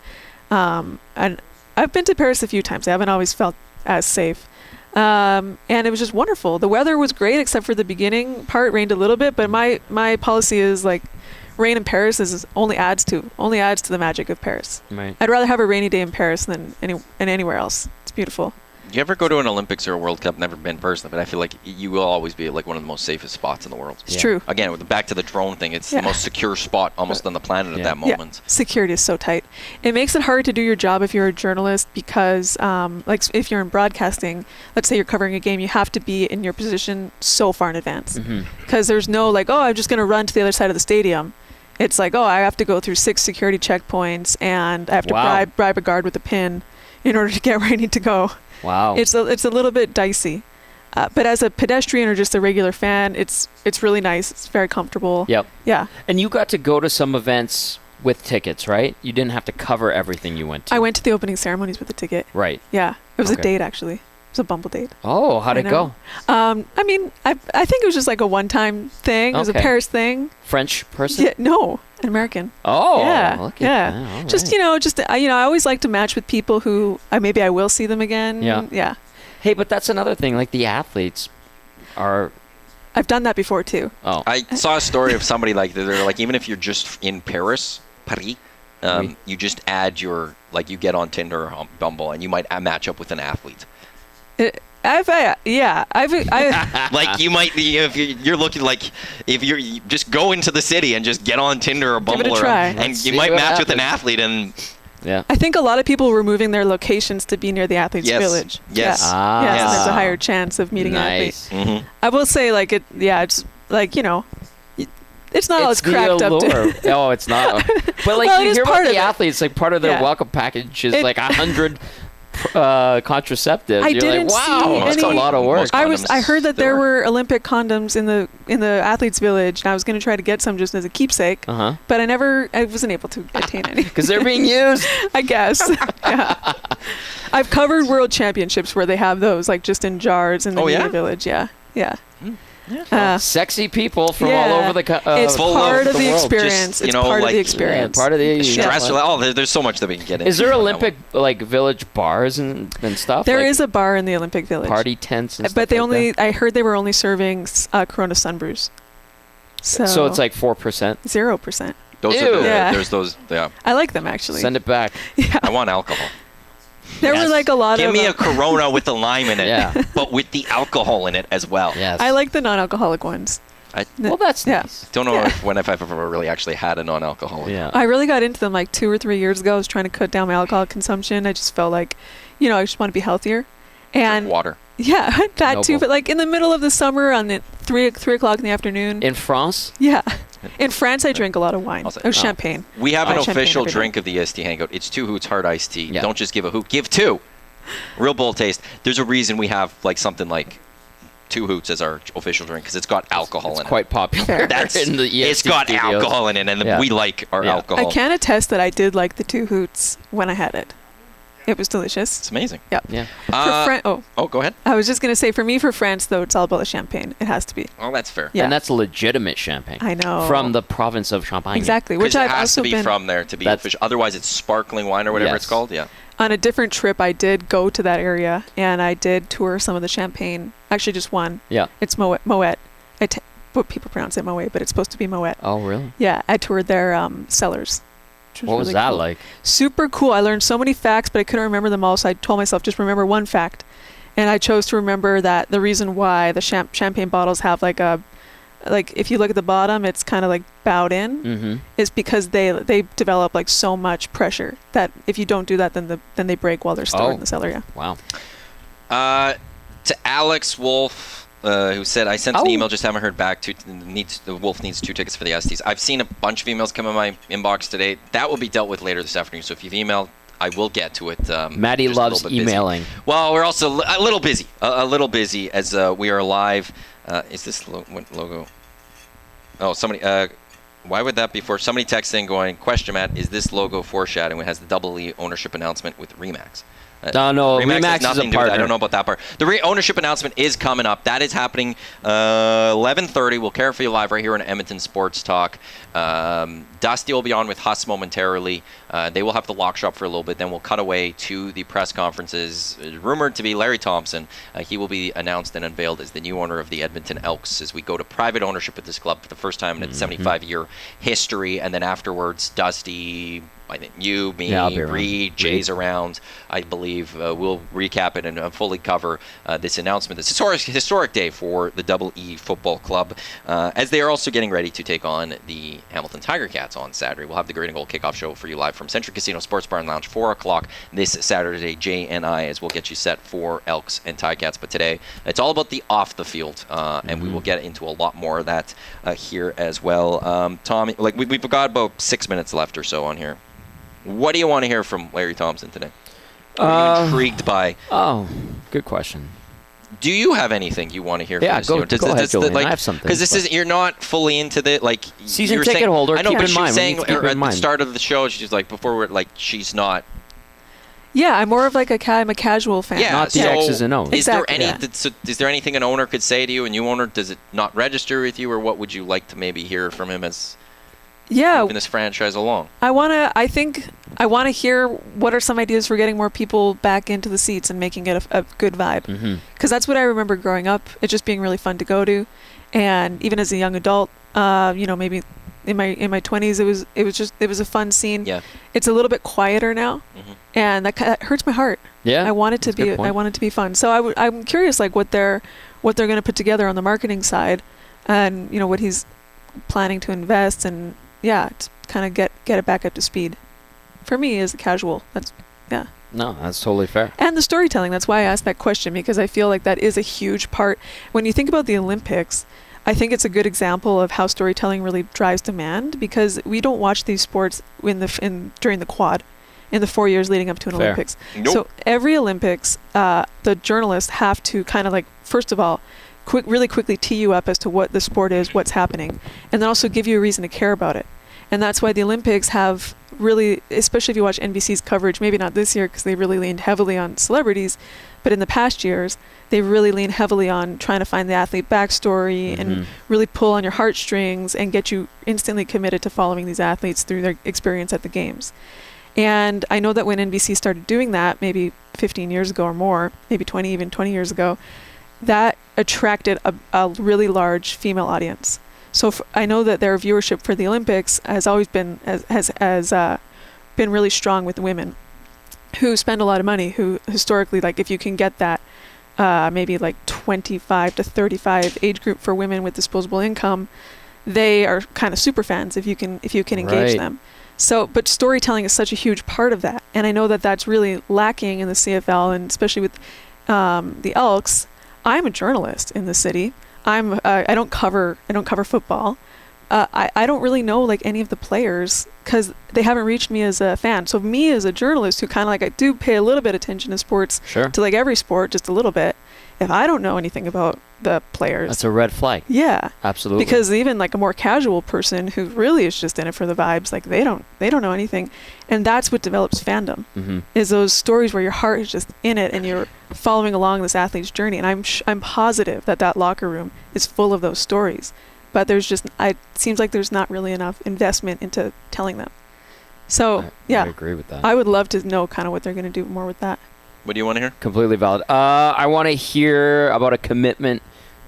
And I've been to Paris a few times. I haven't always felt as safe. And it was just wonderful. The weather was great, except for the beginning part. Rained a little bit, but my policy is like, rain in Paris only adds to the magic of Paris. Right. I'd rather have a rainy day in Paris than anywhere else. It's beautiful. You ever go to an Olympics or a World Cup? Never been personally, but I feel like you will always be like one of the most safest spots in the world. It's true. Again, back to the drone thing, it's the most secure spot almost on the planet at that moment. Yeah. Security is so tight. It makes it hard to do your job if you're a journalist because, like, if you're in broadcasting, let's say you're covering a game, you have to be in your position so far in advance. Because there's no like, oh, I'm just going to run to the other side of the stadium. It's like, oh, I have to go through 6 security checkpoints and I have to bribe a guard with a pin in order to get where I need to go. Wow. It's a little bit dicey. But as a pedestrian or just a regular fan, it's really nice. It's very comfortable. Yep. Yeah. And you got to go to some events with tickets, right? You didn't have to cover everything you went to. I went to the opening ceremonies with a ticket. Right. Yeah. It was Okay. a date, actually. It was a Bumble date. Oh, how'd it go? I mean, I think it was just like a one-time thing. It was a Okay. Paris thing. French person? Yeah, no, an American. Oh, yeah, look at yeah. that. All Just right. I always like to match with people who maybe I will see them again. Yeah. Yeah. Hey, but that's another thing. Like the athletes are. I've done that before too. Oh. I saw a story of somebody like they're like, even if you're just in Paris, you just add you get on Tinder or Bumble, and you might match up with an athlete. I've like you might if you're looking like if you just go into the city and just get on Tinder or Bumble it a try. and Let's you see might what match with an happens. athlete and Yeah. I think a lot of people were moving their locations to be near the athletes' Yes. village. Yes. Yeah. Ah. Yeah, so Yes. there's a higher chance of meeting an athlete. Nice. I will say, like it. Yeah, it's like it's not all it's the cracked up to. allure. Oh, it's not. But like Well, it you is hear part about of the it. athletes, like part of their Yeah. welcome package is It- like 100 contraceptives. I You're didn't like, wow, see that's a any- lot of work. Most I condoms heard that there there were Olympic condoms in the athletes' village, and I was going to try to get some just as a keepsake, Uh-huh. but I wasn't able to attain any. Because they're being used. I guess. Yeah. I've covered world championships where they have those, like just in jars in the Oh, yeah? media village. Yeah, yeah. Sexy people from Yeah. all over the It's full part of of the the world. experience. Just, It's part of the Yeah, experience. part of the stress. There's so much that we can get into. Is there on that Olympic like village bars and stuff? There like is a bar in the Olympic Village. party tents and stuff But they like only, I heard they were only serving Corona Sun brews. that? So it's like 4%. 0%. Those Ew. are Yeah. there's those. Yeah, I like them actually. Send it back. Yeah. I want alcohol. There Yes. were like a lot Give of. me a Corona with the lime in it, Yeah. but with the alcohol in it as well. Yes. I like the non-alcoholic ones. Well, that's Yeah. nice. Don't know Yeah. if I've ever really actually had a non-alcoholic. Yeah. I really got into them like 2 or 3 years ago. I was trying to cut down my alcohol consumption. I just felt like, I just want to be healthier. And Water. yeah, that too. Noble. But like in the middle of the summer on the 3 o'clock in the afternoon. In France? Yeah. In France, I drink a lot of wine. I'll say- Oh, champagne. We have an Champagne official every day. drink of the EST Hangout. It's 2 Hoots Hard Iced Tea. Yeah. Don't just give a hoot. Give 2. Real bold taste. There's a reason we have like something like 2 Hoots as our official drink because it's got alcohol It's in quite popular. That's in the EST it's got studios. alcohol in it, and Yeah. we like our Yeah. alcohol. I can attest that I did like the 2 Hoots when I had it. It was delicious. It's amazing. Yep. Yeah. Oh, go ahead. I was just going to say, for me, for France, though, it's all about the champagne. It has to be. Oh, that's fair. Yeah. And that's legitimate champagne. I know. From the province of Champagne. Exactly. Because Which it I've has also to be been from there to be That's- official. Otherwise, it's sparkling wine or whatever Yes. it's called. Yeah. on a different trip. I did go to that area and I did tour some of the champagne. Actually, just one. Yeah. It's Moet. But people pronounce it Moet, but it's supposed to be Moet. Oh, really? Yeah, I toured their cellars. which What was really that cool. like? Super cool. I learned so many facts, but I couldn't remember them all. So I told myself, just remember one fact. And I chose to remember that the reason why the champagne bottles have like if you look at the bottom, it's kind of like bowed in, Mm-hmm. is because they develop like so much pressure that if you don't do that, then they break while they're stored Oh. in the cellar. Yeah. Wow. To Alex Wolf, who said, I sent an Oh. email, just haven't heard back. The Wolf needs 2 tickets for the STs. I've seen a bunch of emails come in my inbox today. That will be dealt with later this afternoon. So if you've emailed, I will get to it. Maddie just a loves little bit busy. emailing. Well, we're also a little busy. A little busy as we are live. Is this what logo? Oh, somebody. Why would that be for? Somebody texting going, question, Matt, is this logo foreshadowing? It has the double E ownership announcement with Remax. No, Remax Remax has is nothing a to do with partner. that. I don't know about that part. The ownership announcement is coming up. That is happening 11:30. We'll care for you live right here on Edmonton Sports Talk. Dusty will be on with Huss momentarily. They will have the lock shop for a little bit. Then we'll cut away to the press conferences. Rumored to be Larry Thompson. He will be announced and unveiled as the new owner of the Edmonton Elks as we go to private ownership at this club for the first time in its 75-year history. And then afterwards, Dusty, I think you, me, Yeah, I'll be around. Reed, Jay's around. I believe we'll recap it and fully cover this announcement. This historic day for the Double E Football Club, as they are also getting ready to take on the Hamilton Tiger Cats on Saturday. We'll have the Green and Gold kickoff show for you live from Century Casino Sports Bar and Lounge, 4 o'clock this Saturday. Jay and I, as we'll get you set for Elks and Tiger Cats. But today, it's all about the off the field, and we will get into a lot more of that here as well. Tommy, we've got about 6 minutes left or so on here. What do you want to hear from Larry Thompson today? What are you intrigued by? Oh, good question. Do you have anything you want to hear? Yeah, from this? go ahead, Jolene. I have something, Because this but- is you're not fully into the Season you were ticket saying, holder, I know, keep but in she was mind, we saying need to keep it at in the mind. start of the show, she's like before we're like she's not. Yeah, I'm more of like I'm a casual fan. Yeah, Not the so X's and O's. Is there Exactly, any? yeah. So is there anything an owner could say to you, a new owner? Does it not register with you, or what would you like to maybe hear from him as Yeah, moving this franchise along? I think I want to hear what are some ideas for getting more people back into the seats and making it a good vibe. Mm-hmm. Because that's what I remember growing up. It just being really fun to go to, and even as a young adult, maybe in my 20s, it was a fun scene. Yeah. It's a little bit quieter now, and that hurts my heart. Yeah. I want it to that's a good be point. I want it to be fun. So I'm curious like what they're going to put together on the marketing side, and what he's planning to invest, and to kind of get it back up to speed. For me as a casual, No, that's totally fair. and the storytelling. That's why I asked that question, because I feel like that is a huge part. When you think about the Olympics, I think it's a good example of how storytelling really drives demand, because we don't watch these sports during the quad, in the 4 years leading up to an Fair. Olympics. Nope. So every Olympics, the journalists have to kind of like, first of all, really quickly tee you up as to what the sport is, what's happening, and then also give you a reason to care about it. And that's why the Olympics have really, especially if you watch NBC's coverage, maybe not this year because they really leaned heavily on celebrities, but in the past years, they really lean heavily on trying to find the athlete backstory and really pull on your heartstrings and get you instantly committed to following these athletes through their experience at the games. And I know that when NBC started doing that, maybe 15 years ago or more, maybe 20 years ago, that attracted a really large female audience. So I know that their viewership for the Olympics has always been been really strong with women who spend a lot of money, who historically, like if you can get that maybe like 25 to 35 age group for women with disposable income, they are kind of super fans if you can engage Right. them. So, but storytelling is such a huge part of that, and I know that that's really lacking in the CFL, and especially with the Elks. I'm a journalist in the city. I don't cover football, I don't really know like any of the players because they haven't reached me as a fan. So me as a journalist who kind of like, I do pay a little bit attention to sports, Sure. to like every sport, just a little bit. If I don't know anything about the players, That's a red flag. yeah, Absolutely. because even like a more casual person who really is just in it for the vibes, like they don't know anything, and that's what develops fandom. Mm-hmm. Is those stories where your heart is just in it and you're following along this athlete's journey. And I'm positive that locker room is full of those stories, but there's just it seems like there's not really enough investment into telling them. So I agree with that. I would love to know kind of what they're going to do more with that. What do you want to hear? Completely valid. I want to hear about a commitment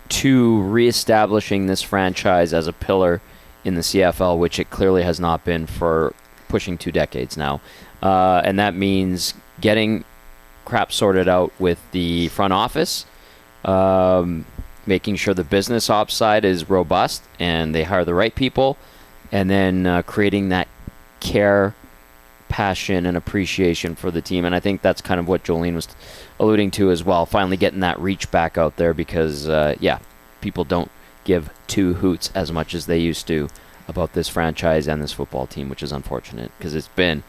to reestablishing this franchise as a pillar in the CFL, which it clearly has not been for pushing 2 decades now. And that means getting crap sorted out with the front office, making sure the business ops side is robust and they hire the right people, and then creating that care, passion, and appreciation for the team. And I think that's kind of what Jolene was alluding to as well, finally getting that reach back out there because, people don't give 2 hoots as much as they used to about this franchise and this football team, which is unfortunate because it's been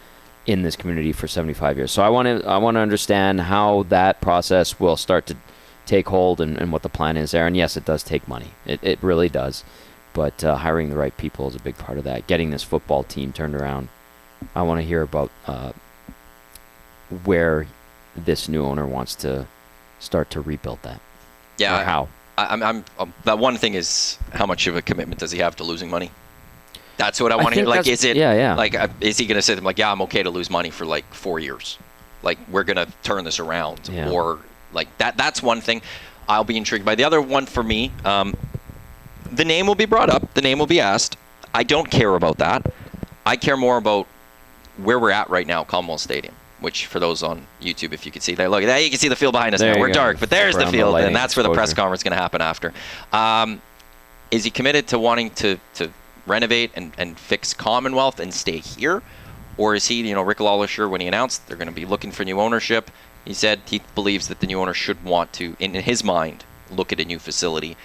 in this community for 75 years. So I want to understand how that process will start to take hold and what the plan is there. And yes, it does take money. It really does. But hiring the right people is a big part of that. Getting this football team turned around. I want to hear about where this new owner wants to start to rebuild that. Yeah. Or how. I'm that one thing is how much of a commitment does he have to losing money? That's what I want to hear. Like, is it? Yeah. Like, is he going to say to them like, yeah, I'm okay to lose money for like 4 years, like we're going to turn this around, Yeah. or like that? That's one thing I'll be intrigued by. The other one for me, the name will be brought up, the name will be asked. I don't care about that. I care more about where we're at right now, Commonwealth Stadium. Which, for those on YouTube, if you can see there, look, there you can see the field behind us There now. you We're go. dark, but there's the Around the field, lighting and that's where the press exposure. conference is going to happen after. Is he committed to wanting to renovate and fix Commonwealth and stay here? Or is he, Rick Lawlisher, when he announced they're going to be looking for new ownership, he said he believes that the new owner should want to, in his mind, look at a new facility.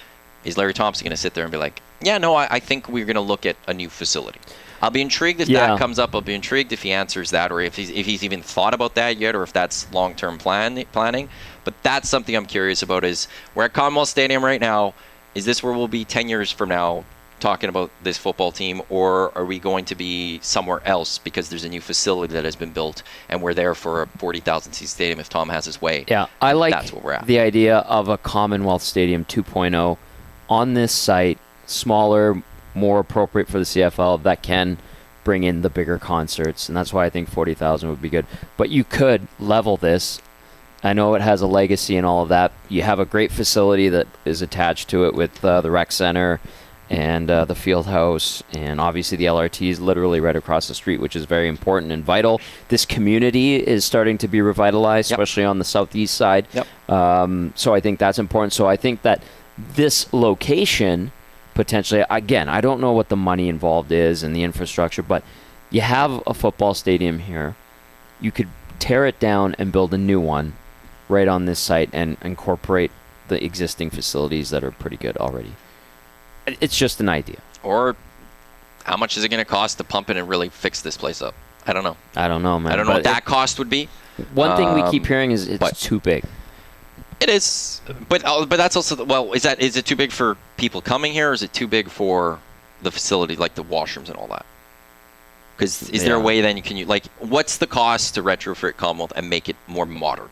Is Larry Thompson going to sit there and be like, yeah, no, I think we're going to look at a new facility? I'll be intrigued if that comes up. I'll be intrigued if he answers that, or if he's even thought about that yet, or if that's long-term planning. But that's something I'm curious about. Is we're at Commonwealth Stadium right now. Is this where we'll be 10 years from now talking about this football team, or are we going to be somewhere else because there's a new facility that has been built and we're there for a 40,000-seat stadium if Tom has his way? Yeah, I like that's where we're at. the idea of a Commonwealth Stadium 2.0 on this site, smaller, more appropriate for the CFL, that can bring in the bigger concerts, and that's why I think 40,000 would be good. But you could level this. I know it has a legacy and all of that. You have a great facility that is attached to it with the rec center and the field house, and obviously the LRT is literally right across the street, which is very important and vital. This community is starting to be revitalized, especially on the southeast side. So I think that's important. So I think that this location potentially, again, I don't know what the money involved is and the infrastructure, but you have a football stadium here. You could tear it down and build a new one right on this site and incorporate the existing facilities that are pretty good already. It's just an idea. Or how much is it going to cost to pump it and really fix this place up? I don't know. I don't know, man. I don't know what that cost would be. One thing we keep hearing is it's too big. It is, but that's also is it too big for people coming here, or is it too big for the facility, like the washrooms and all that? Because is there a way then what's the cost to retrofit Commonwealth and make it more modern?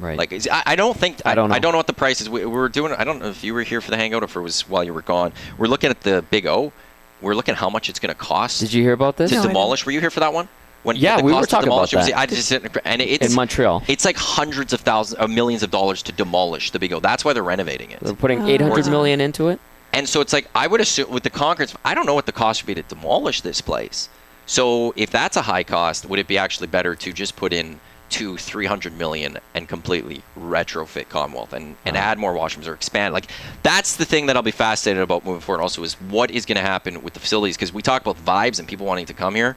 Right. Like I don't know. I don't know what the price is. We were doing. I don't know if you were here for the Hangout or if it was while you were gone. We're looking at the Big O. We're looking at how much it's going to cost. Did you hear about this? To No, I demolish. Were you here for that one? When Yeah, the we cost were to talking about demolish, that. I just and it's in Montreal. It's like hundreds of thousands of millions of dollars to demolish the Big O. That's why they're renovating it. They're putting $800 million into it. And so it's like, I would assume with the Concords, I don't know what the cost would be to demolish this place. So if that's a high cost, would it be actually better to just put in $200-300 million and completely retrofit Commonwealth and add more washrooms or expand? Like, that's the thing that I'll be fascinated about moving forward also, is what is going to happen with the facilities, because we talk about vibes and people wanting to come here.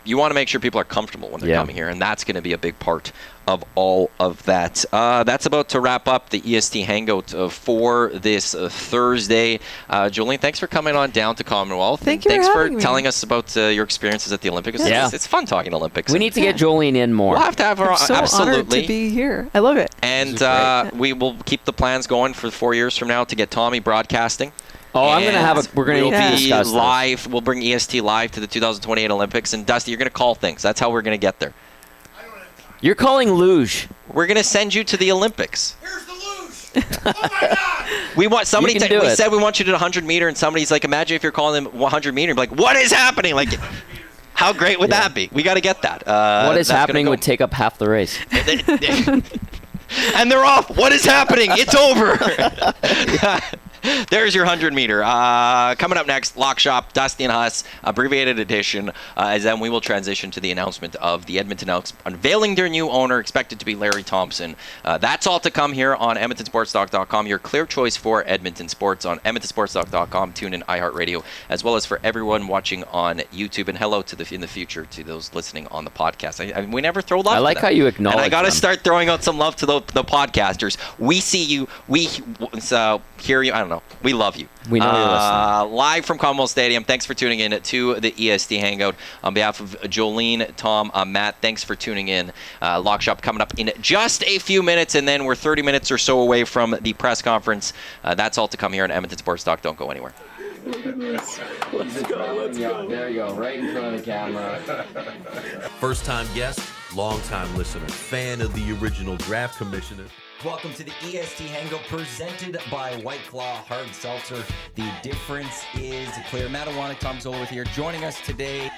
you want to make sure people are comfortable when they're coming here, and that's going to be a big part of all of that. That's about to wrap up the EST Hangout for this Thursday. Jolene, thanks for coming on down to Commonwealth. Thank you. Thanks for for having me. telling us about your experiences at the Olympics. It's fun talking Olympics. We need to get Jolene in more. We'll have to have her I'm on. so Absolutely. honored to be here. I love it. And we will keep the plans going for 4 years from now to get Tommy broadcasting. Oh, I'm going to have we're going to We'll be discuss this. live. We'll bring EST live to the 2028 Olympics. And Dusty, you're going to call things. That's how we're going to get there. You're calling luge. We're going to send you to the Olympics. Here's the luge. Oh my God. We want somebody. You can do We it. said we want you to do 100 meter, and somebody's like, imagine if you're calling them 100 meter. Like, what is happening? Like, how great would that be? We got to get that. What is that's happening gonna would take up half the race. And they're off. What is happening? It's over. There's your 100 meter. Coming up next, Lock Shop, Dusty and Huss, abbreviated edition. As then we will transition to the announcement of the Edmonton Elks unveiling their new owner, expected to be Larry Thompson. That's all to come here on EdmontonSportsTalk.com. Your clear choice for Edmonton sports on EdmontonSportsTalk.com. Tune in iHeartRadio, as well as for everyone watching on YouTube. And hello to in the future to those listening on the podcast. I mean, we never throw love. I like to them. how you acknowledge And I got to them. start throwing out some love to the podcasters. We see you. We hear you. I don't know. We love you. We know you're listening. Live from Commonwealth Stadium. Thanks for tuning in to the EST Hangout. On behalf of Jolene, Tom, Matt, thanks for tuning in. Lock Shop coming up in just a few minutes, and then we're 30 minutes or so away from the press conference. That's all to come here on Edmonton Sports Talk. Don't go anywhere. Let's go. There you go, right in front of the camera. First-time guest, long-time listener, fan of the original draft commissioner. Welcome to the EST Hangout presented by White Claw Hard Seltzer. The difference is clear. Matt Iwanyk, Tom Zola with here, joining us today.